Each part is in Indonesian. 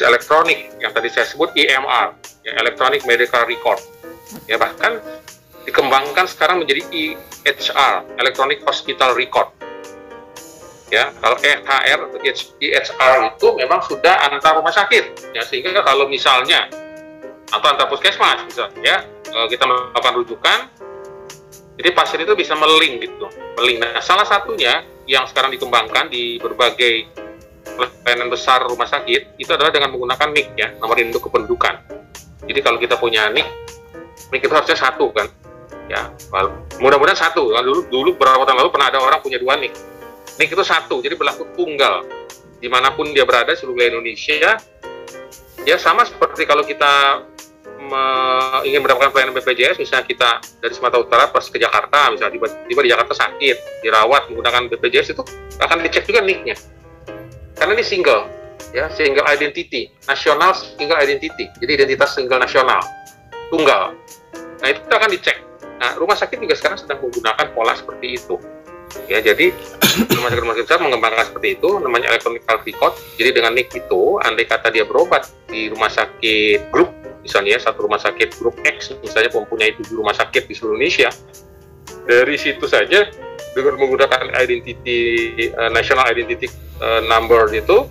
elektronik yang tadi saya sebut EMR, ya, Electronic Medical Record. Ya, bahkan dikembangkan sekarang menjadi EHR, Electronic Hospital Record. Ya, kalau EHR atau EHR itu memang sudah antar rumah sakit, ya, sehingga kalau misalnya atau antar puskesmas misalnya, ya, kita melakukan rujukan, jadi pasien itu bisa melink gitu, melink. Nah, salah satunya yang sekarang dikembangkan di berbagai pelayanan besar rumah sakit itu adalah dengan menggunakan NIK, ya, nomor induk kependudukan. Jadi kalau kita punya NIK itu harusnya satu kan, ya, mudah-mudahan satu. Dulu beberapa tahun lalu pernah ada orang punya dua NIK. NIK itu satu, jadi berlaku tunggal dimanapun dia berada di seluruh Indonesia. Ya, sama seperti kalau kita ingin mendapatkan pelayanan BPJS, misalnya kita dari Sumatera Utara pas ke Jakarta, misalnya tiba-tiba di Jakarta sakit, dirawat menggunakan BPJS, itu akan dicek juga NIK-nya. Karena ini single, ya, single identity, nasional single identity, jadi identitas single nasional, tunggal. Nah, itu akan dicek. Nah, rumah sakit juga sekarang sedang menggunakan pola seperti itu. Ya, jadi rumah sakit besar mengembangkan seperti itu, namanya electronic health record. Jadi dengan NIK itu, andai kata dia berobat di rumah sakit grup, misalnya satu rumah sakit grup X, misalnya mempunyai 7 rumah sakit di seluruh Indonesia, dari situ saja dengan menggunakan identity, national identity number itu,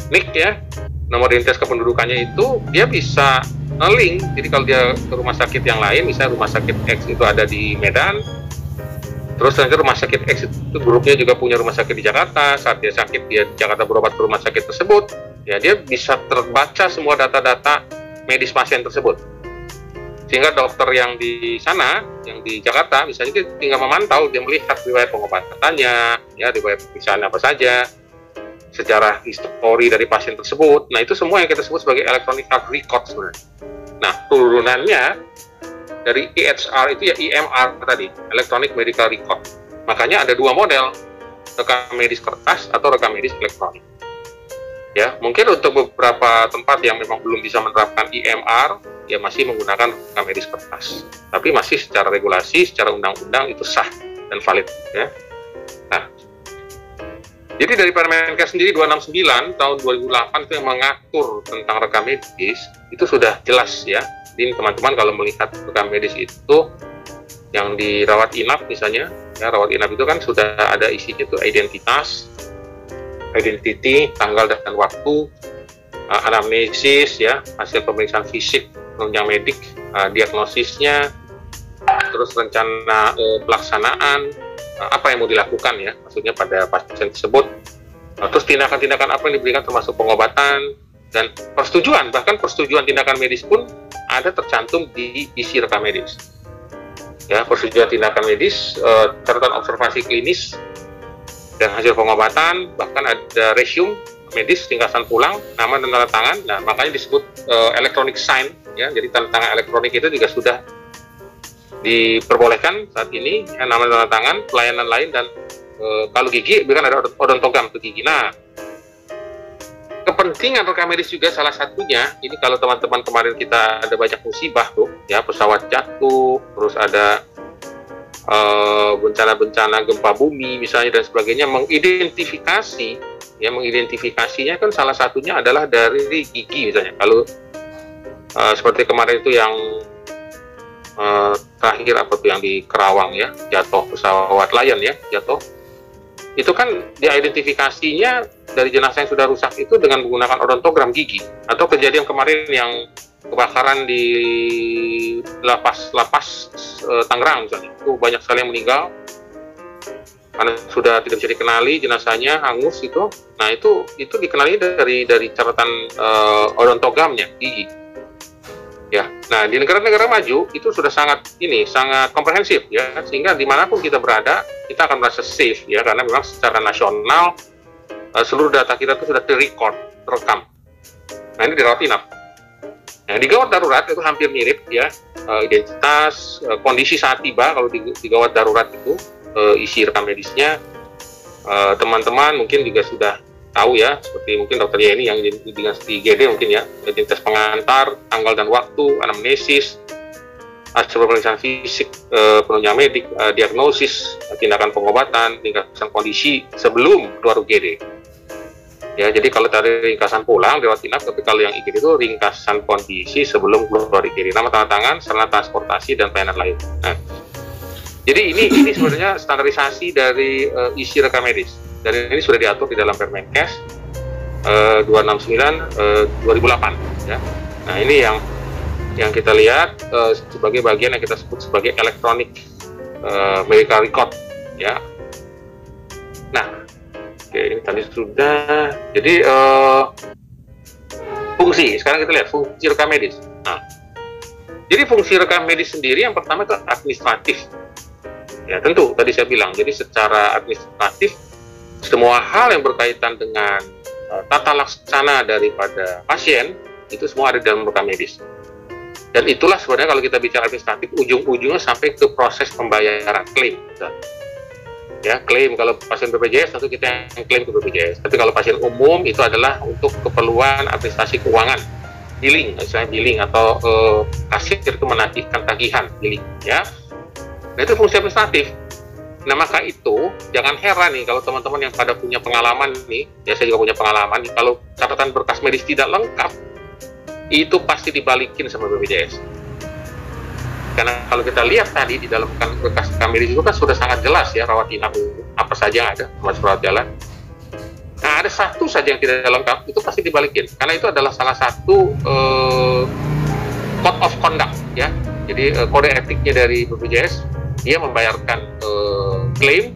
NIK, ya, nomor identitas kependudukannya itu, dia bisa link. Jadi kalau dia ke rumah sakit yang lain, misalnya rumah sakit X itu ada di Medan, terus nanti rumah sakit X itu grupnya juga punya rumah sakit di Jakarta, saat dia sakit dia di Jakarta berobat ke rumah sakit tersebut, ya, dia bisa terbaca semua data-data medis pasien tersebut, sehingga dokter yang di sana, yang di Jakarta misalnya, dia tinggal memantau, dia melihat riwayat pengobatannya, ya, riwayat pemeriksaan apa saja, sejarah histori dari pasien tersebut. Nah, itu semua yang kita sebut sebagai electronic health record sebenarnya. Nah, turunannya dari EHR itu ya EMR tadi, electronic medical record. Makanya ada dua model, rekam medis kertas atau rekam medis elektronik. Ya, mungkin untuk beberapa tempat yang memang belum bisa menerapkan EMR, ya masih menggunakan rekam medis kertas. Tapi masih secara regulasi, secara undang-undang itu sah dan valid, ya. Nah, jadi dari Permenkes sendiri 269 tahun 2008 itu yang mengatur tentang rekam medis, itu sudah jelas, ya. Jadi teman-teman kalau melihat rekam medis itu yang dirawat inap misalnya, ya, rawat inap itu kan sudah ada isinya itu identitas, identity, tanggal dan waktu, anamnesis, ya, hasil pemeriksaan fisik, penunjang medik, diagnosisnya, terus rencana pelaksanaan, apa yang mau dilakukan, ya, maksudnya pada pasien tersebut, terus tindakan-tindakan apa yang diberikan termasuk pengobatan dan persetujuan, bahkan persetujuan tindakan medis pun ada tercantum di isi rekam medis. Ya, persetujuan tindakan medis, catatan observasi klinis dan hasil pengobatan, bahkan ada resume medis, ringkasan pulang, nama dan tanda tangan. Nah, makanya disebut electronic sign, ya. Jadi tanda tangan elektronik itu juga sudah diperbolehkan saat ini, ya, nama dan tanda tangan, pelayanan lain, dan kalau gigi, bahkan ada odontogram untuk gigi. Nah, kepentingan rekam medis juga salah satunya, ini kalau teman-teman kemarin kita ada banyak musibah tuh, ya, pesawat jatuh, terus ada bencana-bencana gempa bumi misalnya dan sebagainya, mengidentifikasi, ya, mengidentifikasinya kan salah satunya adalah dari gigi misalnya. Kalau seperti kemarin itu yang terakhir apa tuh yang di Kerawang, ya, jatuh pesawat Lion, ya, jatuh, itu kan diidentifikasinya dari jenazah yang sudah rusak itu dengan menggunakan odontogram gigi. Atau kejadian kemarin yang kebakaran di lapas Tangerang misalnya, itu banyak sekali yang meninggal karena sudah tidak bisa dikenali jenazahnya, hangus itu. Nah, itu dikenali dari catatan odontogramnya gigi, ya. Nah, di negara-negara maju itu sudah sangat komprehensif, ya, sehingga dimanapun kita berada kita akan merasa safe, ya, karena memang secara nasional seluruh data kita itu sudah terekam. Nah, ini dirawat inap. Nah, di gawat darurat itu hampir mirip, ya, identitas, kondisi saat tiba. Kalau di gawat darurat itu isi rekam medisnya, teman-teman mungkin juga sudah tahu, ya, seperti mungkin dokter Yeni yang di IGD mungkin, ya, identitas pengantar, tanggal dan waktu, anamnesis, hasil pemeriksaan fisik, penunjang medik, diagnosis, tindakan pengobatan, tingkatan kondisi sebelum keluar UGD. Ya, jadi kalau tadi ringkasan pulang lewat inap, tapi kalau yang IGD itu ringkasan kondisi sebelum keluar IGD, nama tanda tangan, sarana transportasi dan pelayanan lain. Nah, jadi ini sebenarnya standarisasi dari isi rekam medis. Dan ini sudah diatur di dalam Permenkes 269 2008 ya. Nah, ini yang kita lihat sebagai bagian yang kita sebut sebagai electronic medical record ya. Nah, oke, ini tadi sudah. Jadi fungsi, sekarang kita lihat fungsi rekam medis. Nah, jadi fungsi rekam medis sendiri yang pertama itu administratif. Ya, tentu tadi saya bilang, jadi secara administratif semua hal yang berkaitan dengan tata laksana daripada pasien itu semua ada di dalam rekam medis. Dan itulah sebenarnya kalau kita bicara administratif, ujung-ujungnya sampai ke proses pembayaran klaim. Ya, klaim kalau pasien BPJS tentu kita yang klaim ke BPJS. Tapi kalau pasien umum itu adalah untuk keperluan administrasi keuangan, billing, misalnya billing atau kasir itu menagihkan tagihan billing. Ya, nah itu fungsi administratif. Nah, maka itu jangan heran nih kalau teman-teman yang pada punya pengalaman nih, ya saya juga punya pengalaman nih, kalau catatan berkas medis tidak lengkap, itu pasti dibalikin sama BPJS. Karena kalau kita lihat tadi di dalam berkas rekam medis itu kan sudah sangat jelas ya rawat inap apa saja yang ada, termasuk rawat jalan. Nah, ada satu saja yang tidak lengkap, itu pasti dibalikin. Karena itu adalah salah satu code of conduct ya. Jadi kode etiknya dari BPJS, dia membayarkan klaim,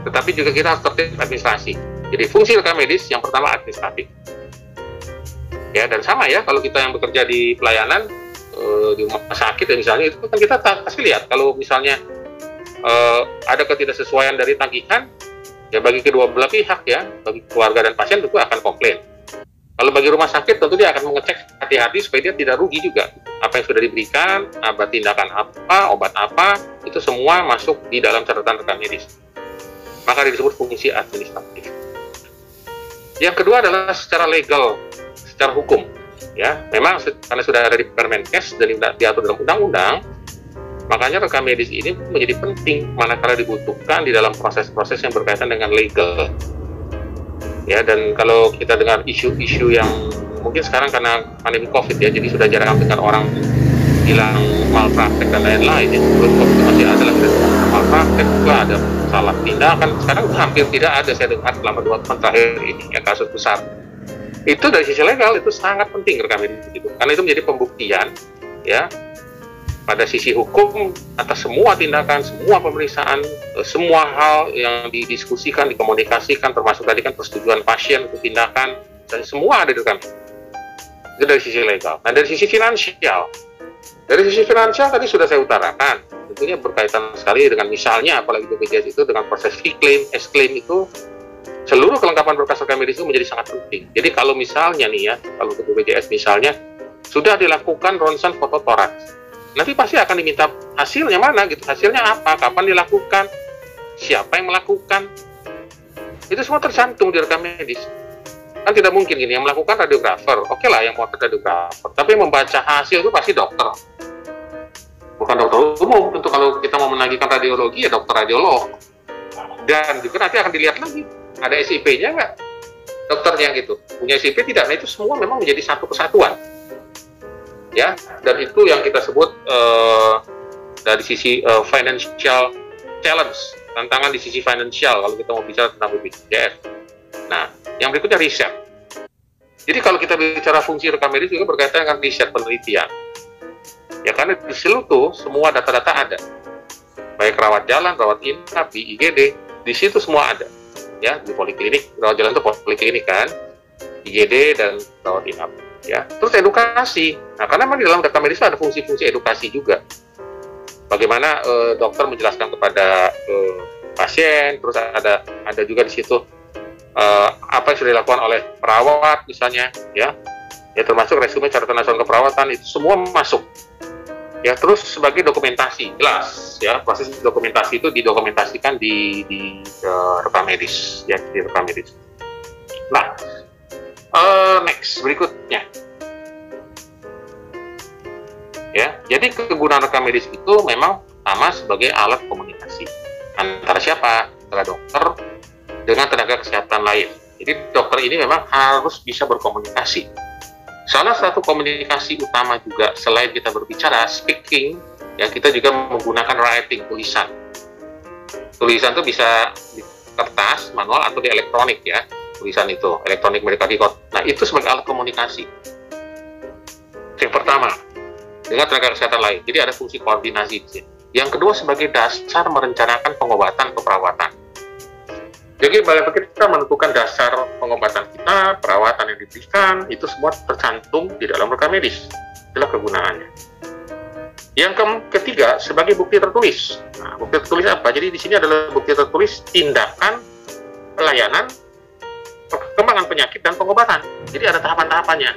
tetapi juga kita harus tertib administrasi. Jadi fungsi rekam medis yang pertama administratif. Ya, dan sama ya kalau kita yang bekerja di pelayanan di rumah sakit ya misalnya, itu kan kita pasti lihat kalau misalnya ada ketidaksesuaian dari tagihan, ya bagi kedua belah pihak ya, bagi keluarga dan pasien tentu akan komplain. Kalau bagi rumah sakit tentu dia akan mengecek hati-hati supaya dia tidak rugi juga. Apa yang sudah diberikan, tindakan apa, obat apa, itu semua masuk di dalam catatan rekam medis. Maka disebut fungsi administratif. Yang kedua adalah secara legal, secara hukum. Ya, memang karena sudah ada di Permenkes dan diatur dalam undang-undang, makanya rekam medis ini menjadi penting manakala dibutuhkan di dalam proses-proses yang berkaitan dengan legal. Ya, dan kalau kita dengar isu-isu yang mungkin sekarang karena pandemi COVID ya, jadi sudah jarang dengar orang bilang malpraktek dan lain-lain. Ya, sebelum COVID itu masih ada lagi malpraktek, juga ada salah tindakan. Sekarang hampir tidak ada saya dengar selama 2 tahun terakhir ini ya kasus besar. Itu dari sisi legal itu sangat penting rekam medis itu, karena itu menjadi pembuktian ya pada sisi hukum atas semua tindakan, semua pemeriksaan, semua hal yang didiskusikan, dikomunikasikan, termasuk tadi kan persetujuan pasien untuk tindakan, dan semua ada di rekam. Itu dari sisi legal. Nah, dari sisi finansial, tadi sudah saya utarakan, tentunya berkaitan sekali dengan misalnya apalagi BPJS itu dengan proses V-claim, S-claim itu. Seluruh kelengkapan berkas rekam medis itu menjadi sangat penting. Jadi kalau misalnya nih ya, kalau untuk BPJS misalnya sudah dilakukan ronsen foto toraks, nanti pasti akan diminta hasilnya mana gitu, hasilnya apa, kapan dilakukan, siapa yang melakukan, itu semua tercantum di rekam medis. Kan tidak mungkin gini, yang melakukan radiografer, oke lah yang potret radiografer, tapi yang membaca hasil itu pasti dokter, bukan dokter umum. Tentu kalau kita mau menagihkan radiologi ya dokter radiolog, dan juga nanti akan dilihat lagi ada SIP-nya nggak dokternya gitu, punya SIP tidak. Nah, itu semua memang menjadi satu kesatuan ya, dan itu yang kita sebut dari sisi financial challenge, tantangan di sisi financial kalau kita mau bicara tentang BPJS. Nah, yang berikutnya riset. Jadi kalau kita bicara fungsi rekam medis juga berkaitan dengan riset, penelitian ya, karena di situ semua data-data ada, baik rawat jalan, rawat inap, di IGD, di situ semua ada ya, di poliklinik, rawat jalan itu poliklinik kan, IGD dan rawat inap ya. Terus edukasi. Nah, karena memang di dalam rekam medis ada fungsi-fungsi edukasi juga. Bagaimana dokter menjelaskan kepada pasien, terus ada juga di situ apa yang sudah dilakukan oleh perawat misalnya ya, termasuk resume catatan nasional keperawatan, itu semua masuk. Ya, terus sebagai dokumentasi, jelas ya, proses dokumentasi itu didokumentasikan di rekam medis ya, di rekam medis. Nah, next berikutnya ya, jadi kegunaan rekam medis itu memang sama sebagai alat komunikasi antara siapa, antara dokter dengan tenaga kesehatan lain Jadi dokter ini memang harus bisa berkomunikasi. Salah satu komunikasi utama juga selain kita berbicara, speaking, ya kita juga menggunakan writing, tulisan. Tulisan itu bisa di kertas, manual, atau di elektronik ya. Tulisan itu, electronic medical record. Nah, itu sebagai alat komunikasi. Yang pertama, dengan tenaga kesehatan lain. Jadi ada fungsi koordinasi di sini. Yang kedua, sebagai dasar merencanakan pengobatan atau perawatan. Jadi bagaimana kita menentukan dasar pengobatan kita, perawatan yang diberikan, itu semua tercantum di dalam rekam medis. Itulah kegunaannya. Yang ketiga, sebagai bukti tertulis. Nah, bukti tertulis apa? Jadi di sini adalah bukti tertulis tindakan, pelayanan, perkembangan penyakit, dan pengobatan. Jadi ada tahapan-tahapannya.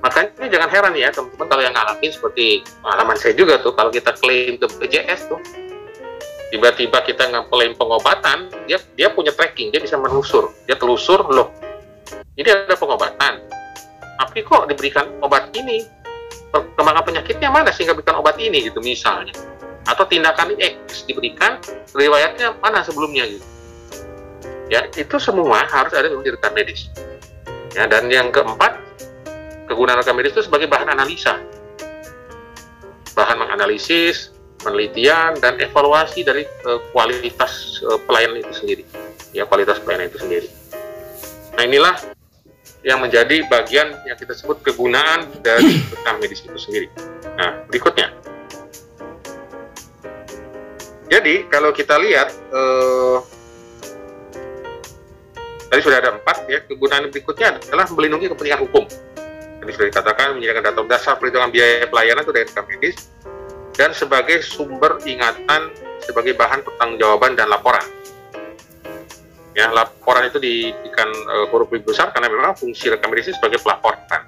Makanya jangan heran ya teman-teman kalau yang ngalamin seperti pengalaman saya juga tuh, kalau kita klaim ke BPJS tuh, tiba-tiba kita ngeklaim pengobatan, dia punya tracking, dia bisa menelusur, dia telusur, loh, ini ada pengobatan, tapi kok diberikan obat ini, perkembangan penyakitnya mana sehingga berikan obat ini gitu misalnya, atau tindakan X diberikan, riwayatnya mana sebelumnya gitu. Ya, itu semua harus ada di rekam medis. Ya, dan yang keempat, kegunaan rekam medis itu sebagai bahan analisa, bahan menganalisis, penelitian, dan evaluasi dari kualitas pelayanan itu sendiri, ya, kualitas pelayanan itu sendiri. Nah, inilah yang menjadi bagian yang kita sebut kegunaan dari rekam medis itu sendiri. Nah, berikutnya, jadi kalau kita lihat tadi sudah ada 4 ya, kegunaan berikutnya adalah melindungi kepentingan hukum. Tadi sudah dikatakan menyediakan data dasar perhitungan biaya pelayanan itu dari rekam medis, dan sebagai sumber ingatan sebagai bahan pertanggungjawaban dan laporan. Ya, laporan itu diberikan huruf lebih besar karena memang fungsi rekam medis sebagai pelaporan,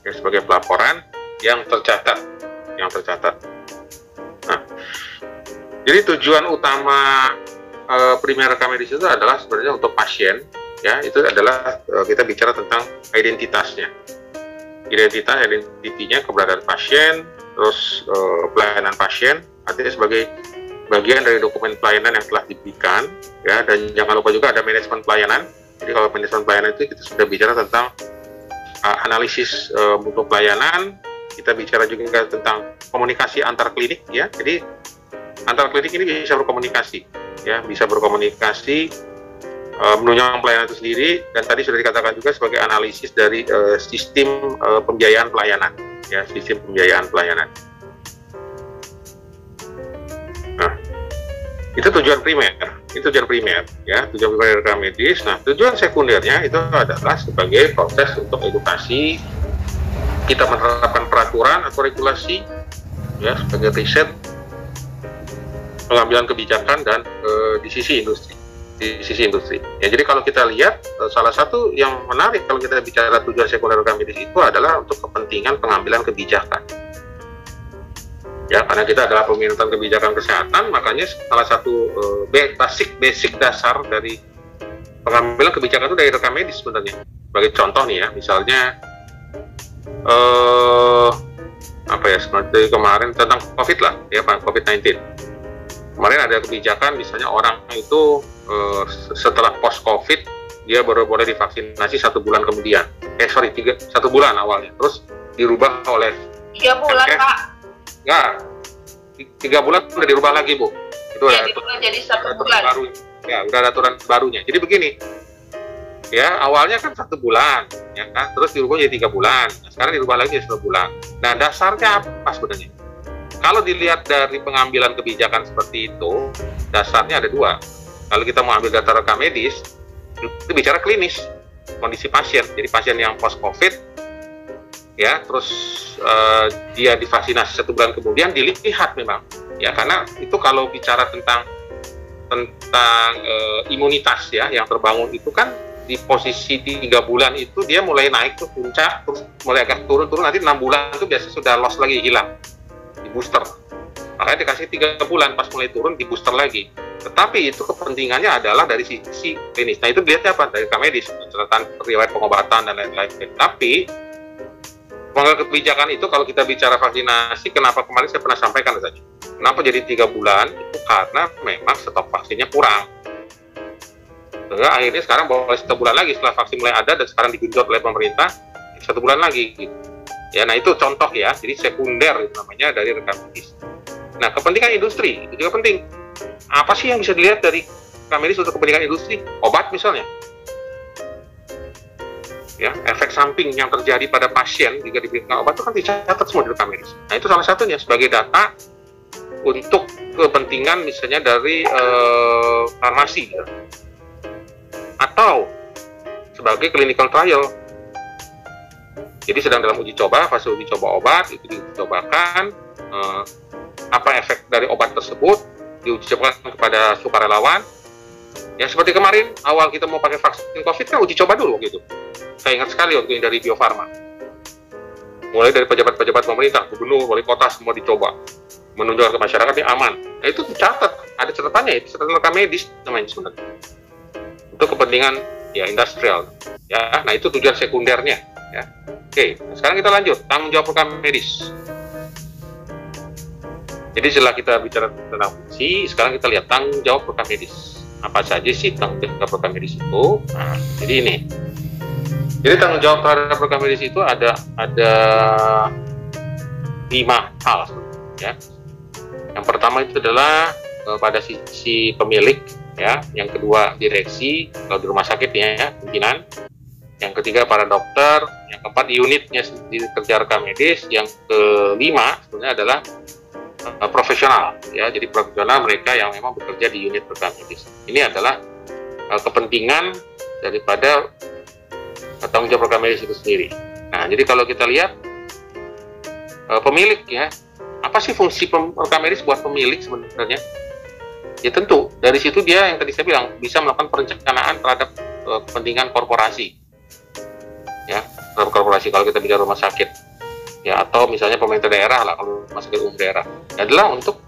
ya, sebagai pelaporan yang tercatat, Nah, jadi tujuan utama primer rekam medis itu adalah sebenarnya untuk pasien, ya, itu adalah kita bicara tentang identitasnya, identitinya, keberadaan pasien, terus pelayanan pasien, artinya sebagai bagian dari dokumen pelayanan yang telah diberikan, ya, dan jangan lupa juga ada manajemen pelayanan. Jadi kalau manajemen pelayanan itu kita sudah bicara tentang analisis mutu pelayanan, kita bicara juga tentang komunikasi antar klinik, ya. Jadi antar klinik ini bisa berkomunikasi, ya, bisa berkomunikasi, menunjang pelayanan itu sendiri, dan tadi sudah dikatakan juga sebagai analisis dari sistem pembiayaan pelayanan, ya, sistem pembiayaan pelayanan. Nah, itu tujuan primer, ya, tujuan primer rekam medis. Nah, tujuan sekundernya itu adalah sebagai proses untuk edukasi, kita menerapkan peraturan atau regulasi, ya, sebagai riset, pengambilan kebijakan, dan di sisi industri. Ya, jadi kalau kita lihat, salah satu yang menarik kalau kita bicara tujuan sekunder rekam medis itu adalah untuk kepentingan pengambilan kebijakan. Ya, karena kita adalah peminatan kebijakan kesehatan, makanya salah satu basic dasar dari pengambilan kebijakan itu dari rekam medis sebenarnya. Sebagai contoh nih ya, misalnya seperti kemarin tentang COVID lah, ya, COVID-19. Kemarin ada kebijakan misalnya orang itu setelah post COVID dia baru boleh divaksinasi 1 bulan kemudian, 1 bulan awalnya, terus dirubah oleh 3 bulan MK. Pak. Enggak, 3 bulan udah dirubah lagi Bu. Itu ya, jadi 1 bulan. Baru, ya, udah ada aturan barunya. Jadi begini, ya, awalnya kan 1 bulan, ya kan, terus dirubah jadi 3 bulan. Nah, sekarang dirubah lagi jadi 1 bulan. Nah, dasarnya apa sebenarnya? Kalau dilihat dari pengambilan kebijakan seperti itu, dasarnya ada 2. Kalau kita mau ambil data rekam medis, itu bicara klinis, kondisi pasien. Jadi pasien yang post-COVID, ya, terus dia divaksinasi 1 bulan kemudian dilihat memang, ya, karena itu kalau bicara tentang imunitas, ya, yang terbangun itu kan di posisi 3 bulan itu dia mulai naik ke puncak, terus mulai agak turun, nanti 6 bulan itu biasanya sudah loss lagi, hilang, di booster. Makanya dikasih 3 bulan, pas mulai turun di booster lagi. Tetapi itu kepentingannya adalah dari sisi klinis. Nah, itu dilihatnya apa? Dari rekam medis, catatan riwayat pengobatan dan lain-lain. Tapi pengambil kebijakan itu kalau kita bicara vaksinasi, kenapa kemarin saya pernah sampaikan saja. Kenapa jadi 3 bulan? Itu karena memang stok vaksinnya kurang. Sehingga akhirnya sekarang boleh 1 bulan lagi setelah vaksin mulai ada dan sekarang digenjot oleh pemerintah 1 bulan lagi gitu. Ya, nah itu contoh ya, jadi sekunder itu namanya dari rekam medis. Nah, kepentingan industri itu juga penting. Apa sih yang bisa dilihat dari rekam medis untuk kepentingan industri? Obat misalnya. Ya, efek samping yang terjadi pada pasien jika diberikan obat itu kan dicatat semua di rekam medis. Nah, itu salah satunya sebagai data untuk kepentingan misalnya dari farmasi ya. Atau sebagai clinical trial. Jadi sedang dalam uji coba, fase uji coba obat itu dicobakan, apa efek dari obat tersebut diuji cobakan kepada sukarelawan. Ya seperti kemarin awal kita mau pakai vaksin COVID kan uji coba dulu gitu. Saya ingat sekali waktu ini dari Bio Farma. Mulai dari pejabat-pejabat pemerintah, gubernur, wali kota semua dicoba, menunjukkan ke masyarakat ini aman. Nah itu dicatat, ada catatannya, itu catatan rekam medis namanya sebenarnya. Untuk kepentingan ya industrial. Ya, nah itu tujuan sekundernya. Ya. Oke, sekarang kita lanjut tanggung jawab rekam medis. Jadi setelah kita bicara tentang fungsi, sekarang kita lihat tanggung jawab rekam medis. Apa saja sih tanggung jawab rekam medis itu? Nah, jadi ini. Jadi tanggung jawab terhadap rekam medis itu ada 5 hal ya. Yang pertama itu adalah pada sisi pemilik ya, yang kedua direksi kalau di rumah sakit ya, pimpinan. Yang ketiga para dokter, yang keempat unitnya sendiri kerja rekam medis, yang kelima sebenarnya adalah profesional ya, jadi profesional mereka yang memang bekerja di unit rekam medis. Ini adalah kepentingan daripada tanggung jawab rekam medis itu sendiri. Nah, jadi kalau kita lihat pemilik ya, apa sih fungsi rekam medis buat pemilik sebenarnya? Ya tentu dari situ dia yang tadi saya bilang bisa melakukan perencanaan terhadap kepentingan korporasi. Ya, terhadap korporasi kalau kita bicara rumah sakit. Ya, atau misalnya pemerintah daerah lah kalau rumah sakit umum daerah. Adalah untuk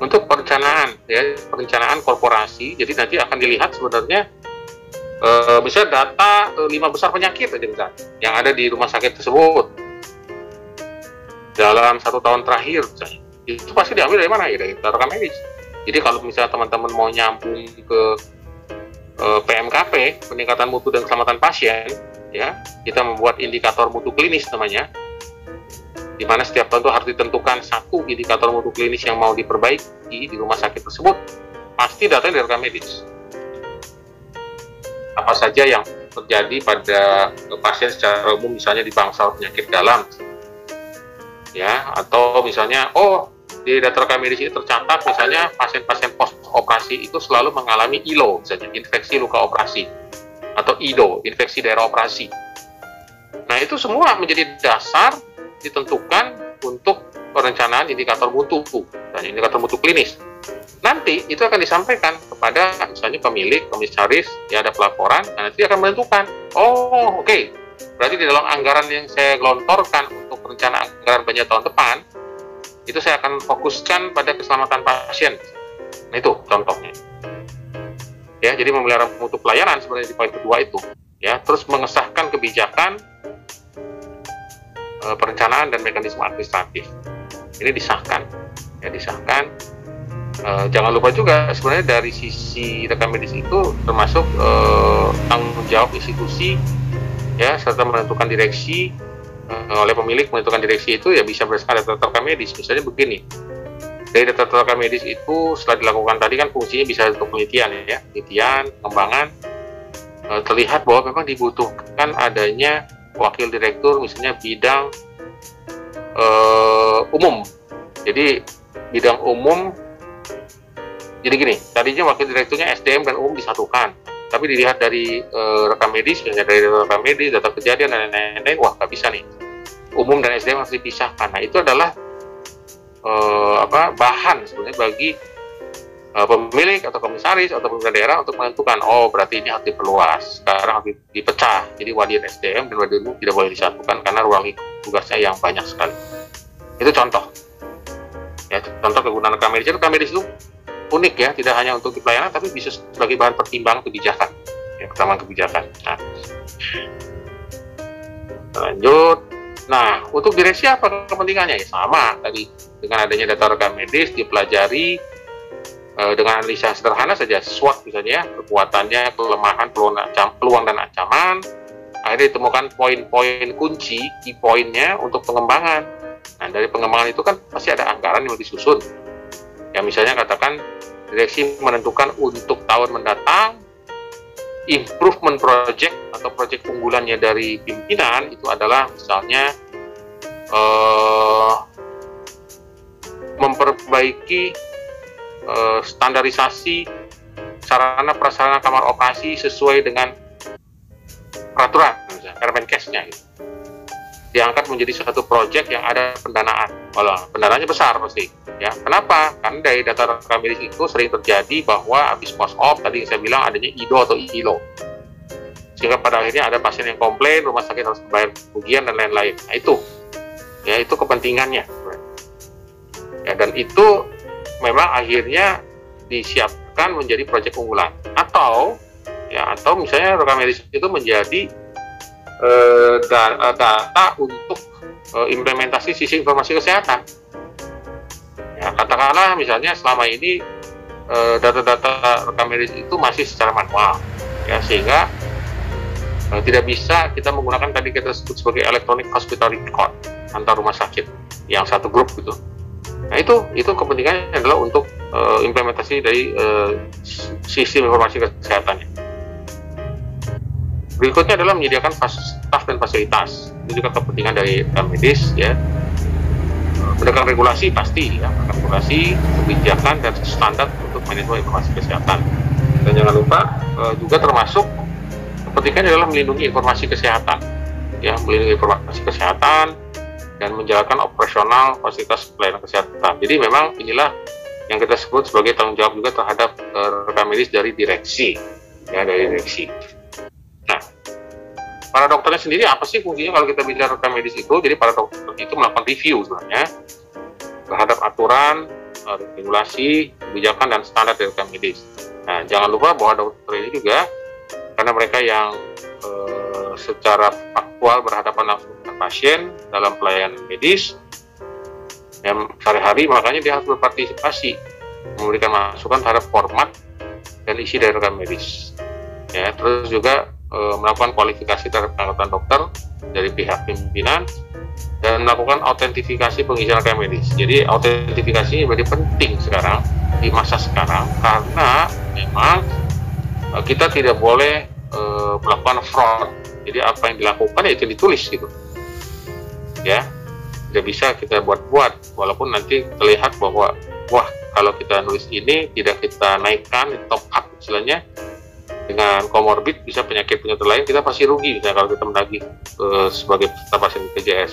perencanaan ya, perencanaan korporasi. Jadi nanti akan dilihat sebenarnya misalnya data 5 besar penyakit aja misalnya yang ada di rumah sakit tersebut dalam 1 tahun terakhir misalnya. Itu pasti diambil dari mana ya, dari rekam medis. Jadi kalau misalnya teman-teman mau nyambung ke PMKP, peningkatan mutu dan keselamatan pasien, ya kita membuat indikator mutu klinis namanya, di mana setiap tahun itu harus ditentukan 1 indikator mutu klinis yang mau diperbaiki di rumah sakit tersebut, pasti datanya dari rekam medis. Apa saja yang terjadi pada pasien secara umum, misalnya di bangsal penyakit dalam, ya, atau misalnya di data rekam medis ini tercatat misalnya pasien-pasien post operasi itu selalu mengalami ILO, misalnya infeksi luka operasi, atau IDO, infeksi daerah operasi. Nah itu semua menjadi dasar ditentukan untuk perencanaan indikator mutu dan indikator mutu klinis. Nanti itu akan disampaikan kepada misalnya pemilik, komisaris, ya ada pelaporan, dan nanti akan menentukan, oke, berarti di dalam anggaran yang saya gelontorkan untuk perencanaan anggaran belanja tahun depan, itu saya akan fokuskan pada keselamatan pasien. Nah itu contohnya. Ya, jadi memelihara mutu pelayanan sebenarnya di poin kedua itu. Ya, terus mengesahkan kebijakan perencanaan dan mekanisme administratif. Ini disahkan. Ya, disahkan. Jangan lupa juga sebenarnya dari sisi rekam medis itu termasuk tanggung jawab institusi ya, serta menentukan direksi oleh pemilik menentukan direksi itu ya bisa berdasarkan data rekam medis. Misalnya begini, dari data rekam medis itu setelah dilakukan tadi kan fungsinya bisa untuk penelitian ya, penelitian, pengembangan, terlihat bahwa memang dibutuhkan adanya wakil direktur misalnya bidang umum. Jadi bidang umum, jadi gini, tadinya wakil direkturnya SDM dan umum disatukan, tapi dilihat dari rekam medis, misalnya dari rekam medis, data kejadian dan lain-lain, wah nggak bisa nih, umum dan SDM harus dipisahkan. Nah itu adalah bahan sebenarnya bagi pemilik atau komisaris atau pemerintah daerah untuk menentukan, berarti ini harus diperluas, sekarang harus dipecah, jadi wadir SDM dan wadir umum tidak boleh disatukan karena ruang tugasnya yang banyak sekali. Itu contoh ya, contoh kegunaan rekam medis. Rekam medis itu unik ya, tidak hanya untuk di pelayanan tapi bisa sebagai bahan pertimbangan kebijakan ya, pertimbangan kebijakan. Nah, lanjut. Nah, untuk direksi apa kepentingannya? Ya sama tadi, dengan adanya data rekam medis dipelajari dengan analisa sederhana saja, SWOT misalnya, kekuatannya, kelemahan, peluang dan ancaman, akhirnya ditemukan poin-poin kunci, key poinnya untuk pengembangan. Nah, dari pengembangan itu kan pasti ada anggaran yang disusun. Ya, misalnya katakan direksi menentukan untuk tahun mendatang, improvement project atau project unggulannya dari pimpinan itu adalah misalnya memperbaiki standarisasi sarana prasarana kamar operasi sesuai dengan peraturan, misalnya Permenkesnya gitu. Diangkat menjadi suatu proyek yang ada pendanaan. Walah, pendanaannya besar pasti. Ya, kenapa? Karena dari data rekam medis itu sering terjadi bahwa habis post op tadi saya bilang adanya IDO atau ILO. Sehingga pada akhirnya ada pasien yang komplain, rumah sakit harus membayar kerugian dan lain-lain. Nah, itu. Ya, itu kepentingannya. Ya, dan itu memang akhirnya disiapkan menjadi proyek unggulan, atau misalnya rekam medis itu menjadi data untuk implementasi sisi informasi kesehatan. Ya, katakanlah misalnya selama ini data-data rekam medis itu masih secara manual, ya, sehingga tidak bisa kita menggunakan tadi kita sebut sebagai electronic hospital record antar rumah sakit yang satu grup gitu. Nah, itu kepentingannya adalah untuk implementasi dari sistem informasi kesehatannya. Berikutnya adalah menyediakan staf dan fasilitas. Itu juga kepentingan dari rekam medis, ya. Menegakkan regulasi pasti, ya, regulasi, kebijakan dan standar untuk manajemen informasi kesehatan. Dan jangan lupa juga termasuk kepentingan adalah melindungi informasi kesehatan, ya, melindungi informasi kesehatan dan menjalankan operasional fasilitas pelayanan kesehatan. Jadi memang inilah yang kita sebut sebagai tanggung jawab juga terhadap rekam medis dari direksi, ya, dari direksi. Nah, para dokternya sendiri apa sih fungsinya kalau kita bicara rekam medis itu? Jadi para dokter itu melakukan review sebenarnya terhadap aturan, regulasi, kebijakan dan standar dari rekam medis. Nah, jangan lupa bahwa dokter ini juga karena mereka yang secara faktual berhadapan langsung dengan pasien dalam pelayanan medis yang sehari-hari, makanya dia harus berpartisipasi memberikan masukan terhadap format dan isi dari rekam medis, ya. Terus juga melakukan kualifikasi terhadap angkatan dokter dari pihak pimpinan dan melakukan autentifikasi pengisian rekam medis. Jadi autentifikasi menjadi penting sekarang di masa sekarang karena memang kita tidak boleh melakukan fraud. Jadi apa yang dilakukan ya itu ditulis gitu, ya, tidak bisa kita buat-buat. Walaupun nanti terlihat bahwa wah, kalau kita nulis ini tidak kita naikkan top up istilahnya dengan komorbid, bisa penyakit lain, kita pasti rugi misalnya kalau kita menagih sebagai peserta pasien BPJS.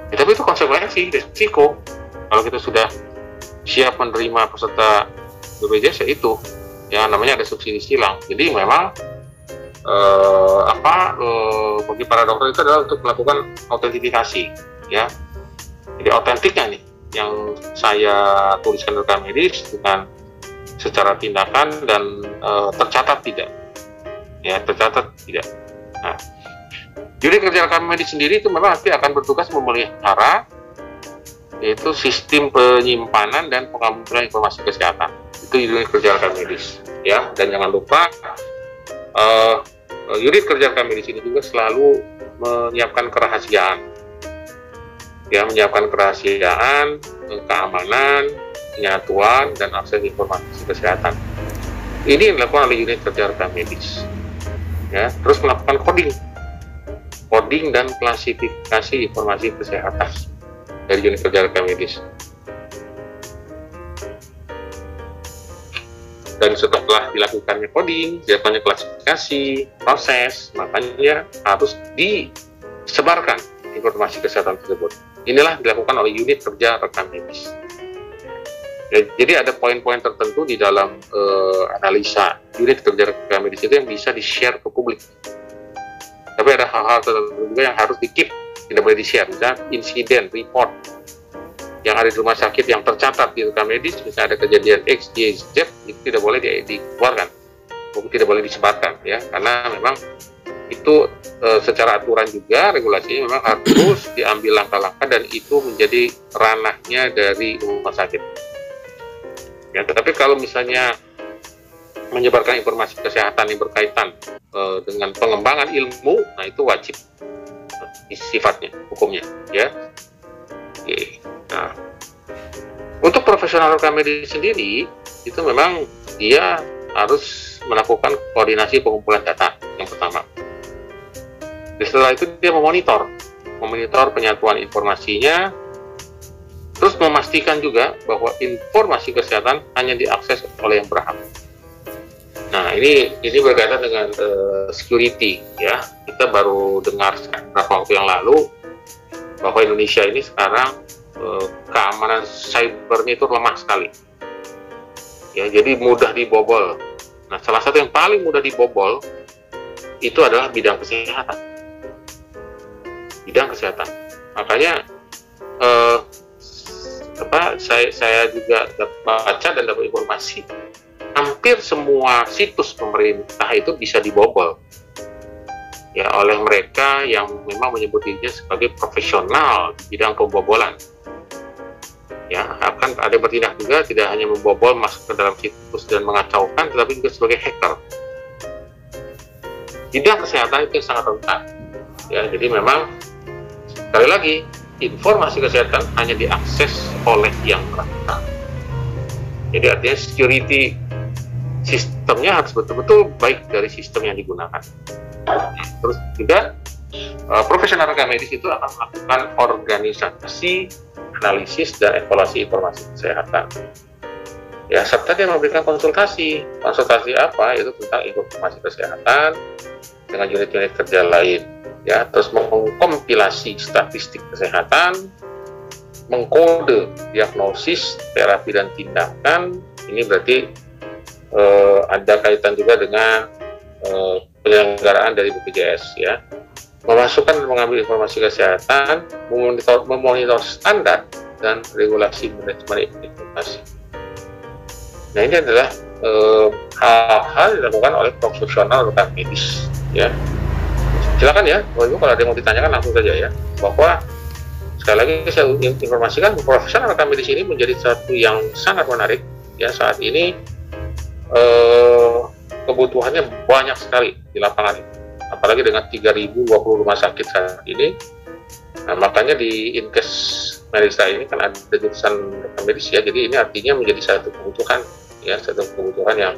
Ya, tapi itu konsekuensi, risiko. Kalau kita sudah siap menerima peserta BPJS, ya itu ya namanya ada subsidi silang. Jadi memang bagi para dokter itu adalah untuk melakukan autentifikasi, ya. Jadi autentiknya nih yang saya tuliskan rekam medis dengan secara tindakan dan tercatat tidak, ya, tercatat tidak. Nah, unit kerja rekam medis sendiri itu memang nanti akan bertugas memelihara yaitu sistem penyimpanan dan pengambilan informasi kesehatan. Itu unit kerja rekam medis, ya. Dan jangan lupa unit kerja rekam medis ini juga selalu menyiapkan kerahasiaan, ya, menyiapkan kerahasiaan, keamanan, penyatuan dan akses informasi kesehatan. Ini yang dilakukan oleh unit kerja rekam medis, ya. Terus melakukan coding dan klasifikasi informasi kesehatan dari unit kerja rekam medis. Dan setelah dilakukannya coding, dilakukannya klasifikasi, proses, makanya harus disebarkan informasi kesehatan tersebut. Inilah dilakukan oleh unit kerja rekam medis. Ya, jadi ada poin-poin tertentu di dalam analisa unit kerja rekam medis itu yang bisa di-share ke publik. Tapi ada hal-hal tertentu juga yang harus di-keep, tidak boleh di-share. Misalnya insiden, report yang ada di rumah sakit yang tercatat di rekam medis, misalnya ada kejadian X, Y, Z, itu tidak boleh dikeluarkan, tidak boleh disebarkan, ya, karena memang itu secara aturan juga regulasinya memang harus diambil langkah-langkah dan itu menjadi ranahnya dari rumah sakit, Ya, tetapi kalau misalnya menyebarkan informasi kesehatan yang berkaitan dengan pengembangan ilmu, nah itu wajib sifatnya, hukumnya, ya. Oke. Nah, untuk profesional rekam medis sendiri, itu memang dia harus melakukan koordinasi pengumpulan data yang pertama. Setelah itu dia memonitor penyatuan informasinya, terus memastikan juga bahwa informasi kesehatan hanya diakses oleh yang berhak. Nah, ini berkaitan dengan security, ya. Kita baru dengar beberapa waktu yang lalu bahwa Indonesia ini sekarang keamanan cybernya itu lemah sekali. Ya, jadi mudah dibobol. Nah, salah satu yang paling mudah dibobol itu adalah bidang kesehatan. Bidang kesehatan. Makanya saya juga baca dan dapat informasi, hampir semua situs pemerintah itu bisa dibobol ya oleh mereka yang memang menyebut dirinya sebagai profesional di bidang pembobolan. Ya, akan ada bertindak juga, tidak hanya membobol masuk ke dalam situs dan mengacaukan, tetapi juga sebagai hacker. Bidang kesehatan itu sangat rentan. Ya, jadi memang sekali lagi informasi kesehatan hanya diakses oleh yang berhak. Jadi artinya security sistemnya harus betul-betul baik dari sistem yang digunakan. Terus juga profesional rekam medis itu akan melakukan organisasi, analisis, dan evaluasi informasi kesehatan. Ya, serta dia memberikan konsultasi. Konsultasi apa? Itu tentang informasi kesehatan dengan unit-unit kerja lain. Ya, terus mengkompilasi statistik kesehatan, mengkode diagnosis, terapi, dan tindakan. Ini berarti ada kaitan juga dengan penyelenggaraan dari BPJS, ya. Memasukkan dan mengambil informasi kesehatan, memonitor standar dan regulasi manajemen informasi. Nah, ini adalah hal-hal yang dilakukan oleh profesional rekam medis, ya. Silakan ya, Ibu, kalau ada yang mau ditanyakan langsung saja ya. Bahwa sekali lagi saya informasikan profesional rekam medis ini menjadi satu yang sangat menarik ya saat ini. Kebutuhannya banyak sekali di lapangan, apalagi dengan 3.020 rumah sakit saat ini. Nah, makanya di Inkes Medista ini kan ada jurusan rekam medis ya, jadi ini artinya menjadi satu kebutuhan ya, satu kebutuhan yang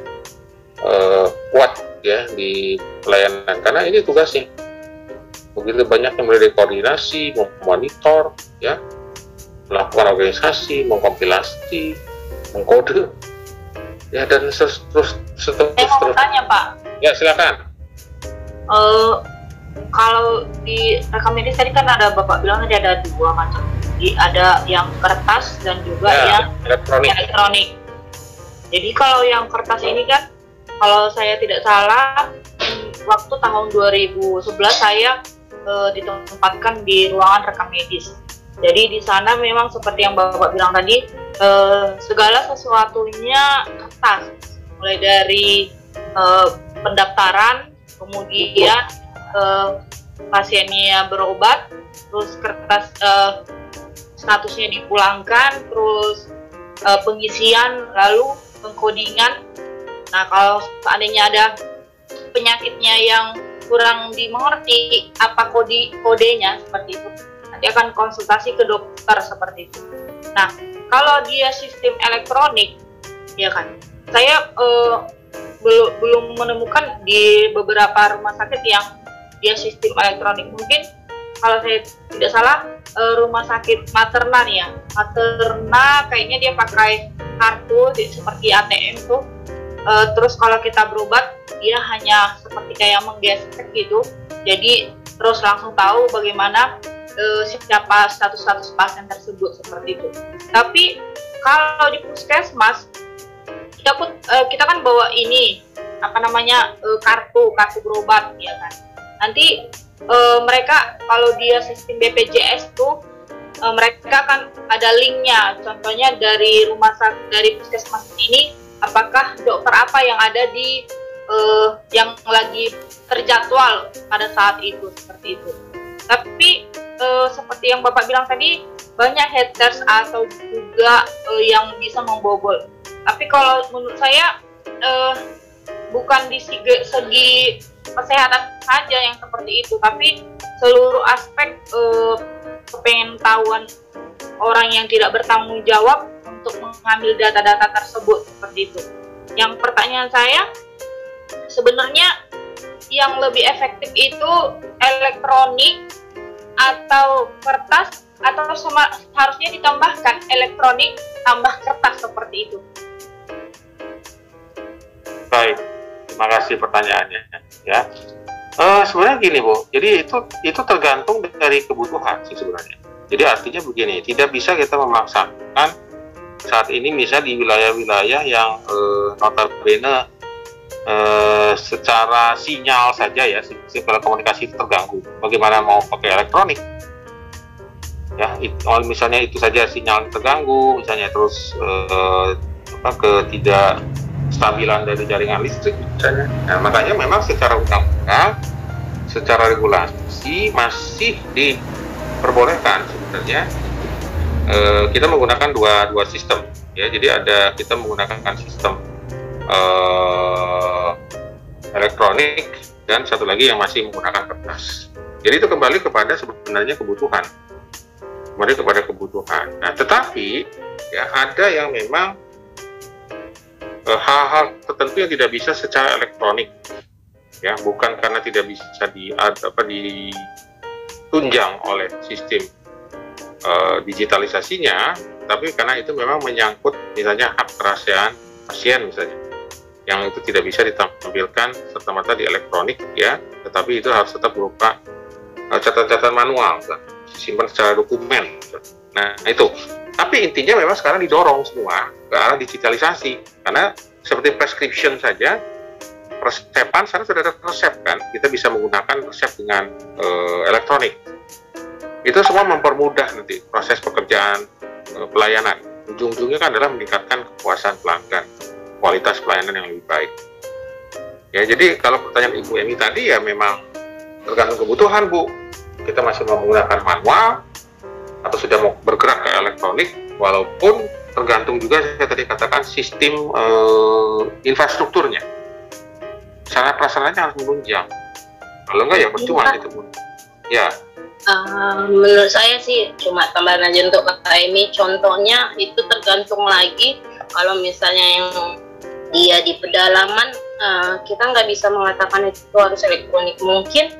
kuat ya di pelayanan, karena ini tugasnya begitu banyak yang mulai dari koordinasi, memonitor ya, melakukan organisasi, mengkompilasi, mengkode ya, dan terus. Saya mau tanya, Pak. Ya, silakan. Kalau di rekam medis tadi kan ada Bapak bilang tadi ada dua macam. Jadi ada yang kertas dan juga yang elektronik. Jadi kalau yang kertas ini kan, kalau saya tidak salah, waktu tahun 2011 saya ditempatkan di ruangan rekam medis. Jadi di sana memang seperti yang Bapak bilang tadi, segala sesuatunya kertas, mulai dari pendaftaran, kemudian pasiennya berobat, terus kertas statusnya dipulangkan, terus pengisian, lalu pengkodingan. Nah, kalau seandainya ada penyakitnya yang kurang dimengerti apa kodenya seperti itu, nanti akan konsultasi ke dokter seperti itu. Nah, kalau dia sistem elektronik, ya kan, saya belum menemukan di beberapa rumah sakit yang dia sistem elektronik. Mungkin kalau saya tidak salah rumah sakit Materna ya, Materna kayaknya dia pakai kartu seperti ATM tuh. Terus kalau kita berobat, dia hanya seperti kayak menggesek gitu, jadi terus langsung tahu bagaimana siapa status pasien tersebut seperti itu. Tapi kalau di puskesmas, kita kan bawa ini kartu berobat ya kan. Nanti mereka kalau dia sistem BPJS tuh mereka kan ada linknya. Contohnya dari rumah sakit, dari puskesmas ini, apakah dokter apa yang ada di yang lagi terjadwal pada saat itu seperti itu. Tapi seperti yang Bapak bilang tadi, banyak haters atau juga yang bisa membobol. Tapi kalau menurut saya bukan di segi kesehatan saja yang seperti itu, tapi seluruh aspek kepengetahuan orang yang tidak bertanggung jawab untuk mengambil data-data tersebut seperti itu. Yang pertanyaan saya, sebenarnya yang lebih efektif itu elektronik atau kertas, atau harusnya ditambahkan elektronik tambah kertas seperti itu? Baik, terima kasih pertanyaannya. Ya, sebenarnya gini Bu, jadi itu tergantung dari kebutuhan sih sebenarnya. Jadi artinya begini, tidak bisa kita memaksakan saat ini misal di wilayah-wilayah yang notabene secara sinyal saja ya, sinyal komunikasi itu terganggu. Bagaimana mau pakai elektronik? Ya, misalnya itu saja sinyal terganggu, misalnya terus ketidakstabilan dari jaringan listrik misalnya. Nah, makanya memang secara undang-undang, secara regulasi masih diperbolehkan sebenarnya kita menggunakan dua sistem ya. Jadi kita menggunakan sistem elektronik dan satu lagi yang masih menggunakan kertas. Jadi itu kembali kepada sebenarnya kebutuhan. Nah, tetapi ya ada yang memang hal-hal tertentu yang tidak bisa secara elektronik, ya bukan karena tidak bisa ditunjang oleh sistem digitalisasinya, tapi karena itu memang menyangkut misalnya hak kerahasiaan pasien misalnya, yang itu tidak bisa ditampilkan serta-merta di elektronik ya, tetapi itu harus tetap berupa catatan manual, disimpan secara dokumen. Nah itu, tapi intinya memang sekarang didorong semua ke arah digitalisasi, karena seperti prescription saja, resepan sekarang sudah ada resep kan, kita bisa menggunakan resep dengan elektronik. Itu semua mempermudah nanti proses pekerjaan pelayanan. Ujung-ujungnya kan adalah meningkatkan kepuasan pelanggan, kualitas pelayanan yang lebih baik. Ya, jadi kalau pertanyaan Ibu Emi tadi ya memang tergantung kebutuhan Bu. Kita masih mau menggunakan manual atau sudah mau bergerak ke elektronik, walaupun tergantung juga saya tadi katakan sistem infrastrukturnya. Sarana prasarananya harus menunjang. Kalau enggak ya percuma itu Bu. Ya. Menurut saya sih cuma tambahan aja untuk Kak Emi, contohnya itu tergantung lagi kalau misalnya yang dia di pedalaman, kita nggak bisa mengatakan itu harus elektronik. Mungkin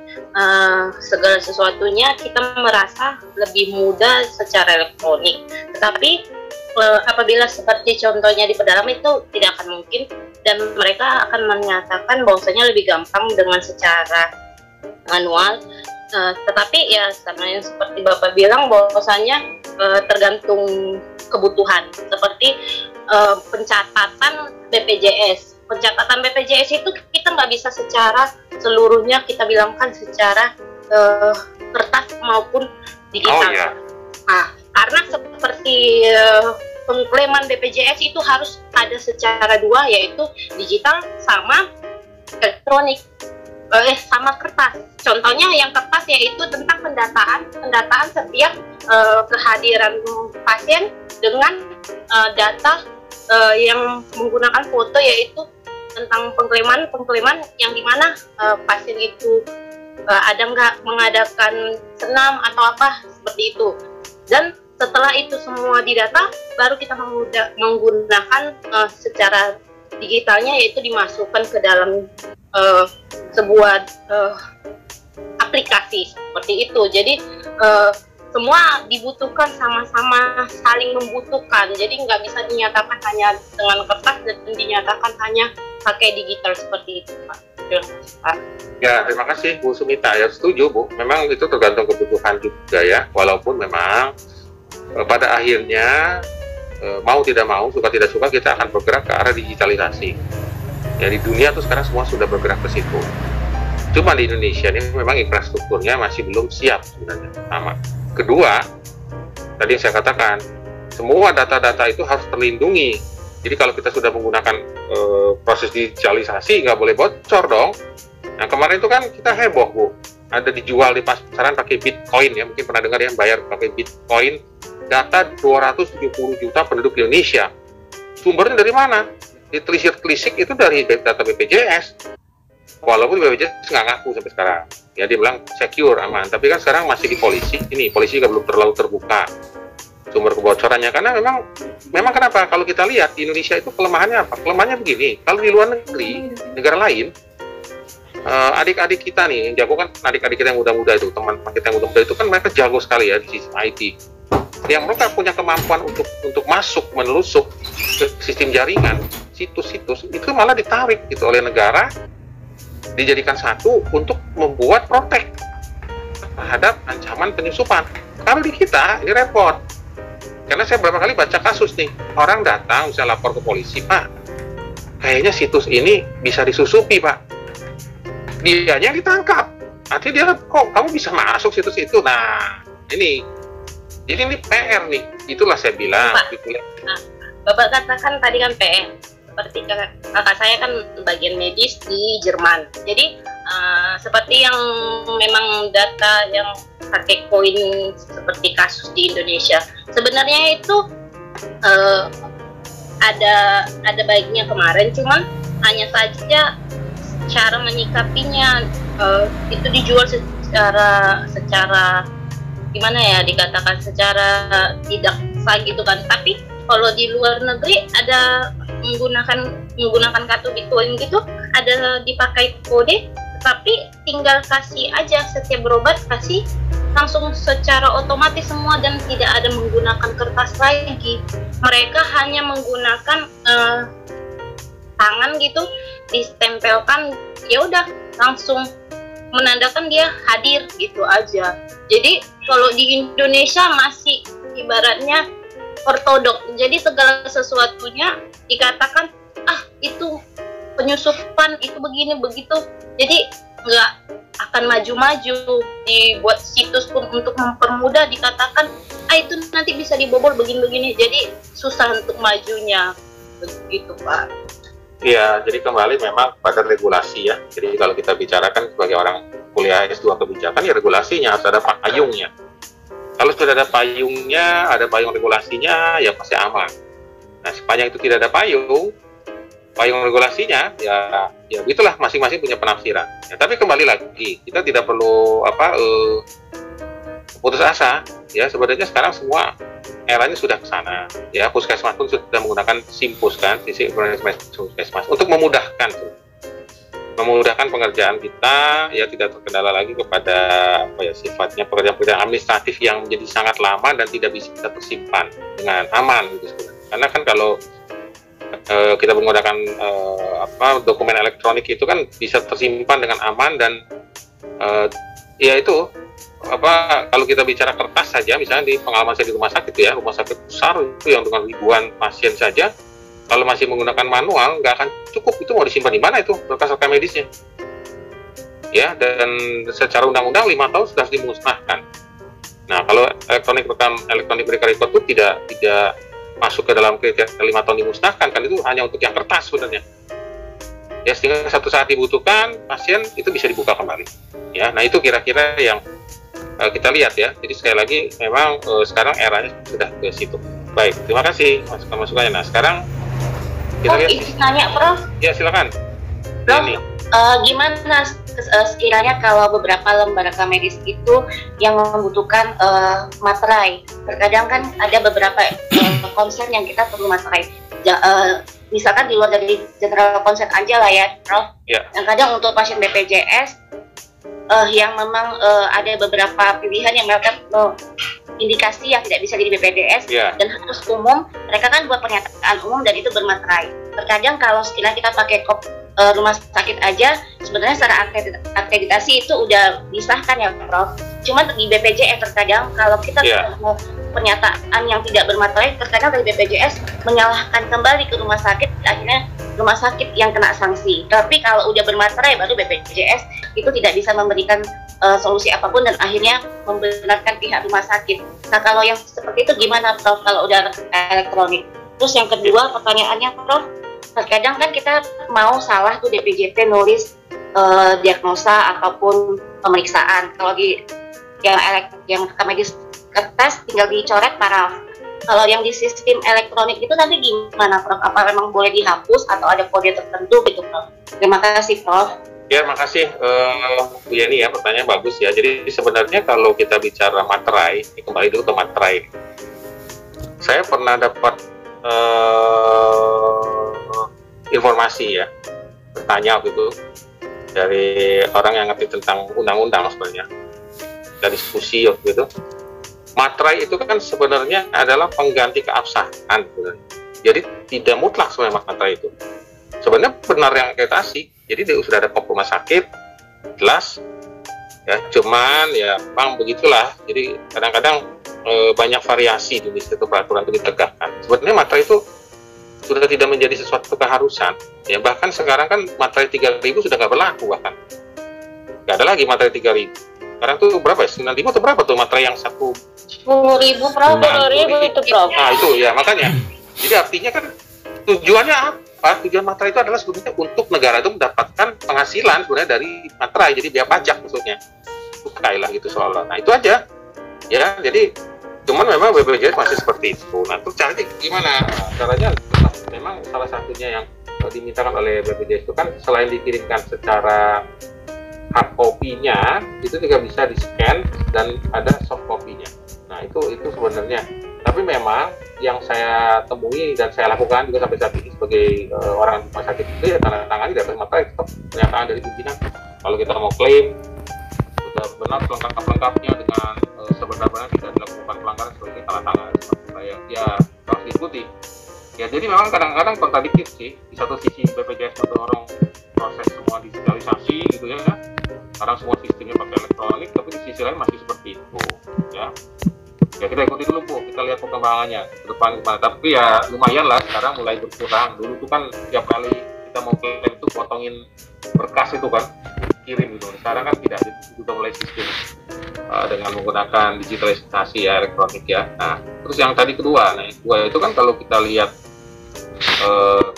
segala sesuatunya kita merasa lebih mudah secara elektronik, tetapi apabila seperti contohnya di pedalaman itu tidak akan mungkin, dan mereka akan menyatakan bahwasanya lebih gampang dengan secara manual. Tetapi ya sama yang seperti Bapak bilang bahwasanya tergantung kebutuhan, seperti pencatatan BPJS. Pencatatan BPJS itu kita nggak bisa secara seluruhnya kita bilangkan secara kertas maupun digital. Oh, iya. Nah, karena seperti pengklaman BPJS itu harus ada secara dua, yaitu digital sama elektronik, sama kertas. Contohnya yang kertas yaitu tentang pendataan setiap kehadiran pasien dengan data yang menggunakan foto, yaitu tentang pengklaman yang dimana pasien itu ada nggak mengadakan senam atau apa seperti itu. Dan setelah itu semua didata, baru kita menggunakan secara digitalnya, yaitu dimasukkan ke dalam sebuah aplikasi seperti itu. Jadi semua dibutuhkan, sama-sama saling membutuhkan. Jadi nggak bisa dinyatakan hanya dengan kertas dan dinyatakan hanya pakai digital seperti itu, Pak. Ya, terima kasih Bu Sumita. Ya, setuju Bu. Memang itu tergantung kebutuhan juga ya. Walaupun memang pada akhirnya mau tidak mau, suka tidak suka, kita akan bergerak ke arah digitalisasi. Ya, di dunia tuh sekarang semua sudah bergerak ke situ. Cuma di Indonesia ini memang infrastrukturnya masih belum siap sebenarnya. Pertama. Kedua, tadi yang saya katakan, semua data-data itu harus terlindungi. Jadi kalau kita sudah menggunakan proses digitalisasi, nggak boleh bocor dong. Nah, kemarin itu kan kita heboh Bu, ada dijual di pasaran pakai Bitcoin ya, mungkin pernah dengar ya, bayar pakai Bitcoin, data 270 juta penduduk Indonesia. Sumbernya dari mana? Ditelisik-telisik itu dari data BPJS. Walaupun BPJS nggak ngaku sampai sekarang. Ya dia bilang secure, aman. Tapi kan sekarang masih di polisi. Ini polisi juga belum terlalu terbuka sumber kebocorannya. Karena memang kenapa? Kalau kita lihat di Indonesia itu kelemahannya apa? Kelemahannya begini. Kalau di luar negeri, negara lain, adik-adik kita nih, yang jago kan adik-adik kita yang muda-muda itu, teman kita yang muda-muda itu kan mereka jago sekali ya di sistem IT. Yang mereka punya kemampuan untuk masuk, menelusuk ke sistem jaringan, situs-situs, itu malah ditarik gitu oleh negara, dijadikan satu untuk membuat protek terhadap ancaman penyusupan. Kalau di kita, ini repot. Karena saya beberapa kali baca kasus nih, orang datang, misalnya lapor ke polisi, Pak, kayaknya situs ini bisa disusupi, Pak. Dianya ditangkap. Artinya dia, kok kamu bisa masuk situs itu? Nah, ini. Jadi ini PR nih. Itulah saya bilang. Pak, gitu ya. nah, Bapak katakan tadi kan PR. Seperti kakak saya kan bagian medis di Jerman. Jadi seperti yang memang data yang pakai koin seperti kasus di Indonesia. Sebenarnya itu ada baiknya kemarin, cuman hanya saja cara menyikapinya itu dijual secara gimana ya, dikatakan secara tidak sah gitu kan. Tapi kalau di luar negeri ada menggunakan kartu Bitcoin gitu, ada dipakai kode, tapi tinggal kasih aja, setiap berobat kasih langsung secara otomatis semua dan tidak ada menggunakan kertas lagi. Mereka hanya menggunakan tangan gitu, ditempelkan, ya udah langsung menandakan dia hadir gitu aja. Jadi kalau di Indonesia masih ibaratnya ortodok, jadi segala sesuatunya dikatakan itu penyusupan, itu begini begitu, jadi nggak akan maju-maju. Dibuat situs pun untuk mempermudah dikatakan itu nanti bisa dibobol begini-begini, jadi susah untuk majunya begitu Pak. Iya, jadi kembali memang pada regulasi ya. Jadi kalau kita bicarakan sebagai orang kuliah S2 kebijakan, ya regulasinya harus ada payungnya. Kalau sudah ada payungnya, ada payung regulasinya, ya pasti aman. Nah, sepanjang itu tidak ada payung regulasinya, ya itulah masing-masing punya penafsiran. Ya, tapi kembali lagi, kita tidak perlu putus asa. Ya, sebenarnya sekarang semua eranya sudah ke sana. Ya, puskesmas pun sudah menggunakan SIMPUS kan, sisi puskesmas untuk memudahkan pengerjaan kita, ya tidak terkendala lagi kepada sifatnya pekerjaan-pekerjaan administratif yang menjadi sangat lama dan tidak bisa tersimpan dengan aman gitu sebenarnya. Karena kan kalau kita menggunakan dokumen elektronik itu kan bisa tersimpan dengan aman dan ya itu kalau kita bicara kertas saja, misalnya di pengalaman saya di rumah sakit ya, rumah sakit besar itu yang dengan ribuan pasien saja, kalau masih menggunakan manual nggak akan cukup. Itu mau disimpan di mana itu berkas rekam medisnya? Ya, dan secara undang-undang 5 tahun sudah dimusnahkan. Nah, kalau elektronik medical record itu tidak masuk ke dalam kriteria 5 tahun dimusnahkan, kan itu hanya untuk yang kertas sebenarnya. Ya, sehingga satu saat dibutuhkan pasien itu bisa dibuka kembali. Ya, nah itu kira-kira yang kita lihat ya. Jadi sekali lagi memang sekarang eranya sudah ke situ. Baik, terima kasih masukannya. Nah, sekarang kita lihat. Nanya, Prof. Ya, silakan. Prof, gimana sekiranya kalau beberapa lembaga medis itu yang membutuhkan materai? Terkadang kan ada beberapa konsen yang kita perlu materai. Misalkan di luar dari general konsen aja lah ya, Prof. Ya. Yang kadang untuk pasien BPJS yang memang ada beberapa pilihan yang mereka indikasi yang tidak bisa jadi BPJS dan harus umum, mereka kan buat pernyataan umum dan itu bermaterai. Terkadang kalau sekiranya kita pakai rumah sakit aja, sebenarnya secara akreditasi itu udah disahkan ya Prof. Cuma di BPJS terkadang kalau kita mau pernyataan yang tidak bermaterai, terkadang dari BPJS menyalahkan kembali ke rumah sakit, akhirnya rumah sakit yang kena sanksi. Tapi kalau udah bermaterai baru BPJS itu tidak bisa memberikan solusi apapun dan akhirnya membenarkan pihak rumah sakit. Nah, kalau yang seperti itu gimana Prof kalau udah elektronik? Terus yang kedua pertanyaannya Prof, terkadang kan kita mau salah tuh DPJP nulis diagnosa ataupun pemeriksaan. Kalau di yang rekam medis kertas tinggal dicoret paraf. Kalau yang di sistem elektronik itu nanti gimana, Prof? Apa memang boleh dihapus atau ada kode tertentu gitu, Prof? Terima kasih, Prof. Ya, makasih Bu Yeni ya, pertanyaan bagus ya. Jadi sebenarnya kalau kita bicara materai, kembali dulu ke materai. Saya pernah dapat informasi ya, bertanya gitu dari orang yang ngerti tentang undang-undang sebenarnya, dari diskusi waktu itu. Materai itu kan sebenarnya adalah pengganti keabsahan. Jadi tidak mutlak sebenarnya materai itu. Sebenarnya benar yang kita kasih. Jadi sudah ada kop rumah sakit, jelas. Ya, cuman ya bang begitulah. Jadi kadang-kadang banyak variasi di situ peraturan itu ditegakkan. Sebenarnya materai itu sudah tidak menjadi sesuatu keharusan. Ya, bahkan sekarang kan materai 3.000 sudah nggak berlaku bahkan. Nggak ada lagi materai 3.000. Sekarang tuh berapa ya? 9.000 atau berapa tuh materai yang 10.000, Prof. 10.000 itu, Prof. Nah itu ya makanya. Jadi artinya kan tujuannya apa? Tujuan materai itu adalah sebenarnya untuk negara itu mendapatkan penghasilan sebenarnya dari materai. Jadi biaya pajak maksudnya. Kailah gitu soalnya. Nah itu aja. Ya jadi cuman memang BPJS masih seperti itu. Nah terus caranya gimana? Caranya memang salah satunya yang dimintakan oleh BPJS itu kan selain dikirimkan secara hard copy-nya itu juga bisa di-scan dan ada soft copy-nya. Nah, itu sebenarnya. Tapi memang yang saya temui dan saya lakukan juga sampai saat ini sebagai orang rumah sakit itu ya tanda tangani di atas materai tetap pernyataan dari pimpinan. Kalau kita mau klaim sudah benar pelengkap-pelengkapnya dengan sebenarnya tidak dilakukan pelanggaran sebagai tanda tangan saya ya harus diikuti. Ya jadi memang kadang-kadang kontradiktif sih. Di satu sisi BPJS mendorong proses semua digitalisasi gitu ya. Sekarang semua sistemnya pakai elektronik, tapi di sisi lain masih seperti itu, ya. Ya kita ikuti dulu Bu, kita lihat perkembangannya ke depan gimana. Tapi ya lumayan lah, sekarang mulai berkurang. Dulu tuh kan tiap kali kita mau klaim itu potongin berkas itu kan, kirim gitu. Sekarang kan tidak, sudah mulai sistem dengan menggunakan digitalisasi ya, elektronik ya. Nah, terus yang tadi kedua, nah yang kedua itu kan kalau kita lihat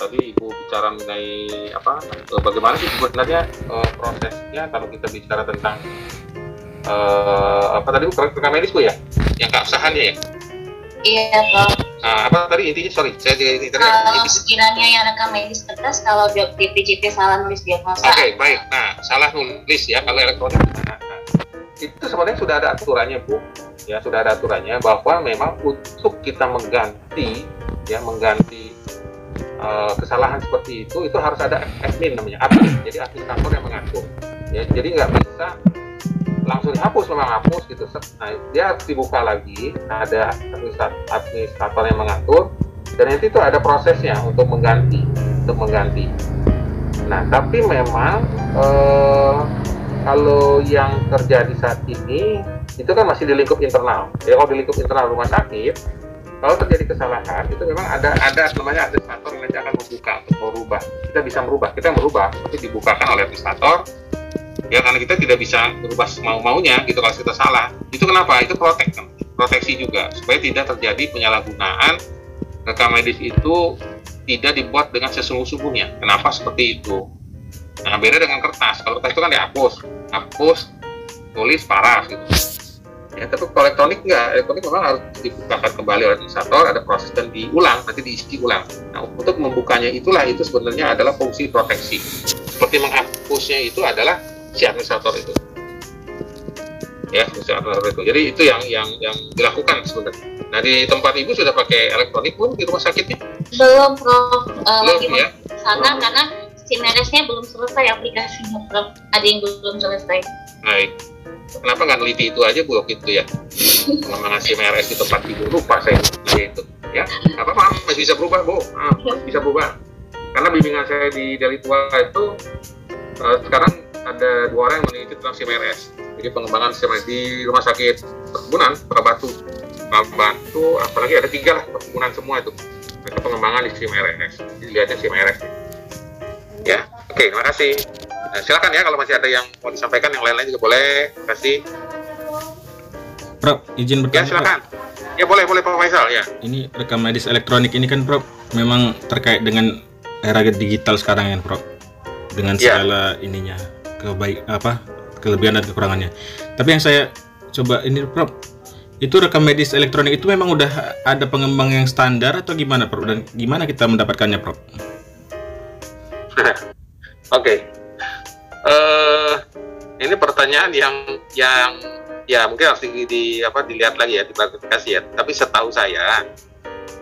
tadi Ibu bicara mengenai bagaimana sih sebenarnya prosesnya kalau kita bicara tentang tadi rekam medis Bu ya, yang keabsahannya ya. Iya, Prof. Nah, apa tadi intinya? Sorry, saya ini tadi. Kalau sekiranya yang rekam medis kertas, kalau BPJS salah nulis diagnosa. Oke, baik. Nah, salah nulis ya kalau elektronik. Nah, itu sebenarnya sudah ada aturannya Bu. Ya, sudah ada aturannya bahwa memang untuk kita mengganti kesalahan seperti itu harus ada admin namanya, admin. Jadi administrator yang mengatur. Ya, jadi nggak bisa langsung dihapus, memang hapus gitu. Nah, dia harus dibuka lagi, ada administrator yang mengatur, dan nanti itu ada prosesnya untuk mengganti. Nah, tapi memang kalau yang terjadi saat ini itu kan masih di lingkup internal. Ya, kalau di lingkup internal rumah sakit, kalau terjadi kesalahan itu memang ada namanya administrator yang nanti akan membuka untuk merubah. Kita bisa merubah, itu dibukakan oleh administrator. Ya karena kita tidak bisa berubah mau-maunya gitu kalau kita salah. Itu kenapa? Itu proteksi juga supaya tidak terjadi penyalahgunaan. Rekam medis itu tidak dibuat dengan sesungguh-sungguhnya. Kenapa seperti itu? Nah beda dengan kertas. Kalau kertas itu kan dihapus, tulis, paraf gitu. Ya, tapi kalau elektronik enggak, elektronik memang harus dibukakan kembali oleh administrator, ada proses dan diulang, nanti diisi ulang. Nah, untuk membukanya itu sebenarnya adalah fungsi proteksi. Seperti menghapusnya itu adalah si administrator itu. Ya, fungsi administrator itu. Jadi itu yang dilakukan sebenarnya. Nah, di tempat Ibu sudah pakai elektronik pun di rumah sakitnya? Belum, Prof. Lagi ya? sana karena SIMRS-nya belum selesai aplikasinya, Prof. Ada yang belum selesai. Baik. Kenapa nggak neliti itu aja Bu gitu ya? Mengenai SIMRS di tempat Ibu, lupa saya itu. Ya, masih bisa berubah Bu, masih bisa berubah. Karena bimbingan saya di Delitua itu sekarang ada 2 orang yang meneliti tentang SIMRS. Jadi pengembangan SIMRS di rumah sakit perkebunan Batu, apalagi ada 3 lah perkebunan semua itu. Mereka pengembangan di SIMRS. Dilihatnya SIMRS. Ya, oke, terima kasih. Nah, silakan ya kalau masih ada yang mau disampaikan, yang lain-lain juga boleh. Terima kasih. Prof, izin bertanya. Ya, silakan. Prof. Ya, boleh Pak Faisal ya. Ini rekam medis elektronik ini kan Prof memang terkait dengan era digital sekarang ya Prof. Dengan segala ininya kelebihan dan kekurangannya. Tapi yang saya coba ini Prof, itu rekam medis elektronik itu memang udah ada pengembang yang standar atau gimana Prof? Dan gimana kita mendapatkannya Prof? Oke. Ini pertanyaan yang ya mungkin harus dilihat lagi ya, diklarifikasi ya. Tapi setahu saya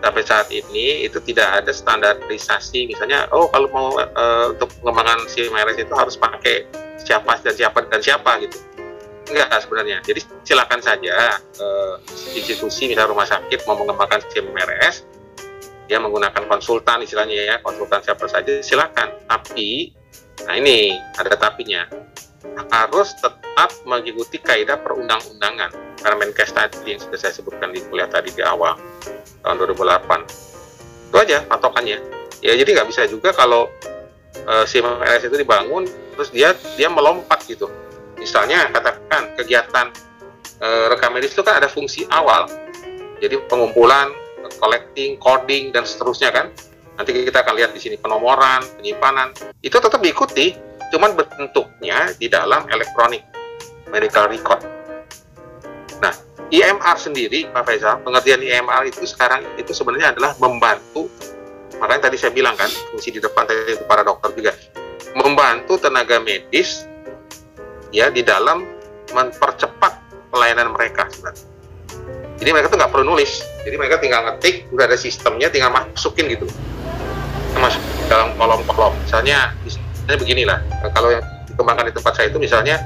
sampai saat ini itu tidak ada standarisasi, misalnya kalau mau untuk pengembangan SIM-RS itu harus pakai siapa dan siapa gitu. Enggak sebenarnya. Jadi silakan saja institusi misalnya rumah sakit mau mengembangkan SIM-RS, dia menggunakan konsultan istilahnya ya, konsultan siapa saja silakan. Tapi nah ini ada tapinya, harus tetap mengikuti kaidah perundang-undangan Permenkes tadi yang sudah saya sebutkan di kuliah tadi di awal tahun 2008. Itu aja patokannya ya. Jadi nggak bisa juga kalau SIM-RS itu dibangun terus dia melompat gitu. Misalnya katakan kegiatan rekam medis itu kan ada fungsi awal, jadi pengumpulan, collecting, coding dan seterusnya kan. Nanti kita akan lihat di sini penomoran, penyimpanan, itu tetap diikuti, cuman bentuknya di dalam electronic medical record. Nah, EMR sendiri, Pak Faisal, pengertian EMR itu sekarang itu sebenarnya adalah membantu, makanya tadi saya bilang kan, fungsi di depan tadi itu para dokter juga, membantu tenaga medis ya di dalam mempercepat pelayanan mereka sebenarnya. Jadi mereka tuh nggak perlu nulis, jadi mereka tinggal ngetik, udah ada sistemnya, tinggal masukin gitu, masuk dalam kolom-kolom. Misalnya beginilah, kalau yang dikembangkan di tempat saya itu misalnya,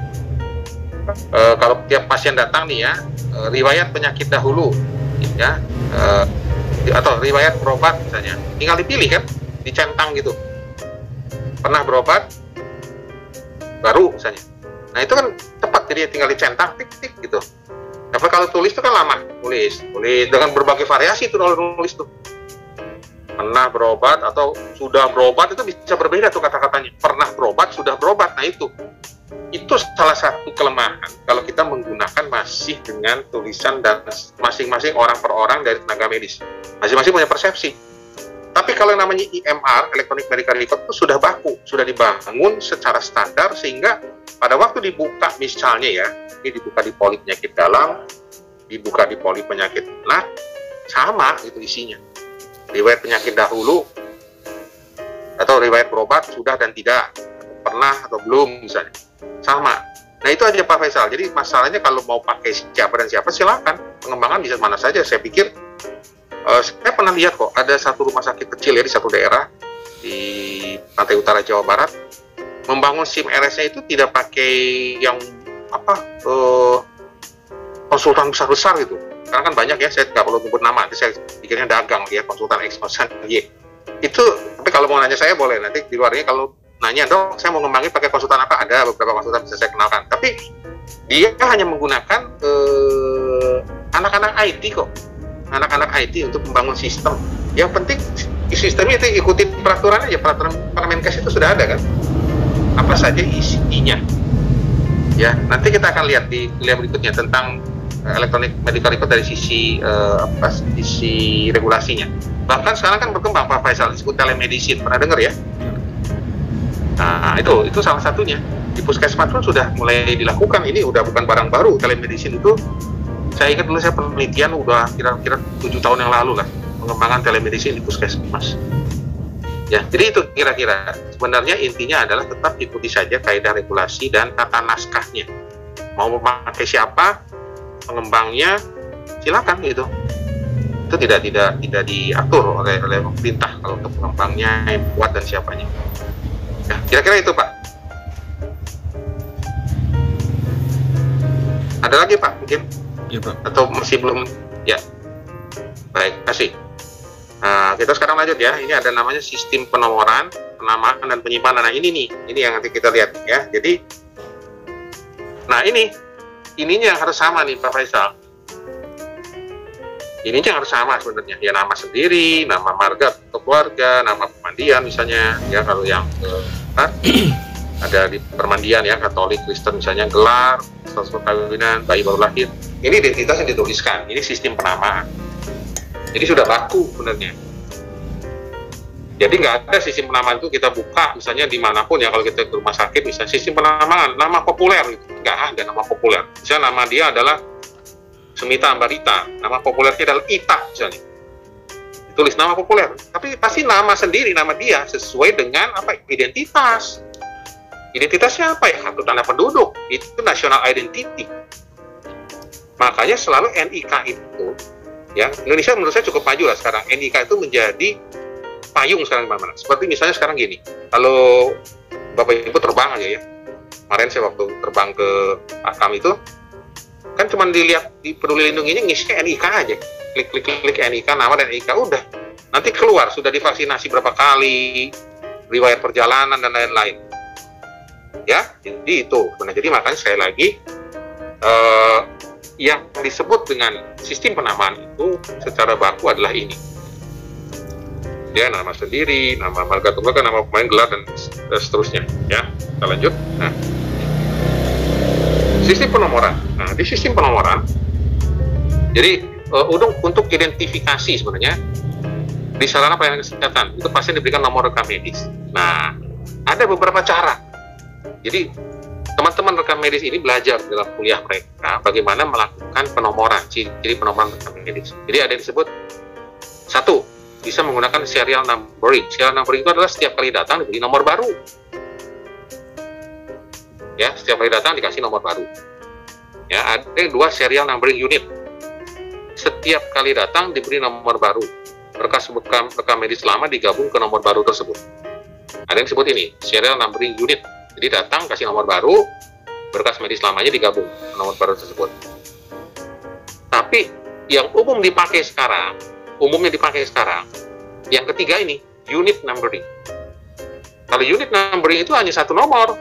kalau tiap pasien datang nih ya, riwayat penyakit dahulu, ya, atau riwayat berobat misalnya, tinggal dipilih kan, dicentang gitu, pernah berobat, baru misalnya. Nah itu kan cepat, jadi tinggal dicentang, tik-tik gitu. Tapi kalau tulis itu kan lama, tulis dengan berbagai variasi itu kalau nulis tuh. Pernah berobat atau sudah berobat itu bisa berbeda tuh kata-katanya. Pernah berobat, sudah berobat. Nah itu salah satu kelemahan kalau kita menggunakan masih dengan tulisan dan masing-masing orang per orang dari tenaga medis. Masing-masing punya persepsi. Tapi kalau yang namanya EMR, Electronic Medical Record, itu sudah baku, sudah dibangun secara standar sehingga pada waktu dibuka misalnya ya, ini dibuka di poli penyakit dalam, dibuka di poli penyakit nah, sama itu isinya. Riwayat penyakit dahulu atau riwayat berobat sudah dan tidak, pernah atau belum misalnya, sama. Nah itu aja Pak Faisal. Jadi masalahnya kalau mau pakai siapa dan siapa silakan, pengembangan bisa mana saja. Saya pikir saya pernah lihat kok ada satu rumah sakit kecil ya di satu daerah di pantai utara Jawa Barat membangun SIM-RS-nya itu tidak pakai yang konsultan besar-besar gitu. Karena kan banyak ya, saya nggak perlu nyebut nama, saya pikirnya dagang ya, konsultan X, konsultan Y. Itu, tapi kalau mau nanya saya boleh, nanti di luarnya kalau nanya, dok, saya mau ngembangin pakai konsultan apa, ada beberapa konsultan bisa saya kenalkan. Tapi dia hanya menggunakan anak-anak IT kok, anak-anak IT untuk membangun sistem. Yang penting sistemnya itu ikuti peraturan aja, peraturan Permenkes itu sudah ada kan, apa saja isinya. Ya, nanti kita akan lihat di kuliah berikutnya tentang Electronic Medical Record dari sisi sisi regulasinya. Bahkan sekarang kan berkembang Pak Faisal, disebut telemedicine, pernah dengar ya? Nah itu salah satunya. Di puskesmas pun sudah mulai dilakukan. Ini udah bukan barang baru. Telemedicine itu saya ingat dulu saya penelitian udah kira-kira 7 tahun yang lalu lah, pengembangan telemedicine di puskesmas. Ya, jadi itu kira-kira sebenarnya intinya adalah tetap ikuti saja kaidah regulasi dan tata naskahnya. Mau memakai siapa, pengembangnya silakan gitu. Itu tidak diatur oleh pemerintah kalau untuk pengembangnya, yang buat dan siapanya. Ya, kira-kira itu Pak. Ada lagi Pak mungkin? Ya Pak. Atau masih belum? Ya. Baik, kasih. Nah, kita sekarang lanjut ya. Ini ada namanya sistem penomoran, penamaan dan penyimpanan. Nah ini yang nanti kita lihat ya. Jadi, nah ininya yang harus sama nih Pak Faisal. Ininya yang harus sama sebenarnya. Ya nama sendiri, nama marga atau keluarga, nama pemandian misalnya. Ya kalau yang ada di permandian ya, Katolik, Kristen misalnya, gelar, status perkawinan, bayi baru lahir. Ini identitas yang dituliskan. Ini sistem penamaan. Jadi sudah baku sebenarnya. Jadi nggak ada sistem penamaan itu kita buka misalnya dimanapun ya, kalau kita ke rumah sakit misalnya sistem penamaan nama populer gitu. Nggak ada nama populer. Misalnya nama dia adalah Semita Ambarita, nama populernya adalah Ita misalnya. Tulis nama populer, tapi pasti nama sendiri, nama dia sesuai dengan apa? Identitas. Identitasnya apa ya? Kartu tanda penduduk. Itu national identity. Makanya selalu NIK itu, ya Indonesia menurut saya cukup maju lah sekarang. NIK itu menjadi payung sekarang di mana-mana. Seperti misalnya sekarang gini, kalau Bapak Ibu terbang aja ya, kemarin saya waktu terbang ke Akam itu, kan cuma dilihat di Peduli Lindungi ini ngisinya NIK aja, klik NIK, nama dan NIK, udah. Nanti keluar, sudah divaksinasi berapa kali, riwayat perjalanan, dan lain-lain. Ya, jadi itu. Nah, jadi makanya sekali lagi, yang disebut dengan sistem penamaan itu secara baku adalah ini. Ya, nama sendiri, nama marga tunggal, nama pemain, gelar, dan seterusnya. Ya, kita lanjut. Nah, sistem penomoran. Nah, di sistem penomoran, jadi untuk identifikasi sebenarnya di sarana pelayanan kesehatan itu pasien diberikan nomor rekam medis. Nah, ada beberapa cara. Jadi teman-teman rekam medis ini belajar dalam kuliah mereka bagaimana melakukan penomoran, ciri penomoran rekam medis. Jadi ada yang disebut satu, bisa menggunakan serial numbering. Serial numbering itu adalah setiap kali datang diberi nomor baru. Ya, setiap kali datang dikasih nomor baru. Ya, ada yang dua, serial numbering unit. Setiap kali datang diberi nomor baru. Berkas rekam medis lama digabung ke nomor baru tersebut. Ada yang disebut ini, serial numbering unit. Jadi datang kasih nomor baru, berkas medis lamanya digabung ke nomor baru tersebut. Tapi yang umumnya dipakai sekarang, yang ketiga ini, unit numbering. Kalau unit numbering itu hanya satu nomor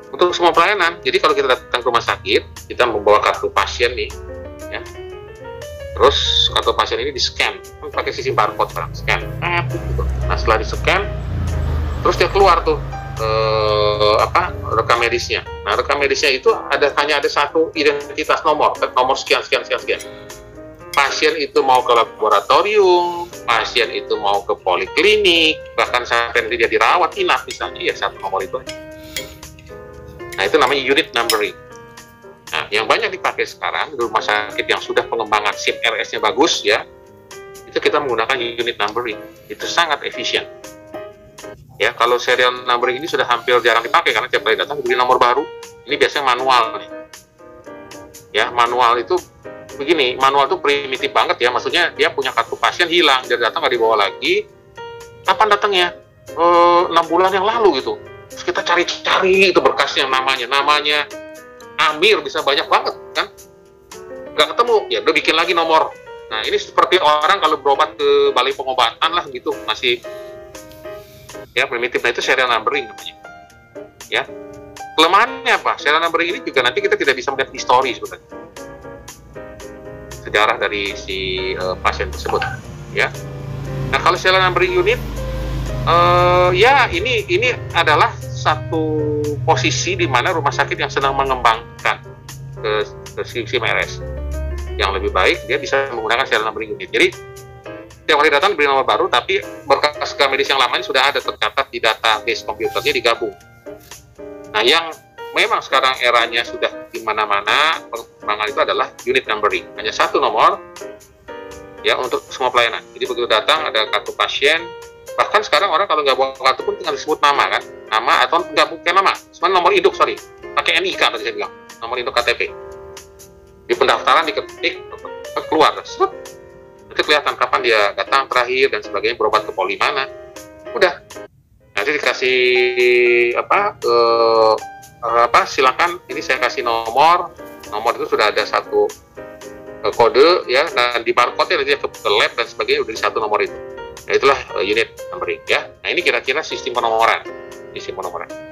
untuk semua pelayanan. Jadi kalau kita datang ke rumah sakit, kita membawa kartu pasien nih, ya. Terus kartu pasien ini di-scan, kan pakai sistem barcode sekarang, scan. Gitu. Nah, setelah di-scan, terus dia keluar tuh rekam medisnya. Nah, rekam medisnya itu hanya ada satu identitas nomor sekian. Pasien itu mau ke laboratorium, pasien itu mau ke poliklinik, bahkan sampai dia dirawat inap misalnya, ya satu nomor itu. Nah, itu namanya unit numbering. Nah, yang banyak dipakai sekarang di rumah sakit yang sudah pengembangan SIM RS-nya bagus ya, itu kita menggunakan unit numbering. Itu sangat efisien. Ya, kalau serial numbering ini sudah hampir jarang dipakai karena tiap kali datang diberi nomor baru. Ini biasanya manual nih. Ya, manual itu begini, manual itu primitif banget ya. Maksudnya dia punya kartu pasien hilang, dia datang nggak dibawa lagi. Kapan datangnya? 6 bulan yang lalu gitu. Terus kita cari-cari itu berkasnya, namanya Amir, bisa banyak banget kan? Nggak ketemu, ya udah bikin lagi nomor. Nah, ini seperti orang kalau berobat ke balai pengobatan lah gitu, masih ya primitif. Nah, itu serial numbering namanya. Ya, kelemahannya apa? Serial numbering ini juga nanti kita tidak bisa melihat histori sebenarnya, sejarah dari si pasien tersebut. Ya, nah kalau serial numbering unit, ya ini adalah satu posisi di mana rumah sakit yang sedang mengembangkan ke SIM RS. Yang lebih baik dia bisa menggunakan serial numbering unit. Jadi setiap kali datang diberi nomor baru, tapi berkas rekam medis yang lamanya sudah ada tercatat di database komputernya, digabung. Nah, yang memang sekarang eranya sudah di mana-mana pengembangan itu adalah unit numbering. Hanya satu nomor ya untuk semua pelayanan. Jadi begitu datang ada kartu pasien, bahkan sekarang orang kalau nggak bawa kartu pun tinggal disebut nama kan, nama atau nggak bukan nama, cuma nomor induk, pakai NIK tadi saya bilang, nomor induk KTP. Di pendaftaran diketik, keluar, nanti kelihatan kapan dia datang terakhir dan sebagainya, berobat ke poli mana, udah. Nanti dikasih silakan ini saya kasih nomor itu sudah ada satu kode ya, dan di barcode-nya nanti ke lab dan sebagainya udah di satu nomor itu. Nah, itulah unit numbering ya. Nah, ini kira-kira sistem penomoran.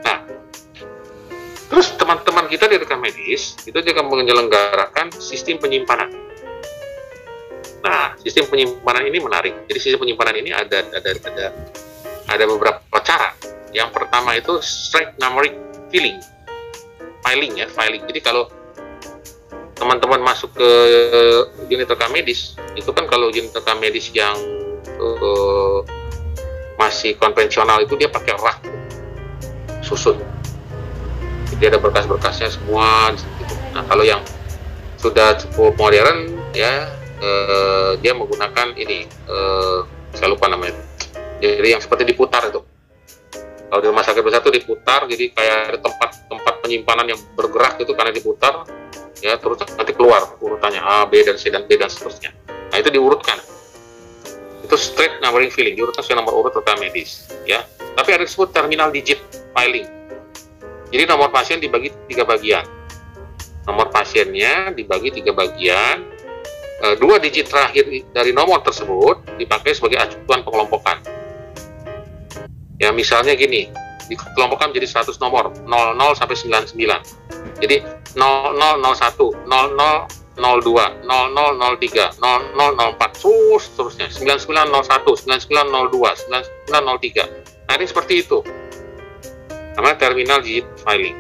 Nah, terus teman-teman kita di rekam medis itu juga menyelenggarakan sistem penyimpanan. Nah, sistem penyimpanan ini menarik. Jadi sistem penyimpanan ini ada beberapa cara. Yang pertama itu straight numeric filing. Jadi kalau teman-teman masuk ke unit rekam medis, itu kan kalau unit rekam medis yang masih konvensional itu dia pakai rak susun. Jadi ada berkas-berkasnya semua gitu. Nah, kalau yang sudah cukup modern ya dia menggunakan ini saya lupa namanya. Jadi yang seperti diputar itu. Kalau di rumah sakit besar itu diputar, jadi kayak ada tempat penyimpanan yang bergerak itu karena diputar, ya terus nanti keluar urutannya A, B dan C dan D dan seterusnya. Nah itu diurutkan. Itu straight numbering filing, diurutkan sesuai nomor urut rekam medis, ya. Tapi ada disebut terminal digit filing. Jadi nomor pasien dibagi 3 bagian. Nomor pasiennya dibagi 3 bagian. 2 digit terakhir dari nomor tersebut dipakai sebagai acuan pengelompokan. Ya misalnya gini, dikelompokkan menjadi 100 nomor 00 sampai 99. Jadi 0001, 0002, 0003, 0004, seterusnya 9901, 9902, 9903. Nah ini seperti itu. Namanya terminal digit filing.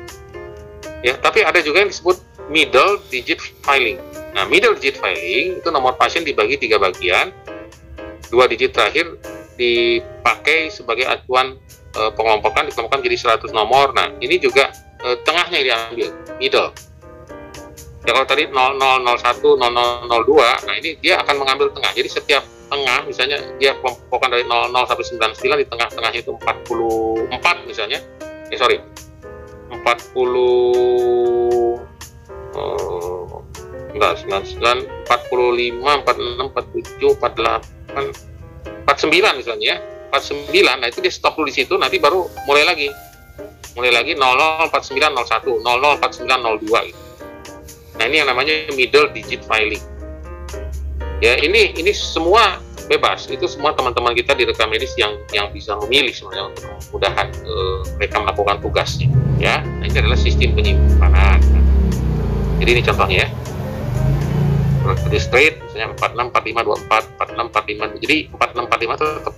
Ya, tapi ada juga yang disebut middle digit filing. Nah, middle digit filing itu nomor pasien dibagi 3 bagian. 2 digit terakhir dipakai sebagai acuan pengelompokan, dikelompokkan menjadi 100 nomor. Nah, ini juga tengahnya yang diambil, middle. Ya kalau tadi 0001, 0002, nah ini dia akan mengambil tengah. Jadi setiap tengah, misalnya dia kelompokkan dari 00 sampai 99, di tengah-tengahnya itu 44 misalnya. 40 enggak 99, 45, 46, 47, 48, 49 misalnya ya. 49, nah itu dia stop dulu di situ, nanti baru mulai lagi 004901, 004902 gitu. Nah ini yang namanya middle digit filing. Ya ini semua bebas, itu semua teman-teman kita di rekam medis yang bisa memilih sebenarnya untuk memudahkan mereka melakukan tugasnya. Ya, nah, ini adalah sistem penyimpanan. Jadi ini contohnya ya. Berarti straight, misalnya 46, 45, 24, 46, 45. Jadi 46, 45 itu tetap.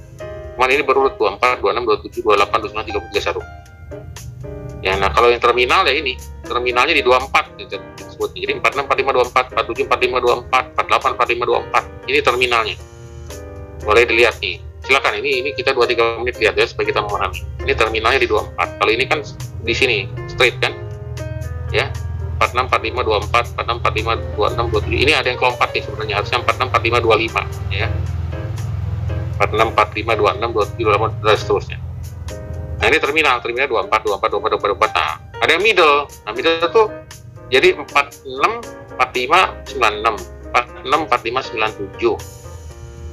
Cuman ini berurut 24, 26, 27, 28, 29, 30, 31. Ya, nah kalau yang terminal ya ini, terminalnya di 24 disebutnya. Jadi 46, 45, 24, 47, 45, 24, 48, 45, 24. Ini terminalnya. Boleh dilihat nih. Silakan ini kita 2-3 menit lihat ya supaya kita memahami. Ini terminalnya di 24. Kalau ini kan di sini straight kan? Ya. 46, 45, 24, 46, 45, 26, 27. Ini ada yang kelompat nih sebenarnya, harusnya 46, 45, 25 ya. 46, 45, 26, 27, 28 dan seterusnya. Nah ini terminal 24, 24, 24, 24. Nah, ada yang middle. Nah middle itu jadi 46, 45, 96, 46, 45, 97,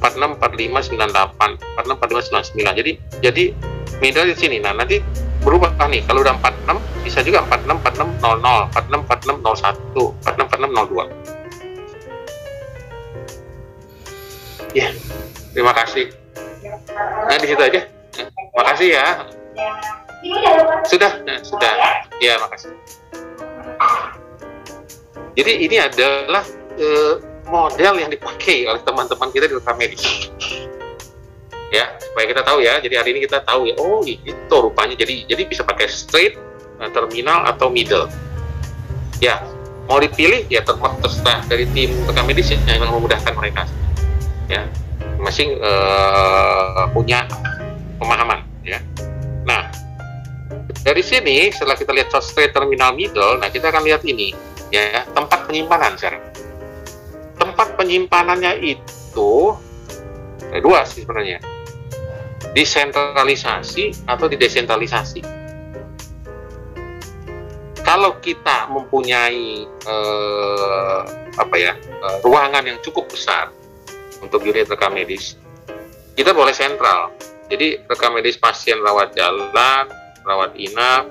46, 45, 98, 46, 45, 99. Jadi middle di sini. Nah nanti berubah nih, kalau udah 46 bisa juga 46, 46, 00, 46, 46, 01, 46, 46, 02. Ya, terima kasih. Nah di situ aja. Makasih ya. Sudah. Ya, makasih. Jadi ini adalah model yang dipakai oleh teman-teman kita di rekam medis. Ya, supaya kita tahu ya. Jadi hari ini kita tahu ya. Oh, itu rupanya. Jadi bisa pakai straight, terminal atau middle. Ya, mau dipilih ya terserah dari tim rekam medis yang memudahkan mereka. Ya, masing punya pemahaman. Ya. Nah, dari sini setelah kita lihat straight, terminal, middle, nah kita akan lihat ini ya, tempat penyimpanan sekarang. Tempat penyimpanannya itu ada 2 sih sebenarnya. Desentralisasi atau didesentralisasi. Kalau kita mempunyai ruangan yang cukup besar untuk unit rekam medis, kita boleh sentral. Jadi rekam medis pasien rawat jalan, rawat inap,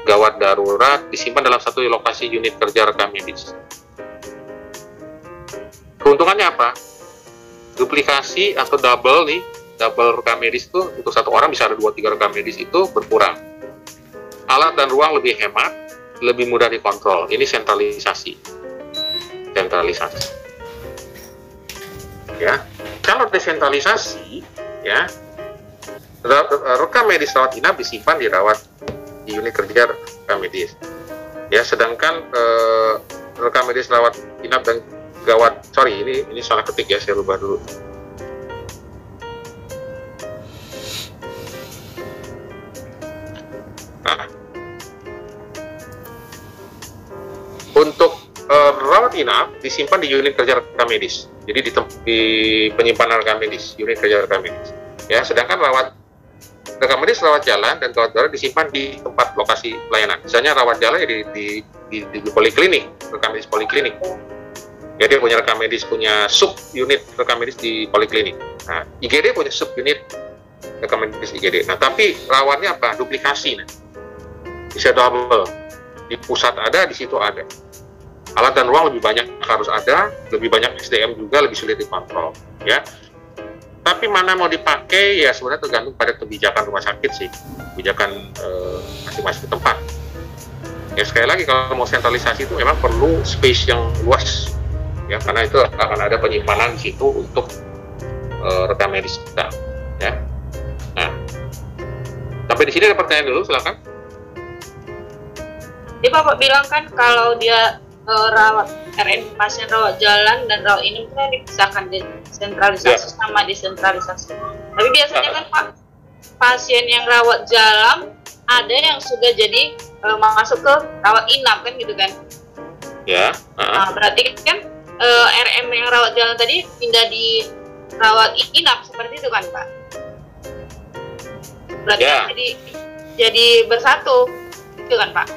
gawat darurat disimpan dalam satu lokasi unit kerja rekam medis. Keuntungannya apa? Duplikasi atau double rekam medis itu untuk satu orang bisa ada 2-3 rekam medis itu berkurang. Alat dan ruang lebih hemat, lebih mudah dikontrol. Ini sentralisasi. Ya, kalau desentralisasi, ya, rekam medis rawat inap disimpan dirawat di unit kerja rekam medis. Ya, sedangkan rekam medis rawat inap dan gawat, ini salah ketik ya, saya rubah dulu. Nah, untuk rawat inap disimpan di unit kerja rekam medis. Jadi di penyimpanan rekam medis, unit kerja rekam medis. Ya, sedangkan rekam medis rawat jalan dan gawat darurat disimpan di tempat lokasi pelayanan. Misalnya rawat jalan ya di poliklinik, rekam medis poliklinik. Ya, dia punya rekam medis, punya sub unit rekam medis di poliklinik. Nah, IGD punya sub unit rekam medis IGD. Nah, tapi rawatnya apa? Duplikasi. Nah. Bisa double. Di pusat ada, di situ ada. Alat dan ruang lebih banyak harus ada, lebih banyak SDM juga, lebih sulit dikontrol. Ya. Tapi mana mau dipakai ya sebenarnya tergantung pada kebijakan rumah sakit sih, kebijakan masing-masing tempat. Ya sekali lagi kalau mau sentralisasi itu memang perlu space yang luas, ya karena itu akan ada penyimpanan di situ untuk rekam medis kita. Ya. Nah, sampai di sini ada pertanyaan dulu, silakan. Jadi Bapak bilang kan kalau dia rawat RN pasien rawat jalan dan rawat ini kan dipisahkan, desentralisasi sama desentralisasi. Tapi biasanya kan Pak, pasien yang rawat jalan ada yang sudah jadi masuk ke rawat inap kan gitu kan? Ya. Nah, berarti kan RM yang rawat jalan tadi pindah di rawat inap seperti itu kan Pak? Berarti jadi bersatu, gitu kan Pak?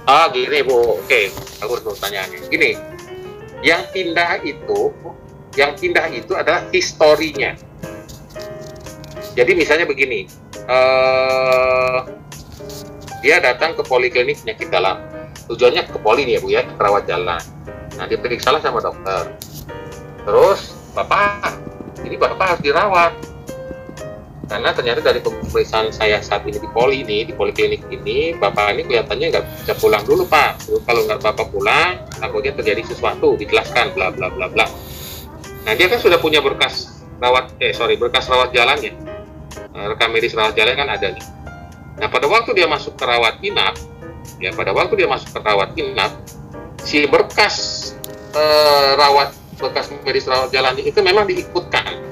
Ah gini Bu, oke, aku mau pertanyaannya. Gini, yang pindah itu adalah historinya. Jadi misalnya begini, dia datang ke poliklinik penyakit dalam, tujuannya ke poli nih ya Bu ya, ke rawat jalan. Nah diperiksa lah sama dokter. Terus ini bapak harus dirawat. Karena ternyata dari pemeriksaan saya saat ini di poliklinik ini, bapak ini kelihatannya nggak bisa pulang dulu Pak. Kalau nggak bapak pulang, takutnya terjadi sesuatu, dijelaskan bla bla bla bla. Nah dia kan sudah punya berkas rawat jalannya, rekam medis rawat jalan kan ada nih. Nah pada waktu dia masuk ke rawat inap, si berkas medis rawat jalan itu memang diikutkan.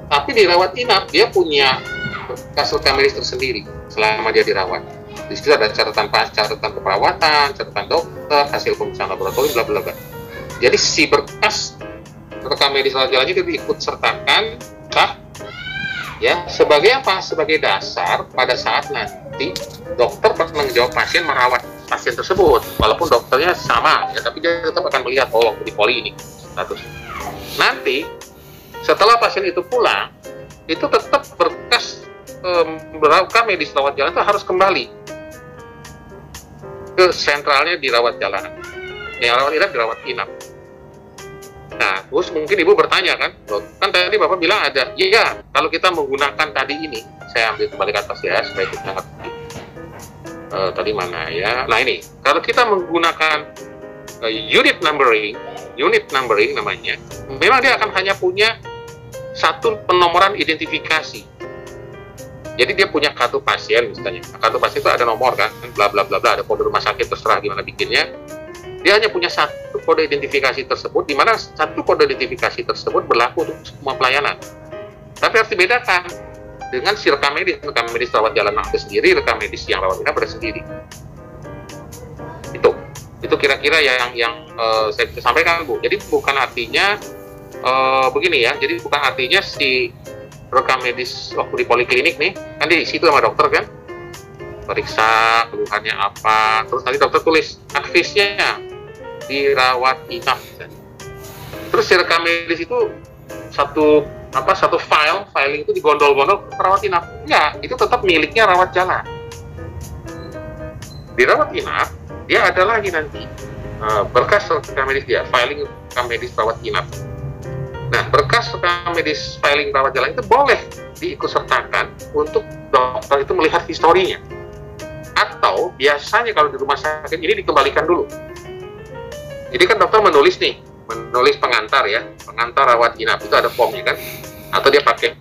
Tapi di rawat inap dia punya berkas rekam medis tersendiri selama dia dirawat. Di situ ada catatan keperawatan, catatan dokter, hasil pemeriksaan laboratorium, bla bla bla. Jadi si berkas rekam medis rawat jalannya itu diikut sertakan, ya sebagai apa? Sebagai dasar pada saat nanti dokter bertanggung jawab pasien merawat pasien tersebut, walaupun dokternya sama, ya tapi dia tetap akan melihat di poli ini status. Nanti setelah pasien itu pulang, itu tetap berkas rekam medis rawat jalan itu harus kembali ke sentralnya di rawat jalan. Yang rawat inap di rawat inap. Nah, terus mungkin Ibu bertanya kan tadi Bapak bilang ada, iya kalau kita menggunakan tadi ini, saya ambil kembali ke atas ya, supaya kita ngerti. Tadi mana ya? Nah ini, kalau kita menggunakan unit numbering namanya, memang dia akan hanya punya satu penomoran identifikasi. Jadi dia punya kartu pasien misalnya. Kartu pasien itu ada nomor kan, bla bla bla bla, ada kode rumah sakit, terserah gimana bikinnya. Dia hanya punya satu kode identifikasi tersebut, di mana satu kode identifikasi tersebut berlaku untuk semua pelayanan. Tapi harus dibedakan dengan si rekam medis rawat jalan ada sendiri, rekam medis yang rawat inap ada sendiri. Itu kira-kira yang saya bisa sampaikan Bu. Jadi bukan artinya begini ya, jadi bukan artinya si rekam medis waktu di poliklinik nih, kan di situ sama dokter kan, periksa keluhannya apa, terus nanti dokter tulis advisnya dirawat inap, terus si rekam medis itu satu filing itu digondol-gondol ke rawat inap, enggak, itu tetap miliknya rawat jalan. Di rawat inap dia ada lagi nanti berkas rekam medis dia, filing rekam medis rawat inap. Nah, berkas rekam medis filing rawat jalan itu boleh diikutsertakan untuk dokter itu melihat historinya. Atau biasanya kalau di rumah sakit ini dikembalikan dulu. Jadi kan dokter menulis pengantar ya, pengantar rawat inap itu ada formnya kan. Atau dia pakai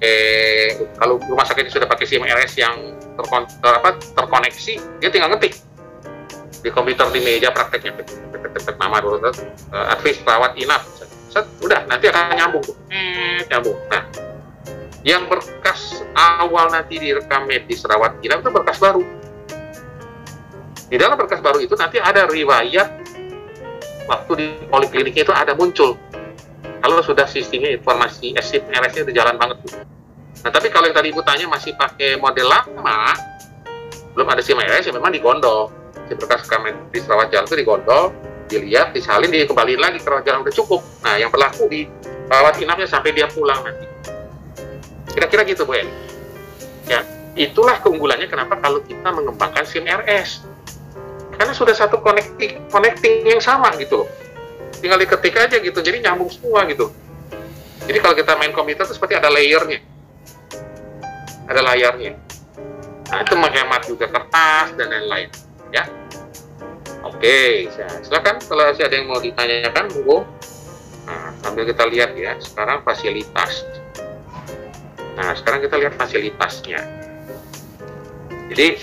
kalau rumah sakit sudah pakai SIM RS yang terkoneksi, dia tinggal ngetik di komputer di meja prakteknya, nama advis rawat inap. Udah nanti akan nyambung. Nah, Yang berkas awal nanti direkam medis rawat inap itu berkas baru. Di dalam berkas baru itu nanti ada riwayat waktu di polikliniknya itu ada muncul. Kalau sudah sistemnya informasi SIM RS-nya udah jalan banget. Nah, tapi kalau yang tadi Ibu tanya masih pakai model lama, belum ada SIM RS, ya memang digondol. Si berkas rekam medis rawat jalan itu digondol, dilihat, disalin, dikembaliin lagi ke rawat jalan udah cukup. Nah, yang berlaku di rawat inapnya sampai dia pulang nanti. Kira-kira gitu, Bu Eli. Ya, itulah keunggulannya kenapa kalau kita mengembangkan SIM RS. Karena sudah satu connecting yang sama gitu loh. Tinggal diketik aja gitu, jadi nyambung semua gitu. Jadi kalau kita main komputer itu seperti ada layernya. Ada layarnya. Nah, itu menghemat juga kertas dan lain-lain. Ya. Oke, silakan kalau ada yang mau ditanyakan, Bu. Nah, sambil kita lihat ya, sekarang fasilitas. Nah, sekarang kita lihat fasilitasnya. Jadi,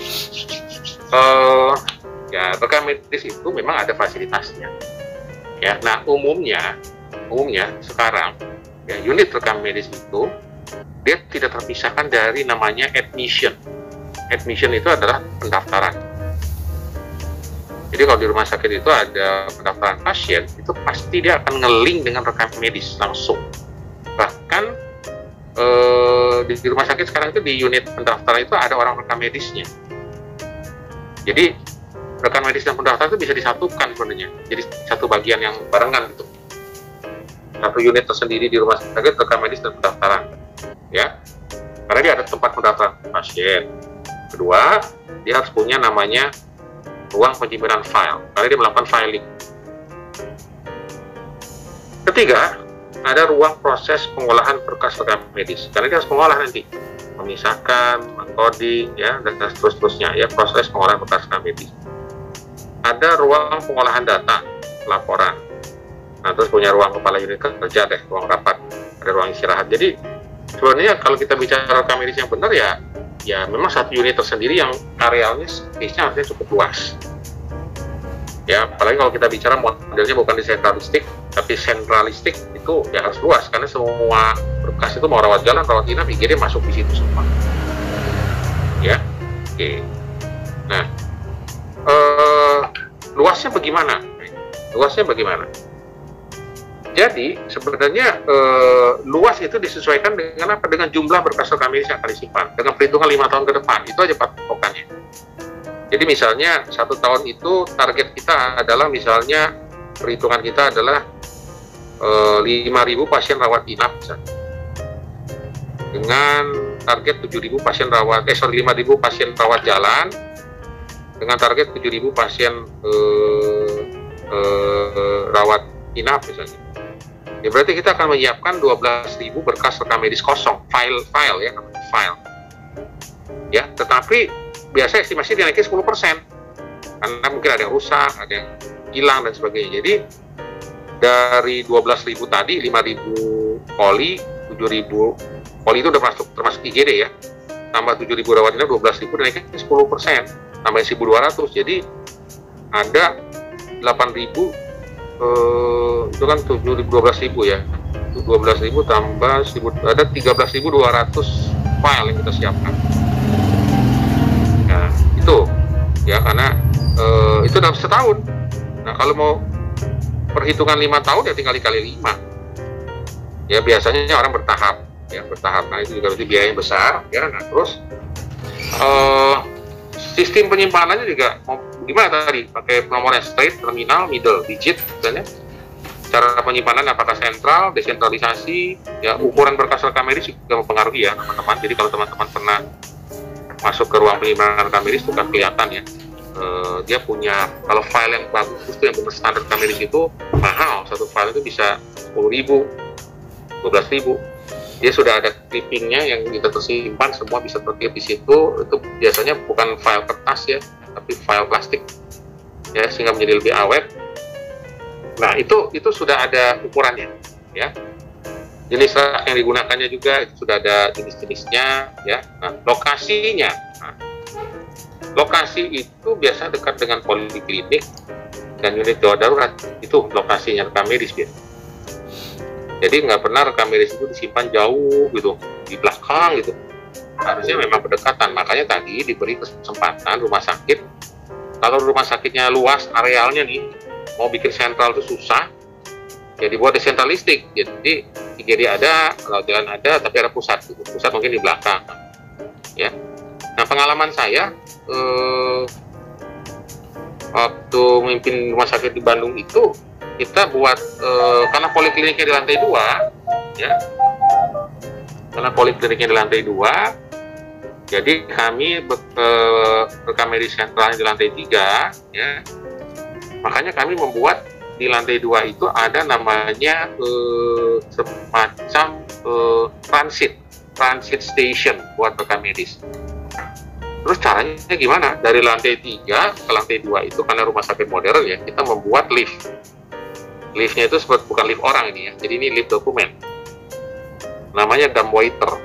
ya, rekam medis itu memang ada fasilitasnya. Ya, nah umumnya sekarang ya, unit rekam medis itu dia tidak terpisahkan dari namanya admission. Admission itu adalah pendaftaran. Jadi kalau di rumah sakit itu ada pendaftaran pasien, itu pasti dia akan nge-link dengan rekam medis langsung. Bahkan di rumah sakit sekarang itu di unit pendaftaran itu ada orang rekam medisnya. Jadi rekam medis dan pendaftaran itu bisa disatukan sebenarnya, jadi satu bagian yang barengan gitu. Satu unit tersendiri di rumah sakit rekam medis dan pendaftaran, ya. Karena dia ada tempat pendaftaran pasien. Kedua, dia harus punya namanya ruang penyimpanan file, karena dia melakukan filing. Ketiga, ada ruang proses pengolahan berkas rekam medis, karena dia harus mengolah nanti, memisahkan, mengcoding, ya, dan seterusnya, ya, proses pengolahan berkas rekam medis. Ada ruang pengolahan data, laporan. Nah, terus punya ruang kepala unit kerja deh, ruang rapat, ada ruang istirahat. Jadi sebenarnya kalau kita bicara rekam medis yang benar ya memang satu unit tersendiri yang arealnya space-nya harusnya cukup luas. Ya, apalagi kalau kita bicara modelnya bukan desentralistik, tapi sentralistik, itu ya harus luas karena semua berkas itu mau rawat jalan, rawat inap, IGD masuk di situ semua. Ya, oke. Nah, luasnya bagaimana? Luasnya bagaimana? Jadi sebenarnya luas itu disesuaikan dengan apa? Dengan jumlah berkas rekam medis yang akan disimpan. Dengan perhitungan 5 tahun ke depan, itu aja patokannya. Jadi misalnya 1 tahun itu target kita adalah misalnya perhitungan kita adalah 5.000 pasien rawat inap misalnya. Dengan target 7.000 pasien 5.000 pasien rawat jalan, dengan target 7.000 pasien rawat inap misalnya. Ya berarti kita akan menyiapkan 12.000 berkas rekam medis kosong, file ya, file. Ya, tetapi biasa estimasi dinaikin 10%. Karena mungkin ada yang rusak, ada yang hilang dan sebagainya. Jadi dari 12.000 tadi, 5.000 poli, 7.000 poli itu udah termasuk IGD ya. Tambah 7.000 rawat inap, 12.000 dinaikin 10%, tambahin 1.200. Jadi ada 8.000, itu kan 12.000 ya, 12.000 tambah 1.000, ada 13.200 file yang kita siapkan. Nah itu ya, karena itu dalam setahun. Nah kalau mau perhitungan 5 tahun ya tinggal dikali 5 ya, biasanya orang bertahap. Nah itu juga berarti biaya yang besar ya. Nah terus sistem penyimpanannya juga gimana tadi? Pakai nomornya straight, terminal, middle, digit misalnya. Cara penyimpanan apakah sentral, desentralisasi, ya ukuran berkas rekam medis juga mempengaruhi ya teman-teman. Jadi kalau teman-teman pernah masuk ke ruang penyimpanan rekam medis itu kan kelihatan ya. Dia punya, kalau file yang bagus itu yang benar standar rekam medis itu mahal. Satu file itu bisa 10.000, 12.000. Dia sudah ada clippingnya yang kita tersimpan, semua bisa terklip di situ. Itu biasanya bukan file kertas ya, tapi file plastik ya, sehingga menjadi lebih awet. Nah itu sudah ada ukurannya ya. Jenis rak yang digunakannya juga itu sudah ada jenis-jenisnya ya. Nah lokasinya, lokasi itu biasa dekat dengan poliklinik dan unit gawat darurat, itu lokasinya rekam medis ya. Jadi nggak pernah rekam medis itu disimpan jauh gitu, di belakang gitu. Harusnya memang berdekatan. Makanya tadi diberi kesempatan rumah sakit, kalau rumah sakitnya luas arealnya nih, mau bikin sentral itu susah, jadi buat desentralistik. Jadi IGD ada, kalau jalan ada, tapi ada pusat. Pusat mungkin di belakang. Ya. Nah, pengalaman saya waktu memimpin rumah sakit di Bandung itu, kita buat karena polikliniknya di lantai 2, ya, karena polikliniknya di lantai 2, jadi kami rekam medis sentralnya di lantai 3, ya, makanya kami membuat di lantai 2 itu ada namanya semacam transit station buat rekam medis. Terus caranya gimana? Dari lantai 3 ke lantai 2 itu, karena rumah sakit modern ya, kita membuat lift. Liftnya itu bukan lift orang ini ya, jadi ini lift dokumen. Namanya dumb waiter.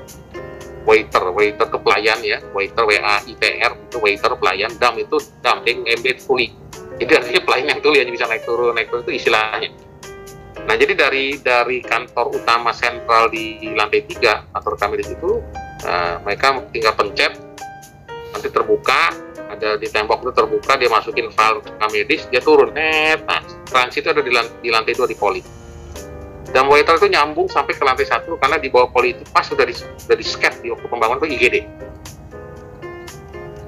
Waiter itu pelayan ya, waiter WAITR itu waiter pelayan, dumb itu dumping embed fully. Jadi artinya pelayan yang tuli hanya bisa naik turun itu istilahnya. Nah, jadi dari kantor utama sentral di lantai 3 kantor kami di situ, mereka tinggal pencet, nanti terbuka, ada di tembok itu terbuka, dia masukin file rekam medis, dia turun, nah, transit itu ada di lantai 2 di poli. Dan waiter itu nyambung sampai ke lantai 1, karena di bawah poli itu pas sudah di scan di waktu pembangunan itu IGD.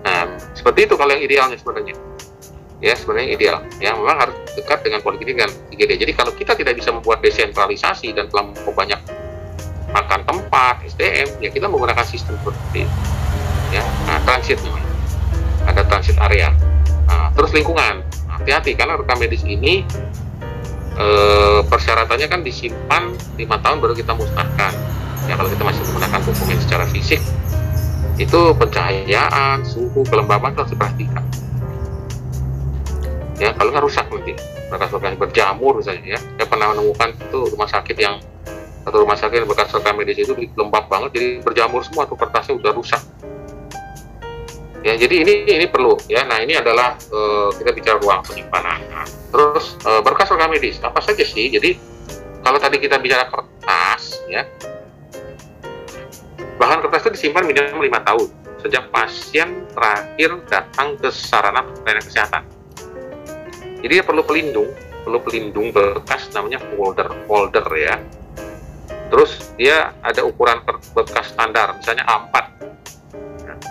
Nah, seperti itu kalau yang idealnya sebenarnya. Ya, sebenarnya ideal. Ya, memang harus dekat dengan poliklinik dan IGD. Jadi kalau kita tidak bisa membuat desentralisasi dan terlampau banyak makan tempat, SDM, ya kita menggunakan sistem seperti itu. Ya, nah, transit namanya, ada transit area. Nah, terus lingkungan, hati-hati karena rekam medis ini persyaratannya kan disimpan 5 tahun baru kita musnahkan. Ya, kalau kita masih menggunakan dokumen secara fisik, itu pencahayaan, suhu, kelembaban harus diperhatikan. Ya, kalau nggak rusak nanti, bekas-bekas berjamur misalnya ya. Saya pernah menemukan itu rumah sakit bekas rekam medis itu lembab banget, jadi berjamur semua tuh kertasnya udah rusak. Ya, jadi ini perlu ya. Nah, ini adalah kita bicara ruang penyimpanan. Terus berkas rekam medis apa saja sih? Jadi kalau tadi kita bicara kertas ya, bahan kertas itu disimpan minimal 5 tahun sejak pasien terakhir datang ke sarana pelayanan kesehatan. Jadi dia perlu pelindung bekas namanya folder ya. Terus dia ada ukuran bekas standar, misalnya A4.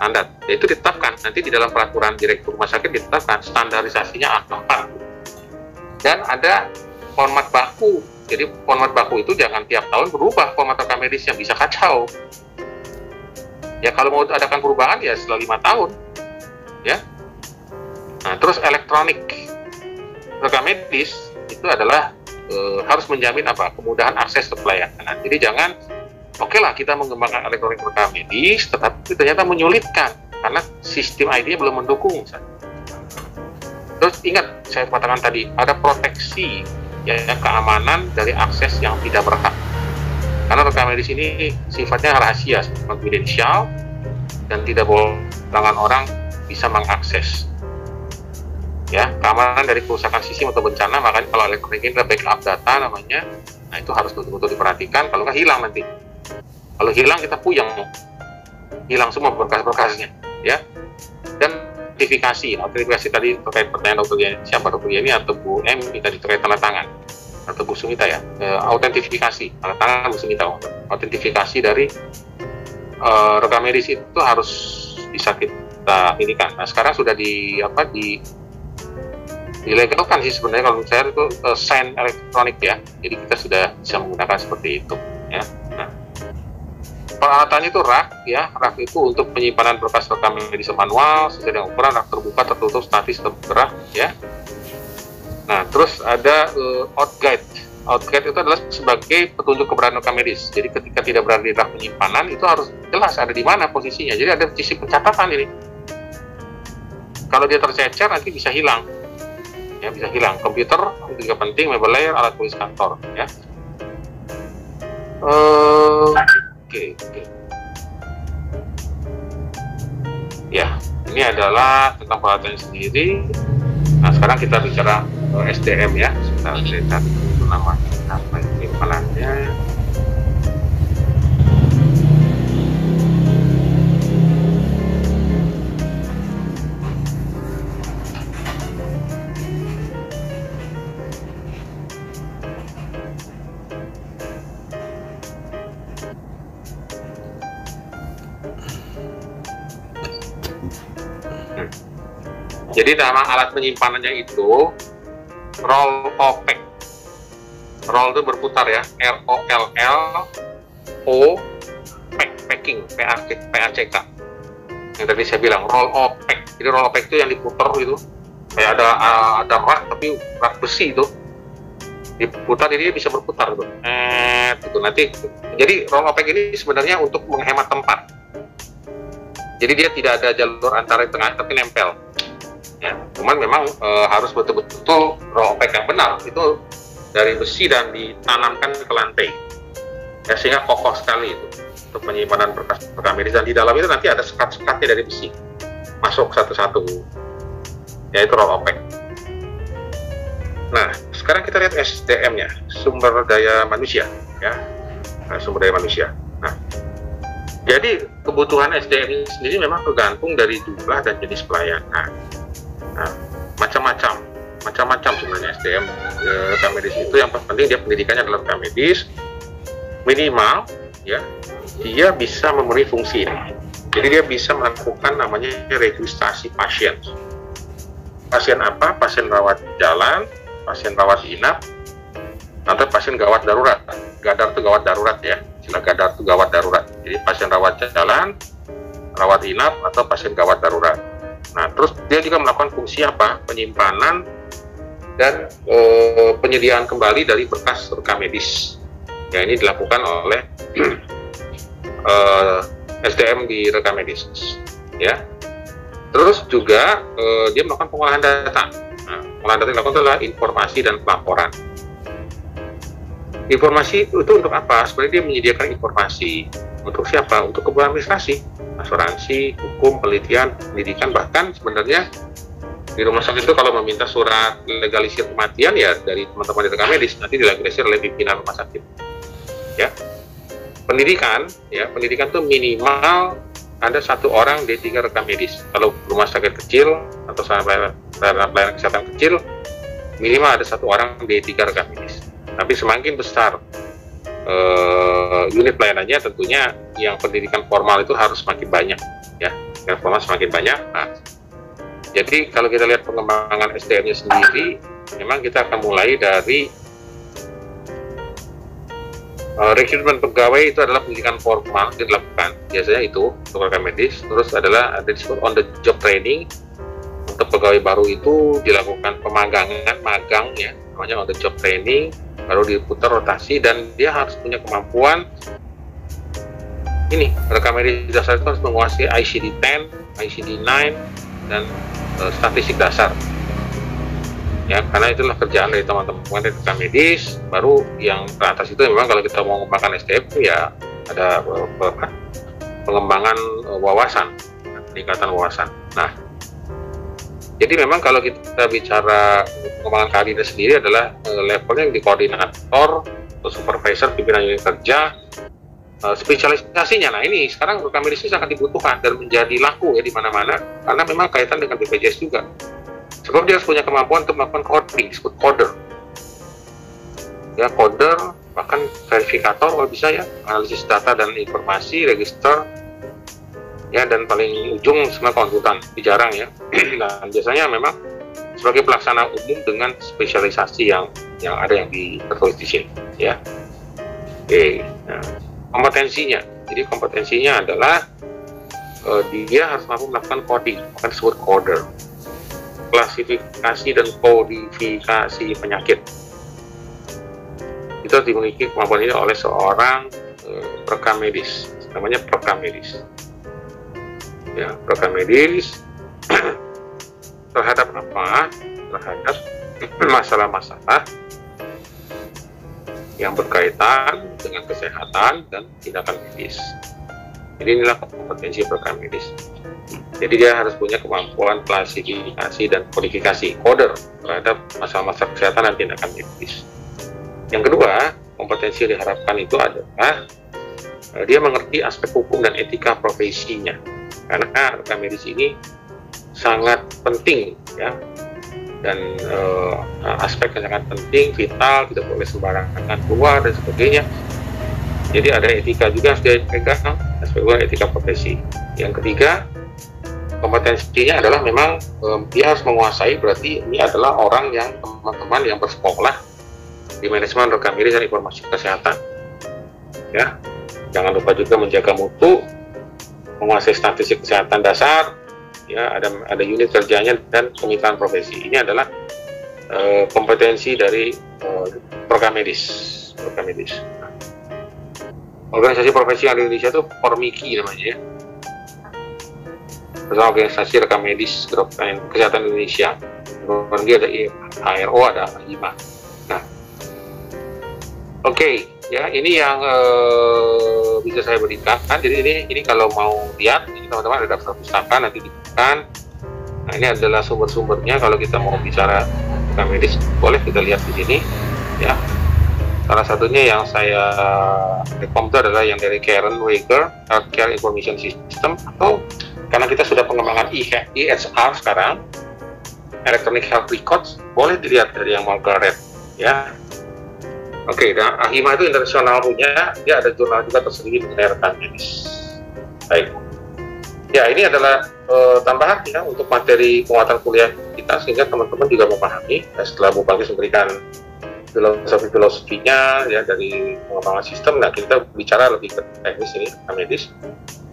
Standar, yaitu ditetapkan nanti di dalam peraturan direktur rumah sakit, ditetapkan standarisasinya A4. Dan ada format baku, jadi format baku itu jangan tiap tahun berubah format rekam medisnya, bisa kacau ya. Kalau mau adakan perubahan ya setelah 5 tahun ya. Nah, terus elektronik rekam medis itu adalah harus menjamin kemudahan akses ke pelayanan. Jadi jangan oke lah kita mengembangkan elektronik rekam medis, tetapi ternyata menyulitkan karena sistem ID-nya belum mendukung. Terus ingat, saya katakan tadi, ada proteksi ya, keamanan dari akses yang tidak berhak. Karena rekam medis ini sifatnya rahasia, konfidensial, dan tidak boleh tangan orang bisa mengakses. Ya, keamanan dari kerusakan sistem atau bencana, makanya kalau elektronik ini adalah backup data namanya, nah itu harus betul-betul diperhatikan, kalau nggak hilang nanti. Kalau hilang kita puyeng, hilang semua berkas-berkasnya, ya. Dan notifikasi tadi terkait pertanyaan siapa dokter ini atau Bu M tadi terkait tanda tangan atau Bu Sumita ya, autentifikasi tanda tangan Bu Sumita, autentifikasi dari rekam medis itu harus bisa kita inikan. Nah, sekarang sudah dilegalkan sih sebenarnya kalau menurut saya itu sign elektronik ya, jadi kita sudah bisa menggunakan seperti itu ya. Nah, peralatannya itu rak ya, rak itu untuk penyimpanan berkas rekam medis manual sesuai dengan ukuran, rak terbuka, tertutup, statis, tergerak ya. Nah, terus ada outguide itu adalah sebagai petunjuk keberadaan rekam medis, jadi ketika tidak berada di rak penyimpanan itu harus jelas ada di mana posisinya, jadi ada sisi pencatatan ini. Kalau dia tercecer nanti bisa hilang ya, bisa hilang. Komputer itu juga penting, mobile layer, alat tulis kantor ya. Oke. Ya, ini adalah tentang peralatan sendiri. Nah, sekarang kita bicara SDM ya. Sebentar, saya cari itu namanya apa, penyimpanannya. Jadi nama alat penyimpanannya itu roll opaque. Roll itu berputar ya, ROLL packing, PACK. Yang tadi saya bilang roll opaque. Jadi roll opaque itu yang diputar gitu, kayak ada rak tapi rak besi itu diputar, jadi dia bisa berputar gitu. Gitu nanti. Jadi roll opaque ini sebenarnya untuk menghemat tempat. Jadi dia tidak ada jalur antara tengah tapi nempel. Ya, cuman memang harus betul-betul roll opaque yang benar itu dari besi dan ditanamkan ke lantai. Ya, sehingga kokoh sekali itu untuk penyimpanan berkas medis, dan di dalam itu nanti ada sekat-sekatnya dari besi masuk satu-satu. Ya, itu roll opaque. Nah, sekarang kita lihat SDM-nya, sumber daya manusia, ya, sumber daya manusia. Nah, jadi kebutuhan SDM ini sendiri memang tergantung dari jumlah dan jenis pelayanan. Nah, macam-macam sebenarnya SDM rekam medis itu. Yang penting dia pendidikannya adalah rekam medis, minimal, ya, dia bisa memenuhi fungsi ini. Jadi dia bisa melakukan namanya registrasi pasien. Pasien apa? Pasien rawat jalan, pasien rawat inap, atau pasien gawat darurat. Gadar itu gawat darurat ya, istilah gadar itu gawat darurat. Jadi pasien rawat jalan, rawat inap, atau pasien gawat darurat. Nah, terus dia juga melakukan fungsi apa? Penyimpanan dan penyediaan kembali dari berkas rekam medis. Ya, ini dilakukan oleh SDM di rekam medis. Ya. Terus juga dia melakukan pengolahan data. Nah, pengolahan data yang dilakukan adalah informasi dan pelaporan. Informasi itu untuk apa? Sebenarnya dia menyediakan informasi untuk siapa? Untuk kebutuhan administrasi, asuransi, hukum, penelitian, pendidikan, bahkan sebenarnya di rumah sakit itu kalau meminta surat legalisir kematian ya dari teman-teman di rekam medis, nanti dilegalisir oleh pimpinan rumah sakit. Ya, pendidikan itu minimal ada 1 orang D3 rekam medis. Kalau rumah sakit kecil atau pelayanan kesehatan kecil, minimal ada 1 orang D3 rekam medis. Tapi semakin besar unit pelayanannya, tentunya yang pendidikan formal itu harus semakin banyak, ya. Yang formal semakin banyak. Nah, jadi kalau kita lihat pengembangan SDM-nya sendiri, memang kita akan mulai dari rekrutmen pegawai. Itu adalah pendidikan formal yang dilakukan, biasanya itu untuk rekam medis. Terus adalah ada disebut on the job training. Untuk pegawai baru itu dilakukan magang ya, namanya on the job training, baru diputar rotasi, dan dia harus punya kemampuan ini. Rekam medis dasar itu harus menguasai ICD-10, ICD-9, dan statistik dasar. Ya, karena itulah kerjaan dari teman-teman dari rekam medis. Baru yang teratas itu memang kalau kita mau mengembangkan SDM ya ada pengembangan wawasan, peningkatan wawasan. Nah, jadi memang kalau kita bicara pengembangan karirnya sendiri adalah levelnya yang di koordinator atau supervisor pimpinan unit kerja. Spesialisasinya, nah ini sekarang rekam medis ini sangat dibutuhkan dan menjadi laku ya di mana-mana, karena memang kaitan dengan BPJS juga. Sebab dia harus punya kemampuan untuk melakukan coding, disebut coder. Ya, coder, bahkan verifikator kalau bisa ya, analisis data dan informasi, register, ya, dan paling ujung sebenarnya konsultan, jarang ya. Nah, biasanya memang sebagai pelaksana umum dengan spesialisasi yang ada yang tertulis di sini, ya. Oke, nah, kompetensinya. Jadi kompetensinya adalah dia harus mampu melakukan coding, akan disebut coder. Klasifikasi dan kodifikasi penyakit. Itu dimiliki kemampuan ini oleh seorang rekam medis, namanya rekam medis. Ya, rekam medis terhadap apa? Terhadap masalah-masalah yang berkaitan dengan kesehatan dan tindakan medis. Jadi inilah kompetensi rekam medis. Jadi dia harus punya kemampuan klasifikasi dan kodifikasi, coder terhadap masalah-masalah kesehatan dan tindakan medis. Yang kedua, kompetensi yang diharapkan itu adalah dia mengerti aspek hukum dan etika profesinya. Karena rekam medis ini sangat penting ya, dan aspek yang sangat penting, vital, tidak boleh sembarangan keluar dan sebagainya. Jadi ada etika juga harus dipegang, aspek etika profesi. Yang ketiga, kompetensinya adalah memang dia harus menguasai, berarti ini adalah orang yang teman-teman yang bersekolah di manajemen rekam medis dan informasi kesehatan. Ya, jangan lupa juga menjaga mutu, menguasai statistik kesehatan dasar, ya ada unit kerjanya dan kemitraan profesi. Ini adalah kompetensi dari rekam medis. Organisasi profesi yang di Indonesia itu Formiki namanya ya. Bersama organisasi rekam medis kesehatan Indonesia. Kemudian ada HRO, ada IMA. Nah, oke. Ya, ini yang bisa saya berikan. Jadi ini kalau mau lihat, ini teman-teman ada daftar pustaka nanti dibuka. Nah, ini adalah sumber-sumbernya. Kalau kita mau bicara rekam medis, boleh kita lihat di sini. Ya, salah satunya yang saya rekom itu adalah yang dari Karen Wager, Healthcare Information System, atau karena kita sudah pengembangan EHR sekarang, Electronic Health Records, boleh dilihat dari yang Margaret. Ya. Oke, nah AHIMA itu internasional punya, dia ada jurnal juga tersendiri mengenai rekam medis. Baik. Ya, ini adalah tambahan ya untuk materi penguatan kuliah kita sehingga teman-teman juga memahami. Ya, setelah Bu Bagis memberikan filosofinya ya dari pengembangan sistem, nah kita bicara lebih ke teknis ini rekam medis.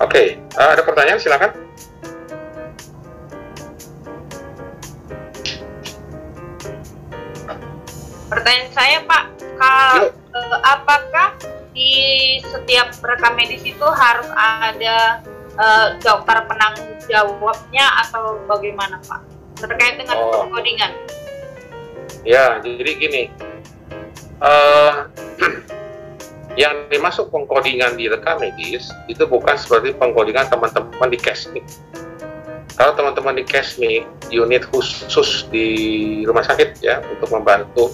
Oke, ada pertanyaan silakan. Pertanyaan saya Pak, apakah di setiap rekam medis itu harus ada dokter penanggung jawabnya atau bagaimana Pak? Terkait dengan pengkodingan. Ya, jadi gini, yang dimasuk pengkodingan di rekam medis itu bukan seperti pengkodingan teman-teman di Kesmik. Kalau teman-teman di Kesmik, unit khusus di rumah sakit ya untuk membantu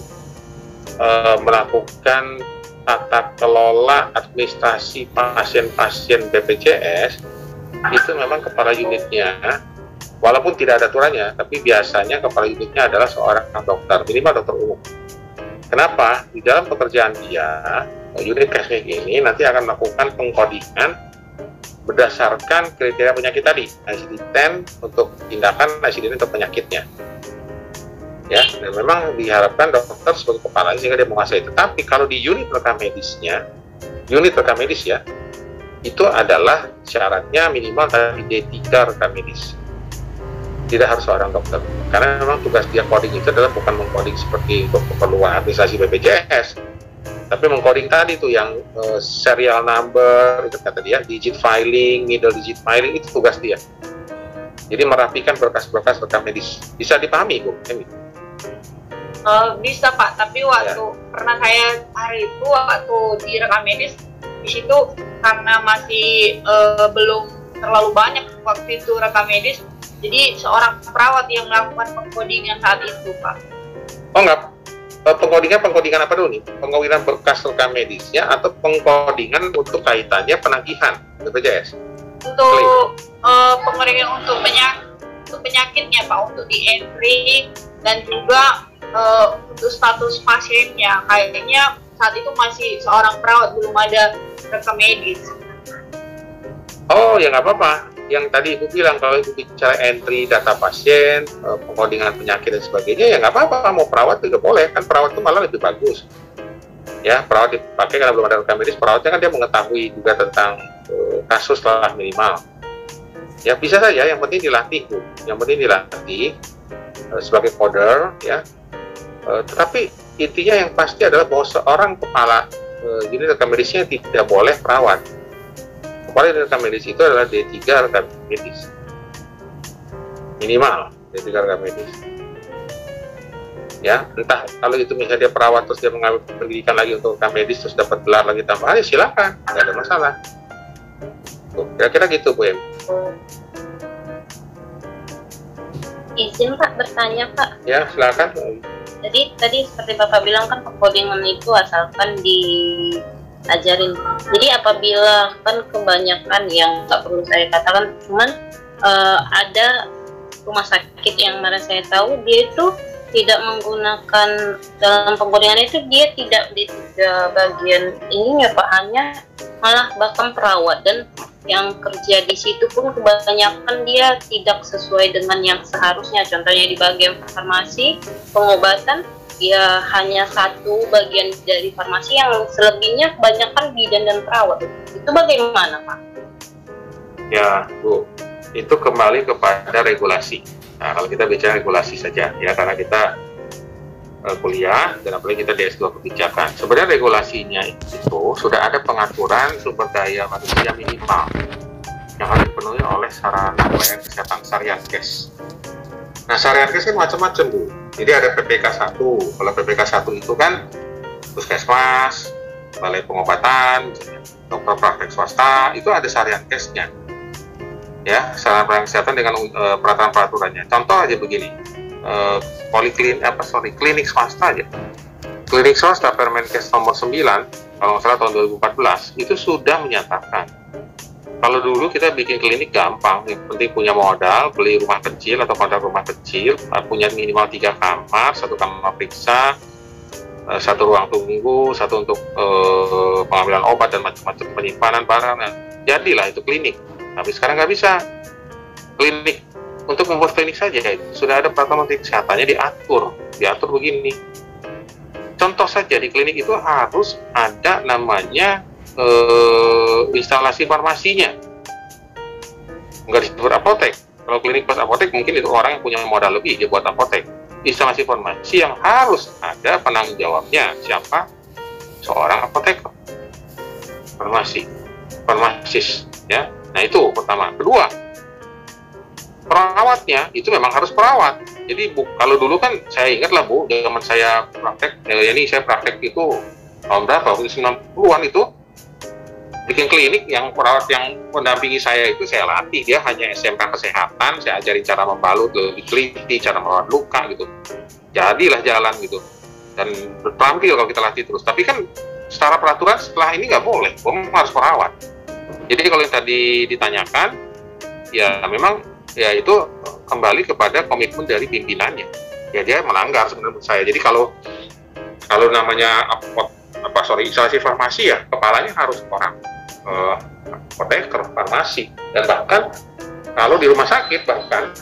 melakukan tata kelola administrasi pasien-pasien BPJS, itu memang kepala unitnya, walaupun tidak ada aturannya, tapi biasanya kepala unitnya adalah seorang dokter, minimal dokter umum. Kenapa? Di dalam pekerjaan dia, unit Kesmik ini nanti akan melakukan pengkodingan berdasarkan kriteria penyakit tadi, ICD-10 untuk tindakan, ICD-10 untuk penyakitnya. Ya, dan memang diharapkan dokter sebagai kepala sehingga dia menguasai. Tetapi kalau di unit rekam medis ya, itu adalah syaratnya minimal tadi D3 rekam medis. Tidak harus seorang dokter. Karena memang tugas dia coding itu adalah bukan mengcoding seperti untuk keperluan administrasi BPJS, tapi mengcoding tadi tuh yang serial number, itu kata dia, digit filing, middle digit filing, itu tugas dia. Jadi merapikan berkas-berkas rekam medis. Bisa dipahami, Bu? Bisa Pak, tapi waktu pernah saya hari itu waktu di rekam medis di situ karena masih belum terlalu banyak waktu itu rekam medis, jadi seorang perawat yang melakukan pengkodingan saat itu Pak. Oh enggak, pengkodingan apa dulu nih? Pengkodingan berkas rekam medisnya atau pengkodingan untuk kaitannya penagihan BPJS? Untuk pengkodingan untuk penyakitnya Pak, untuk di entry dan juga untuk status pasiennya, kayaknya saat itu masih seorang perawat, belum ada rekam medis. Oh ya nggak apa-apa. Yang tadi Ibu bilang kalau Ibu bicara entry data pasien, pengkodingan penyakit dan sebagainya, ya nggak apa-apa. Mau perawat juga boleh, kan perawat itu malah lebih bagus. Ya, perawat dipakai karena belum ada rekam medis, perawatnya kan dia mengetahui juga tentang kasus lah minimal. Ya bisa saja, yang penting dilatih Bu. Yang penting dilatih sebagai coder ya. Tetapi intinya yang pasti adalah bahwa seorang kepala unit rekam medisnya tidak boleh perawat. Kepala unit rekam medis itu adalah D3 rekam medis. Minimal D3 rekam medis. Ya, entah kalau itu misalnya dia perawat terus dia mengambil pendidikan lagi untuk rekam medis terus dapat gelar lagi tambahan, ya silakan, nggak ada masalah. Kira-kira gitu Bu Em. Izin Pak bertanya Pak. Ya silakan. Jadi tadi seperti Bapak bilang kan pengkodingan itu asalkan diajarin. Jadi apabila kan kebanyakan yang nggak perlu saya katakan, cuman ada rumah sakit yang mana saya tahu dia itu tidak menggunakan dalam pengkodingan itu, dia tidak di bagian ininya Pak, hanya malah bahkan perawat, dan yang kerja di situ pun kebanyakan dia tidak sesuai dengan yang seharusnya. Contohnya di bagian farmasi, pengobatan, ya hanya satu bagian dari farmasi, yang selebihnya kebanyakan bidan dan perawat. Itu bagaimana, Pak? Ya, Bu, itu kembali kepada regulasi. Nah, kalau kita bicara regulasi saja, ya, karena kita kuliah dan apalagi kita di S2 kebijakan. Sebenarnya regulasinya itu sudah ada pengaturan sumber daya manusia minimal yang harus dipenuhi oleh sarana pelayanan kesehatan Saryankes. Nah, Saryankes kan macam-macam, Bu. Jadi ada PPK 1. Kalau PPK 1 itu kan puskesmas, balai pengobatan, misalnya, dokter praktek swasta, itu ada Saryankesnya. Ya, sarana pelayanan kesehatan dengan peraturan-peraturannya. Contoh aja begini. Klinik swasta aja. Klinik swasta Permenkes nomor 9 kalau nggak salah tahun 2014 itu sudah menyatakan kalau dulu kita bikin klinik gampang, yang penting punya modal, beli rumah kecil atau kontrak rumah kecil, punya minimal 3 kamar, 1 kamar periksa, 1 ruang tunggu, 1 untuk pengambilan obat dan macam-macam penyimpanan barang. Nah, jadilah itu klinik. Tapi sekarang nggak bisa. Klinik untuk membuat klinik saja itu sudah ada peraturan menteri kesehatannya diatur begini. Contoh saja di klinik itu harus ada namanya instalasi farmasinya, nggak disebut apotek. Kalau klinik plus apotek mungkin itu orang yang punya modal lebih dia buat apotek. Instalasi farmasi yang harus ada penanggung jawabnya siapa? Seorang apoteker, farmasis, ya. Nah itu pertama. Kedua, perawatnya itu memang harus perawat. Jadi kalau dulu kan saya ingat lah, Bu, zaman saya praktek, saya praktek itu tahun berapa? 90-an itu bikin klinik, yang perawat yang mendampingi saya itu saya latih, dia hanya SMK kesehatan, saya ajarin cara membalut lebih teliti, cara merawat luka gitu. Jadilah jalan gitu. Dan bertampil kalau kita latih terus. Tapi kan secara peraturan setelah ini nggak boleh, harus perawat. Jadi kalau yang tadi ditanyakan, ya memang ya itu kembali kepada komitmen dari pimpinannya. Ya dia melanggar sebenarnya menurut saya. Jadi kalau namanya instalasi farmasi ya kepalanya harus orang apoteker, farmasi, dan bahkan kalau di rumah sakit bahkan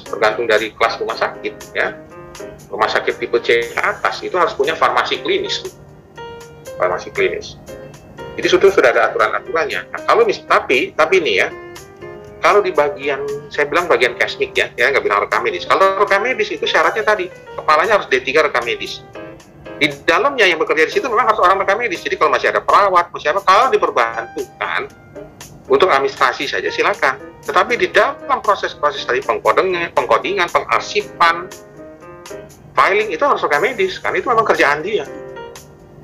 tergantung dari kelas rumah sakit ya. Rumah sakit tipe C ke atas itu harus punya farmasi klinis. Jadi sudah ada aturan-aturannya. Nah, kalau tapi ini ya, kalau di bagian, saya bilang bagian kesmik ya nggak bilang rekam medis. Kalau rekam medis itu syaratnya tadi, kepalanya harus D3 rekam medis. Di dalamnya yang bekerja di situ memang harus orang rekam medis. Jadi kalau masih ada perawat, kalau diperbantukan untuk administrasi saja silakan. Tetapi di dalam proses-proses tadi pengkodingan, pengarsipan, filing itu harus rekam medis, kan itu memang kerjaan dia.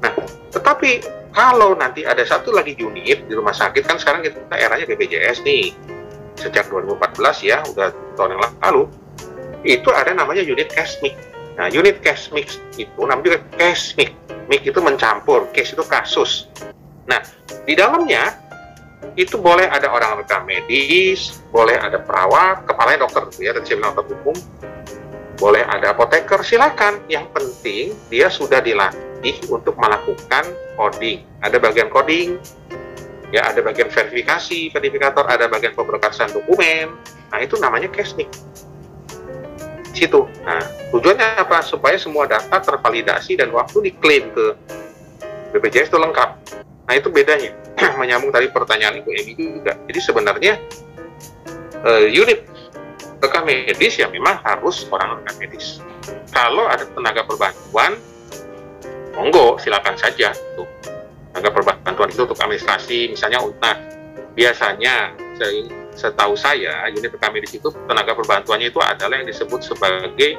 Nah, tetapi kalau nanti ada satu lagi unit di rumah sakit, kan sekarang kita eranya BPJS nih. Sejak 2014 ya, udah tahun yang lalu, itu ada namanya unit kesmik. Nah, unit kesmik itu namanya juga kesmik. Mik itu mencampur, case itu kasus. Nah, di dalamnya itu boleh ada orang rekam medis, boleh ada perawat, kepalanya dokter ya, tadi saya bilang dokter hukum, boleh ada apoteker, silakan. Yang penting dia sudah dilatih untuk melakukan coding. Ada bagian coding, ya ada bagian verifikasi, verifikator, ada bagian pemberkasan dokumen. Nah itu namanya kesmik. Situ. Nah tujuannya apa? Supaya semua data tervalidasi dan waktu diklaim ke BPJS itu lengkap. Nah itu bedanya. Menyambung tadi pertanyaan Ibu Emi juga. Jadi sebenarnya unit rekam medis ya memang harus orang rekam medis. Kalau ada tenaga perbantuan, monggo silakan saja tuh. Tenaga perbantuan itu untuk administrasi misalnya. Nah biasanya setahu saya unit rekam medis itu tenaga perbantuannya itu adalah yang disebut sebagai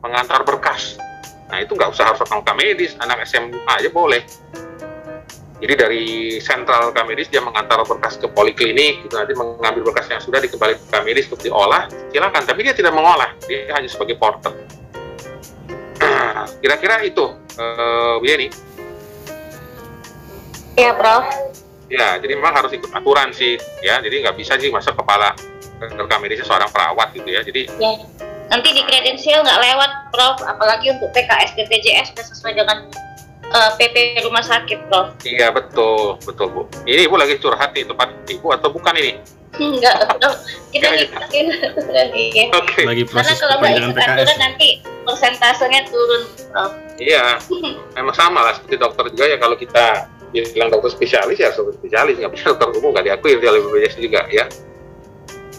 pengantar berkas. Nah itu nggak usah harus rekam medis, anak SMA aja boleh. Jadi dari sentral rekam medis dia mengantar berkas ke poliklinik, gitu, nanti mengambil berkas yang sudah dikembali ke rekam medis untuk diolah, silakan. Tapi dia tidak mengolah, dia hanya sebagai porter. Kira-kira itu, Bu Yeni. Iya, Prof. Ya, jadi memang harus ikut aturan sih, ya. Jadi nggak bisa sih masa kepala rekam medisnya seorang perawat gitu ya. Jadi Ya. Nanti di kredensial nggak lewat, Prof. Apalagi untuk PKS, BPJS sudah sesuai dengan PP rumah sakit, Prof. Iya, betul Bu. Ini Ibu lagi curhat nih tempat Ibu atau bukan ini? Enggak, Prof. Kita ngikutin lagi. Oke. Lagi Karena proses kalau nggak perpanjangan ikut PKS. aturan nanti persentasenya turun, Prof. Iya, memang sama lah seperti dokter juga ya, kalau kita bilang dokter spesialis ya dokter spesialis, nggak bisa dokter umum, nggak diakui oleh BPJS juga ya.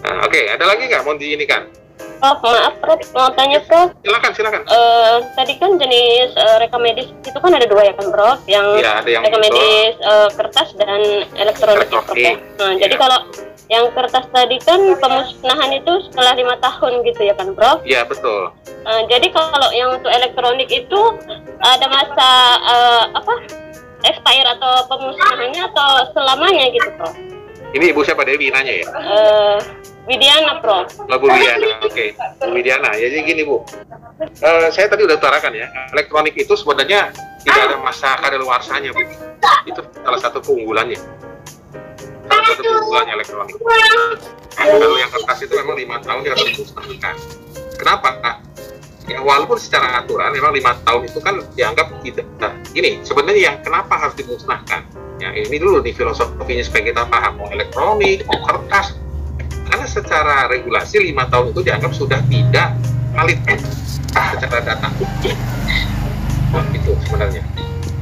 Nah, oke, ada lagi nggak mau diinikan? Prof, maaf Prof, mau tanya Prof. Silakan. Tadi kan jenis rekam medis itu kan ada dua ya kan Prof? Yang Iya, ada yang rekam medis kertas dan elektronik ya Prof ya. Nah, jadi kalau yang kertas tadi kan pemusnahan itu setelah 5 tahun gitu ya kan Prof? Iya, betul. Jadi kalau yang untuk elektronik itu ada masa expire atau pemusnahannya atau selamanya gitu Prof? Ini Ibu siapa, Dewi nanya ya? Widiana Prof. Bu Widiana, oke. Bu Widiana, ya jadi gini Bu. Saya tadi udah utarakan ya, elektronik itu sebenarnya tidak ada masa kadaluarsanya Bu. Itu salah satu keunggulannya. Salah satu keunggulannya elektronik. Kalau yang kertas itu memang 5 tahun dia harus dimusnahkan. Kenapa? Ya, walaupun secara aturan memang 5 tahun itu kan dianggap tidak. Nah, ini sebenarnya yang kenapa harus dimusnahkan? Ya, ini dulu nih filosofinya supaya kita paham, mau elektronik, mau kertas. Karena secara regulasi 5 tahun itu dianggap sudah tidak valid secara data. Nah, itu sebenarnya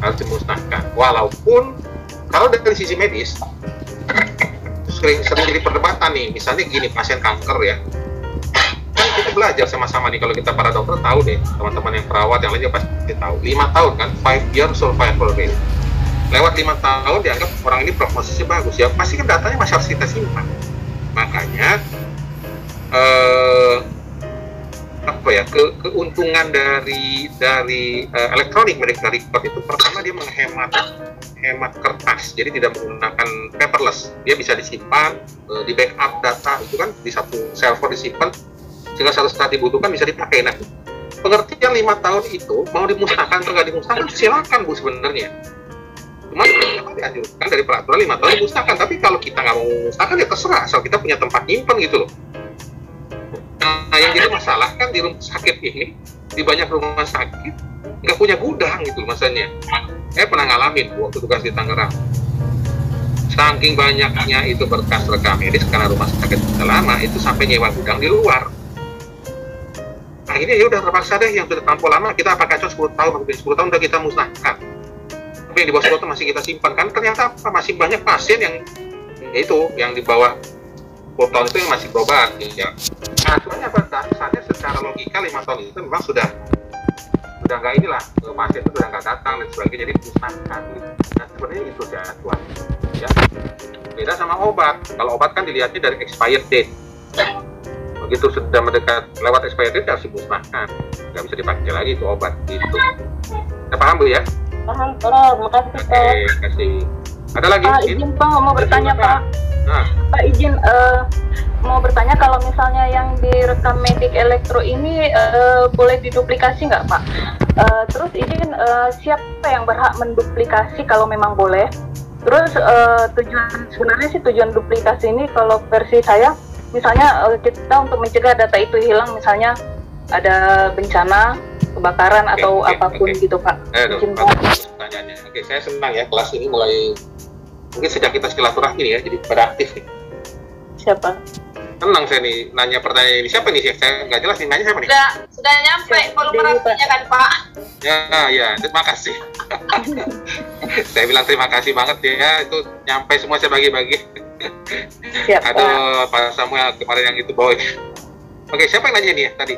harus dimusnahkan. Walaupun kalau dari sisi medis sering jadi perdebatan nih, misalnya gini, pasien kanker ya. Kan kita belajar sama-sama nih, kalau kita para dokter tahu deh, teman-teman yang perawat yang lainnya pasti tahu. 5 tahun kan, 5-year survival rate. Lewat 5 tahun dianggap orang ini prognosisnya bagus ya, pasti kan datanya masih harus kita simpan. Makanya keuntungan dari elektronik medical record itu pertama dia menghemat kertas, jadi tidak menggunakan paperless, dia bisa disimpan, di backup data itu kan di satu server disimpan, sehingga satu saat dibutuhkan bisa dipakai. Nah, pengertian 5 tahun itu mau dimusnahkan atau nggak dimusnahkan silakan Bu sebenarnya. Cuma dianjurkan dari peraturan 5 tahun dimusnahkan, tapi kalau kita nggak mau memusnahkan ya terserah, asal kita punya tempat nyimpen gitu loh. Nah, yang jadi masalah kan di rumah sakit ini, di banyak rumah sakit nggak punya gudang gitu loh maksudnya. Saya pernah ngalamin waktu tugas di Tangerang, saking banyaknya itu berkas rekam medis karena rumah sakit sudah lama, itu sampai nyewa gudang di luar. Akhirnya ya udah terpaksa deh, yang sudah tampol lama kita pakai 10 tahun, 10 tahun udah kita musnahkan. Tapi yang di bawah 10 tahun masih kita simpan, kan ternyata masih banyak pasien yang itu yang di bawah 10 tahun itu yang masih berobat ya. Nah, sebenarnya pada dasarnya secara logika 5 tahun itu memang sudah nggak inilah, pasien itu sudah nggak datang dan sebagainya, jadi dimusnahkan gitu. Nah, sebenarnya itu sih aturan ya. Beda sama obat, kalau obat kan dilihatnya dari expired date. Begitu sudah mendekat lewat expired date harus dimusnahkan, nggak bisa dipakai lagi itu obat gitu. Kita paham Bu ya? Paham Prof, makasih Prof. Oke, kasih. Ada lagi? Pak, izin Pak, mau bertanya Pak. Nah, Pak izin mau bertanya, kalau misalnya yang direkam medik elektro ini boleh diduplikasi nggak Pak? Terus izin siapa yang berhak menduplikasi kalau memang boleh? Terus tujuan duplikasi ini kalau versi saya, misalnya kita untuk mencegah data itu hilang, misalnya ada bencana, kebakaran atau apapun gitu Pak. Izin Pak. Pertanyaannya. Oke, saya senang ya kelas ini mulai, mungkin sejak kita silaturahmi ya, jadi pada aktif nih. Siapa? Tenang saya nih, nanya pertanyaan ini siapa nih? Saya nggak jelas nih, nanya siapa nih? Sudah nyampe volumernya kan Pak? Ya, terima kasih. Saya bilang terima kasih banget ya, itu nyampe semua saya bagi-bagi. Siap, Aduh, Pak Samuel kemarin yang itu bawa. Oke, siapa yang nanya nih ya tadi?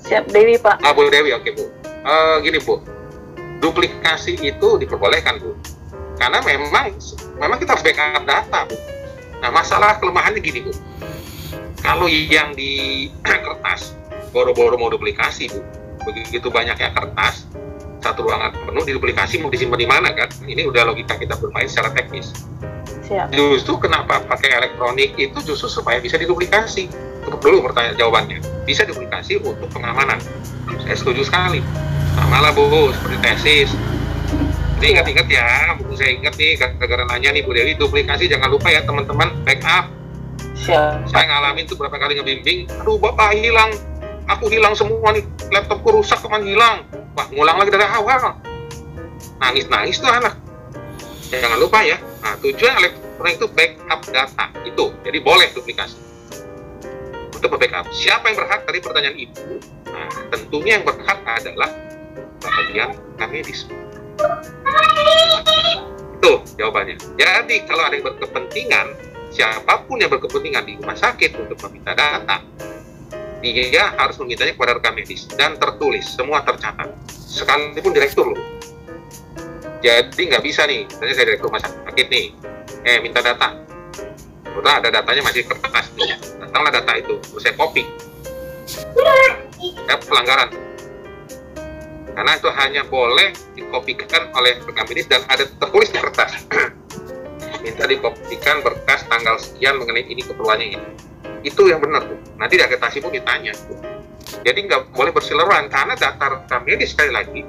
Siap, Dewi Pak. Bu Dewi, oke Bu. Gini Bu, duplikasi itu diperbolehkan Bu, karena memang kita harus backup data Bu. Nah, masalah kelemahannya gini Bu, kalau yang di kertas boro-boro mau duplikasi Bu, begitu banyaknya kertas, satu ruangan penuh diduplikasi, mau disimpan di mana kan? Ini udah logika kita bermain secara teknis. Siap. Justru kenapa pakai elektronik itu justru supaya bisa diduplikasi. Untuk dulu pertanyaan jawabannya, bisa duplikasi untuk pengamanan. Saya setuju sekali. Sama lah Bu, seperti tesis. Ini ingat-ingat ya, Bu, saya ingat nih, gara-gara nanya nih Bu Dewi, duplikasi jangan lupa ya teman-teman, backup. Siap. Saya ngalamin tuh berapa kali ngebimbing, aduh Bapak hilang, aku hilang semua nih, laptopku rusak, teman hilang. Wah, ngulang lagi dari awal. nangis tuh anak. Jangan lupa ya. Nah, tujuan elektronik itu backup data itu. Jadi boleh duplikasi untuk backup. Siapa yang berhak dari pertanyaan ibu? Nah, tentunya yang berhak adalah bagian medis. Itu jawabannya. Jadi kalau ada yang berkepentingan, siapapun yang berkepentingan di rumah sakit untuk meminta data, dia harus memintanya kepada rekam medis dan tertulis, semua tercatat. Sekalipun direktur loh. Jadi nggak bisa nih, misalnya saya direktur rumah sakit nih, minta data. Udah ada datanya masih kertas nih. Datanglah data itu, terus saya copy. Pelanggaran. Karena itu hanya boleh dikopikan oleh rekam medis dan ada tertulis di kertas. Minta dikopikan berkas tanggal sekian mengenai ini keperluannya ini. Itu yang benar tuh. Nanti di akreditasi pun ditanya. Jadi nggak boleh berseliweran karena data rekam medis sekali lagi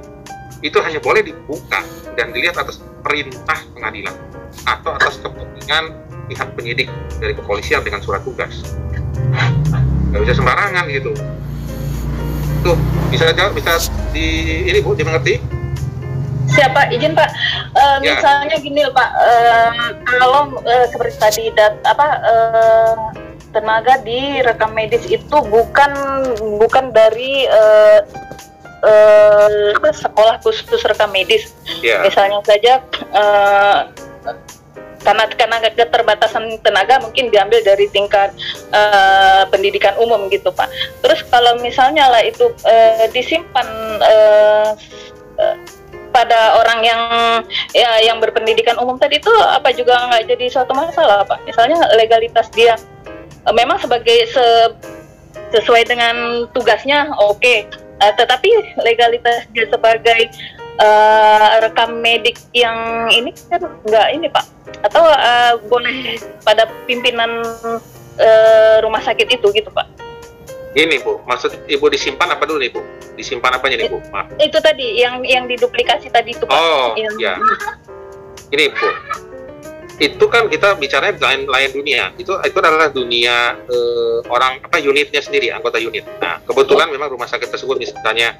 itu hanya boleh dibuka dan dilihat atas perintah pengadilan atau atas kepentingan pihak penyidik dari kepolisian dengan surat tugas. Nggak bisa sembarangan gitu. Tuh bisa ini Bu dimengerti? Siapa izin Pak? Misalnya gini loh Pak, kalau seperti tadi tenaga di rekam medis itu bukan dari sekolah khusus rekam medis. Misalnya saja karena keterbatasan tenaga mungkin diambil dari tingkat pendidikan umum gitu Pak. Terus kalau misalnya lah itu disimpan pada orang yang berpendidikan umum tadi itu apa juga nggak jadi suatu masalah Pak? Misalnya legalitas dia memang sesuai dengan tugasnya oke. Tetapi legalitas dia sebagai rekam medik yang ini kan nggak ini Pak, atau boleh pada pimpinan rumah sakit itu gitu Pak? Ini Bu, maksud Ibu disimpan apa dulu nih Bu? Disimpan apanya nih Bu? Maaf. Itu tadi yang diduplikasi tadi itu Pak. Oh ya, ini Bu, itu kan kita bicaranya lain dunia. Itu adalah dunia unitnya sendiri, anggota unit. Nah kebetulan memang rumah sakit tersebut misalnya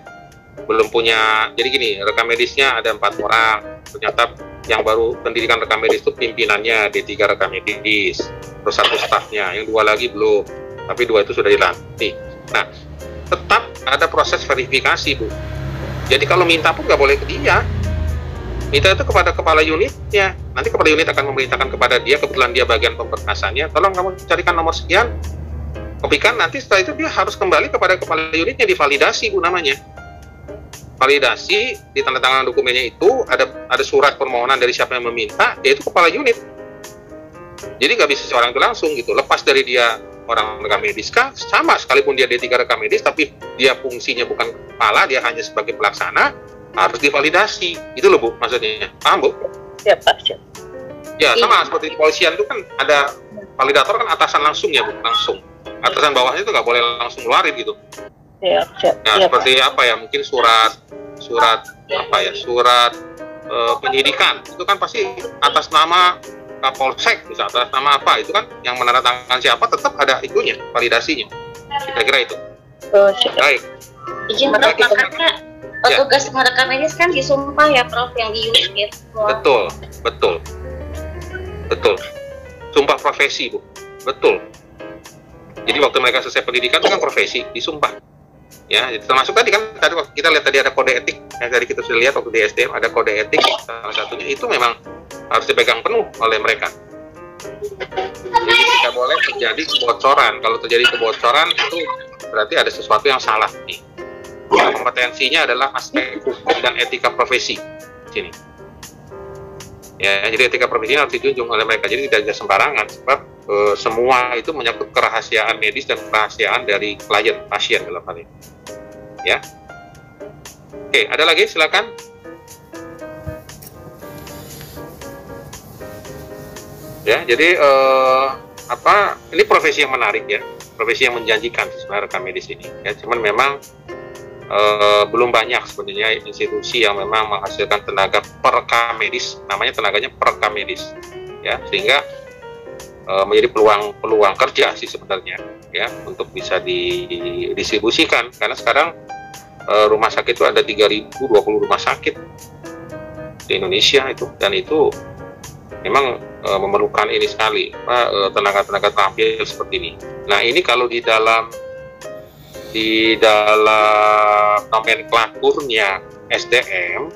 belum punya, jadi gini, rekam medisnya ada 4 orang, ternyata yang baru pendidikan rekam medis itu pimpinannya D3 rekam medis, terus 1 stafnya, yang 2 lagi belum, tapi 2 itu sudah dilantik. Nah tetap ada proses verifikasi Bu, jadi kalau minta pun nggak boleh ke dia, minta itu kepada kepala unitnya. Nanti kepala unit akan memerintahkan kepada dia, kebetulan dia bagian pemberkasannya, tolong kamu carikan nomor sekian, kopikan. Nanti setelah itu dia harus kembali kepada kepala unitnya, divalidasi Bu namanya. Validasi, ditandatangan dokumennya itu ada surat permohonan dari siapa yang meminta, yaitu kepala unit. Jadi nggak bisa seorang itu langsung gitu, lepas dari dia orang rekam medis kah, sama sekalipun dia D3 rekam medis, tapi dia fungsinya bukan kepala, dia hanya sebagai pelaksana, harus divalidasi. Itu loh Bu maksudnya, paham Bu? Ya Pak, siap. Ya sama seperti di kepolisian itu kan ada validator kan atasan langsung ya Bu, langsung. Atasan bawahnya itu nggak boleh langsung ngeluarin gitu. Siap. Nah Ya, seperti Pak. Apa ya, mungkin surat penyidikan itu kan pasti atas nama Kapolsek, bisa atas nama apa, itu kan yang menandatangani siapa tetap ada itunya, validasinya. Kira-kira itu. Siap. Baik. Izin Prof, makanya petugas rekam medis kan disumpah ya Prof, yang di unit gitu. Betul. Sumpah profesi Bu, betul. Jadi waktu mereka selesai pendidikan itu kan profesi, disumpah. Ya, termasuk tadi kan waktu kita lihat tadi ada kode etik, yang tadi kita sudah lihat waktu di SDM ada kode etik, salah satunya itu memang harus dipegang penuh oleh mereka. Jadi tidak boleh terjadi kebocoran. Kalau terjadi kebocoran itu berarti ada sesuatu yang salah nih. Kompetensinya adalah aspek hukum dan etika profesi sini. Ya, jadi etika profesi harus dijunjung oleh mereka. Jadi tidak bisa sembarangan, sebab semua itu menyangkut kerahasiaan medis dan kerahasiaan dari klien, pasien dalam hal ini. Ya. Oke, ada lagi silakan. Ya, jadi ini profesi yang menarik ya, profesi yang menjanjikan sebenarnya rekam medis ini. Ya, cuman memang belum banyak sebenarnya institusi yang memang menghasilkan tenaga perekam medis, namanya tenaganya perekam medis, ya, sehingga menjadi peluang kerja sih sebenarnya, ya, untuk bisa didistribusikan. Karena sekarang rumah sakit itu ada 3.020 rumah sakit, di Indonesia itu, dan itu memang memerlukan ini sekali, tenaga-tenaga terampil seperti ini. Nah, ini kalau di dalam nomenklaturnya SDM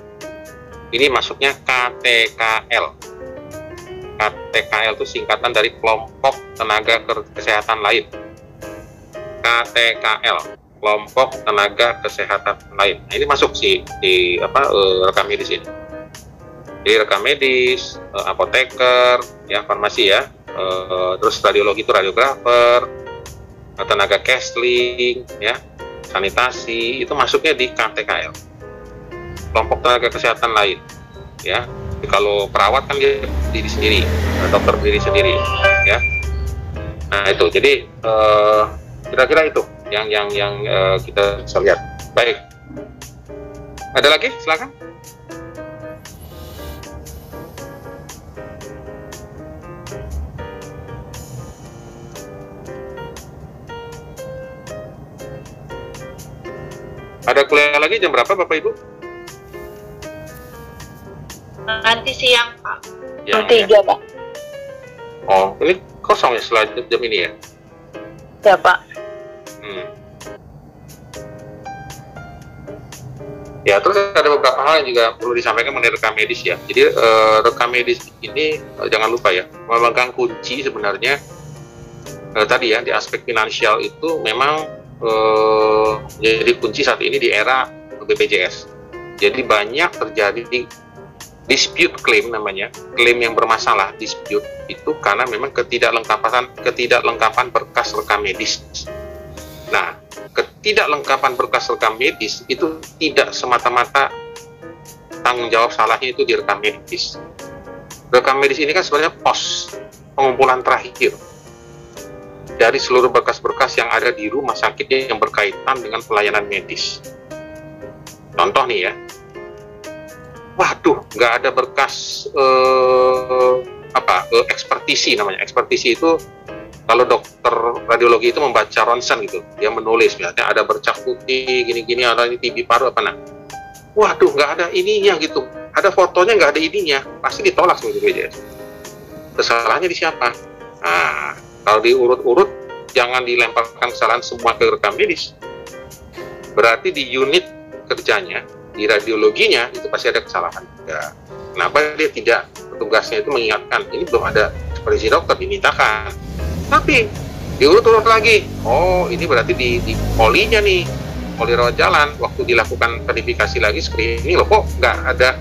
ini masuknya KTKL. KTKL itu singkatan dari kelompok tenaga kesehatan lain. KTKL, kelompok tenaga kesehatan lain. Nah, ini masuk sih di rekam medis ini. Jadi rekam medis, apoteker, ya farmasi ya, terus radiologi itu radiografer, tenaga counseling, ya, sanitasi, itu masuknya di KTKL, kelompok tenaga kesehatan lain, ya. Jadi kalau perawat kan dia diri sendiri, dokter diri sendiri, ya. Nah itu, jadi kira-kira itu yang kita bisa lihat. Baik, ada lagi? Silakan. Ada kuliah lagi jam berapa Bapak Ibu? Nanti siang, Pak. Jam 3, Pak. Oh, ini kosong ya setelah jam ini ya? Ya, Pak. Ya, terus ada beberapa hal yang juga perlu disampaikan mengenai rekam medis ya. Jadi rekam medis ini jangan lupa ya, memegang kunci sebenarnya tadi ya, di aspek finansial itu memang jadi kunci saat ini di era BPJS. Jadi banyak terjadi di dispute claim, namanya klaim yang bermasalah, dispute itu karena memang ketidaklengkapan berkas rekam medis. Nah, ketidaklengkapan berkas rekam medis itu tidak semata-mata tanggung jawab salahnya itu di rekam medis. Rekam medis ini kan sebenarnya pos pengumpulan terakhir dari seluruh berkas-berkas yang ada di rumah sakit yang berkaitan dengan pelayanan medis. Contoh nih ya, waduh, nggak ada berkas ekspertisi namanya. Ekspertisi itu kalau dokter radiologi itu membaca ronsen gitu, dia menulis misalnya ada bercak putih, gini-gini, ada ini TB paru apa nah. Waduh, nggak ada ininya gitu, ada fotonya nggak ada ininya, pasti ditolak sama BPJS. Kesalahannya di siapa? Nah, kalau diurut-urut, jangan dilemparkan kesalahan semua ke rekam medis. Berarti di unit kerjanya, di radiologinya, itu pasti ada kesalahan juga. Kenapa dia tidak, petugasnya itu mengingatkan, ini belum ada supervisi dokter, dimintakan. Tapi, diurut-urut lagi, oh ini berarti di polinya nih, poli rawat jalan, waktu dilakukan verifikasi lagi, screening, loh kok nggak ada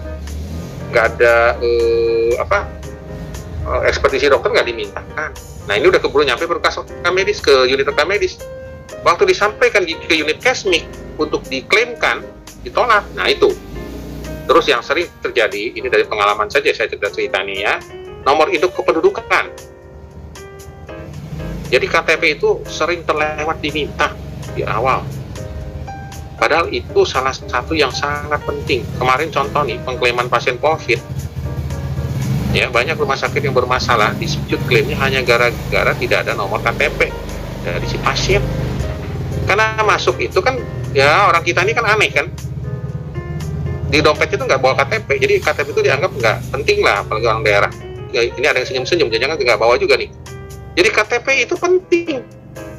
ekspertisi dokter nggak dimintakan. Nah ini udah keburu nyampe berkas rekam medis ke unit rekam medis. Waktu disampaikan ke unit kesmik untuk diklaimkan, ditolak. Nah itu. Terus yang sering terjadi, ini dari pengalaman saja saya cerita nih ya, nomor induk kependudukan. Jadi KTP itu sering terlewat diminta di awal. Padahal itu salah satu yang sangat penting. Kemarin contoh nih, pengklaiman pasien COVID. Ya, banyak rumah sakit yang bermasalah, dispute klaimnya hanya gara-gara tidak ada nomor KTP dari si pasien. Karena masuk itu kan, ya orang kita ini kan aneh kan, di dompet itu nggak bawa KTP, jadi KTP itu dianggap nggak penting lah, apalagi orang daerah. Ya, ini ada yang senyum-senyum, jangan nggak bawa juga nih. Jadi KTP itu penting,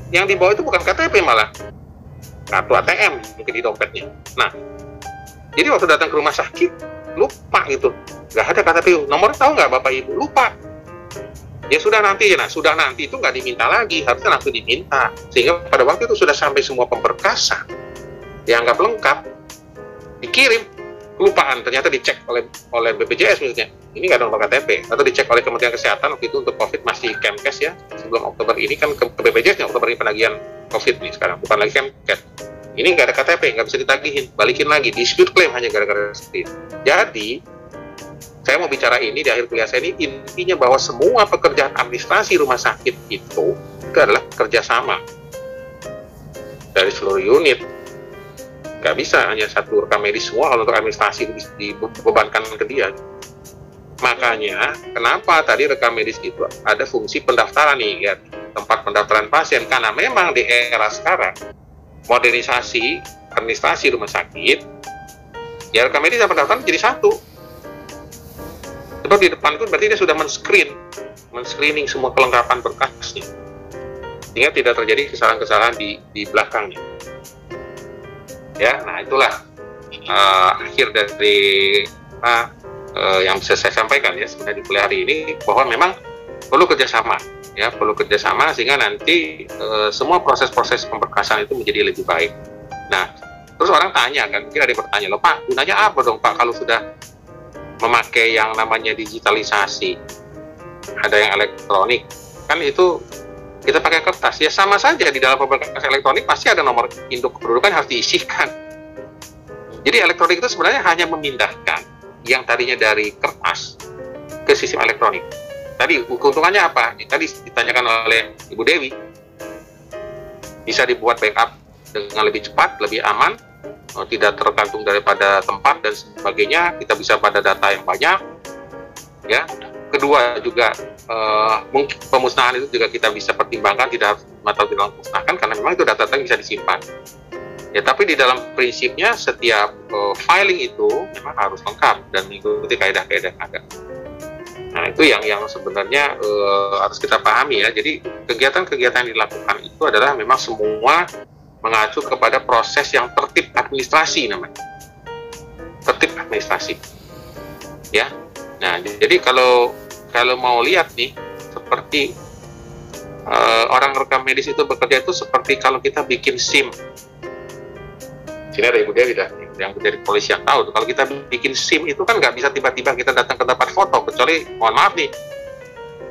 yang dibawa itu bukan KTP malah kartu ATM mungkin di dompetnya. Nah, jadi waktu datang ke rumah sakit, lupa gitu, nggak ada KTP, nomor tahu nggak Bapak Ibu, lupa. Ya sudah nanti, sudah nanti itu nggak diminta lagi, harusnya langsung diminta, sehingga pada waktu itu sudah sampai semua pemberkasan, dianggap lengkap, dikirim, kelupaan, ternyata dicek oleh BPJS misalnya, ini nggak ada nomor KTP, atau dicek oleh Kementerian Kesehatan waktu itu untuk COVID masih Kemkes ya, sebelum Oktober ini kan ke BPJS nya Oktober ini penagihan COVID nih sekarang, bukan lagi Kemkes. Ini nggak ada KTP, nggak bisa ditagihin, balikin lagi, dispute claim hanya gara-gara seperti itu. Jadi, saya mau bicara ini di akhir kuliah saya ini, intinya bahwa semua pekerjaan administrasi rumah sakit itu adalah kerjasama dari seluruh unit. Nggak bisa hanya satu rekam medis semua kalau untuk administrasi dibebankan ke dia. Makanya, kenapa tadi rekam medis itu ada fungsi pendaftaran nih, ya, tempat pendaftaran pasien, karena memang di era sekarang, modernisasi administrasi rumah sakit, ya rekam medis dan pendaftaran jadi satu. Sebab di depan itu berarti dia sudah men-screening semua kelengkapan berkasnya, sehingga tidak terjadi kesalahan-kesalahan di belakangnya. Ya, nah itulah akhir dari yang bisa saya sampaikan ya sebenarnya di kuliah hari ini, bahwa memang perlu kerjasama, ya perlu kerjasama sehingga nanti semua proses-proses pemberkasan itu menjadi lebih baik. Nah, terus orang tanya kan, mungkin ada yang bertanya, loh Pak, gunanya apa dong Pak kalau sudah memakai yang namanya digitalisasi, ada yang elektronik, kan itu kita pakai kertas, ya sama saja di dalam pemberkasan elektronik pasti ada nomor induk kependudukan yang harus diisikan. Jadi elektronik itu sebenarnya hanya memindahkan yang tadinya dari kertas ke sistem elektronik. Tadi keuntungannya apa? Tadi ditanyakan oleh Ibu Dewi, bisa dibuat backup dengan lebih cepat, lebih aman, tidak tergantung daripada tempat dan sebagainya. Kita bisa pada data yang banyak, ya. Kedua juga mungkin pemusnahan itu juga kita bisa pertimbangkan, tidak harus dimusnahkan karena memang itu data-data yang bisa disimpan. Ya, tapi di dalam prinsipnya setiap filing itu memang harus lengkap dan mengikuti kaidah-kaidah yang ada. Nah, itu yang sebenarnya harus kita pahami ya. Jadi kegiatan-kegiatan yang dilakukan itu adalah memang semua mengacu kepada proses yang tertib administrasi namanya. Tertib administrasi. Ya. Nah, jadi kalau mau lihat nih, seperti orang rekam medis itu bekerja itu seperti kalau kita bikin SIM. Sini ada Ibu Dewi dah, yang dari polisi yang tahu. Kalau kita bikin SIM itu kan nggak bisa tiba-tiba kita datang ke tempat foto, kecuali mohon maaf nih,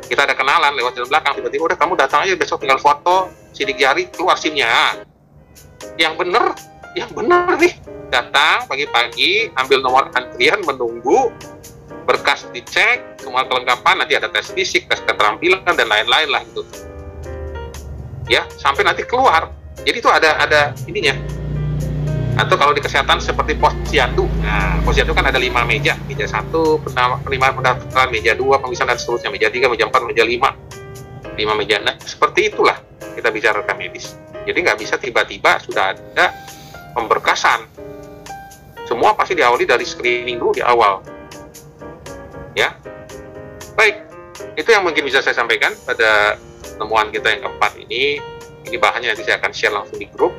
kita ada kenalan lewat jalan belakang, tiba-tiba udah kamu datang aja besok tinggal foto, sidik jari, keluar SIM-nya. Yang bener nih, datang pagi-pagi, ambil nomor antrian, menunggu, berkas dicek, semua kelengkapan, nanti ada tes fisik, tes keterampilan, dan lain-lain lah gitu. Ya, sampai nanti keluar. Jadi itu ada ininya. Atau kalau di kesehatan seperti posyandu. Nah, posyandu kan ada 5 meja. Meja 1, penerimaan pendaftaran, meja 2, pemisahan dan seterusnya, meja 3, meja 4, meja 5. 5 meja. Nah, seperti itulah kita bicara rekam medis. Jadi nggak bisa tiba-tiba sudah ada pemberkasan. Semua pasti diawali dari screening dulu di awal. Ya. Baik. Itu yang mungkin bisa saya sampaikan pada temuan kita yang keempat ini. Ini bahannya nanti saya akan share langsung di grup.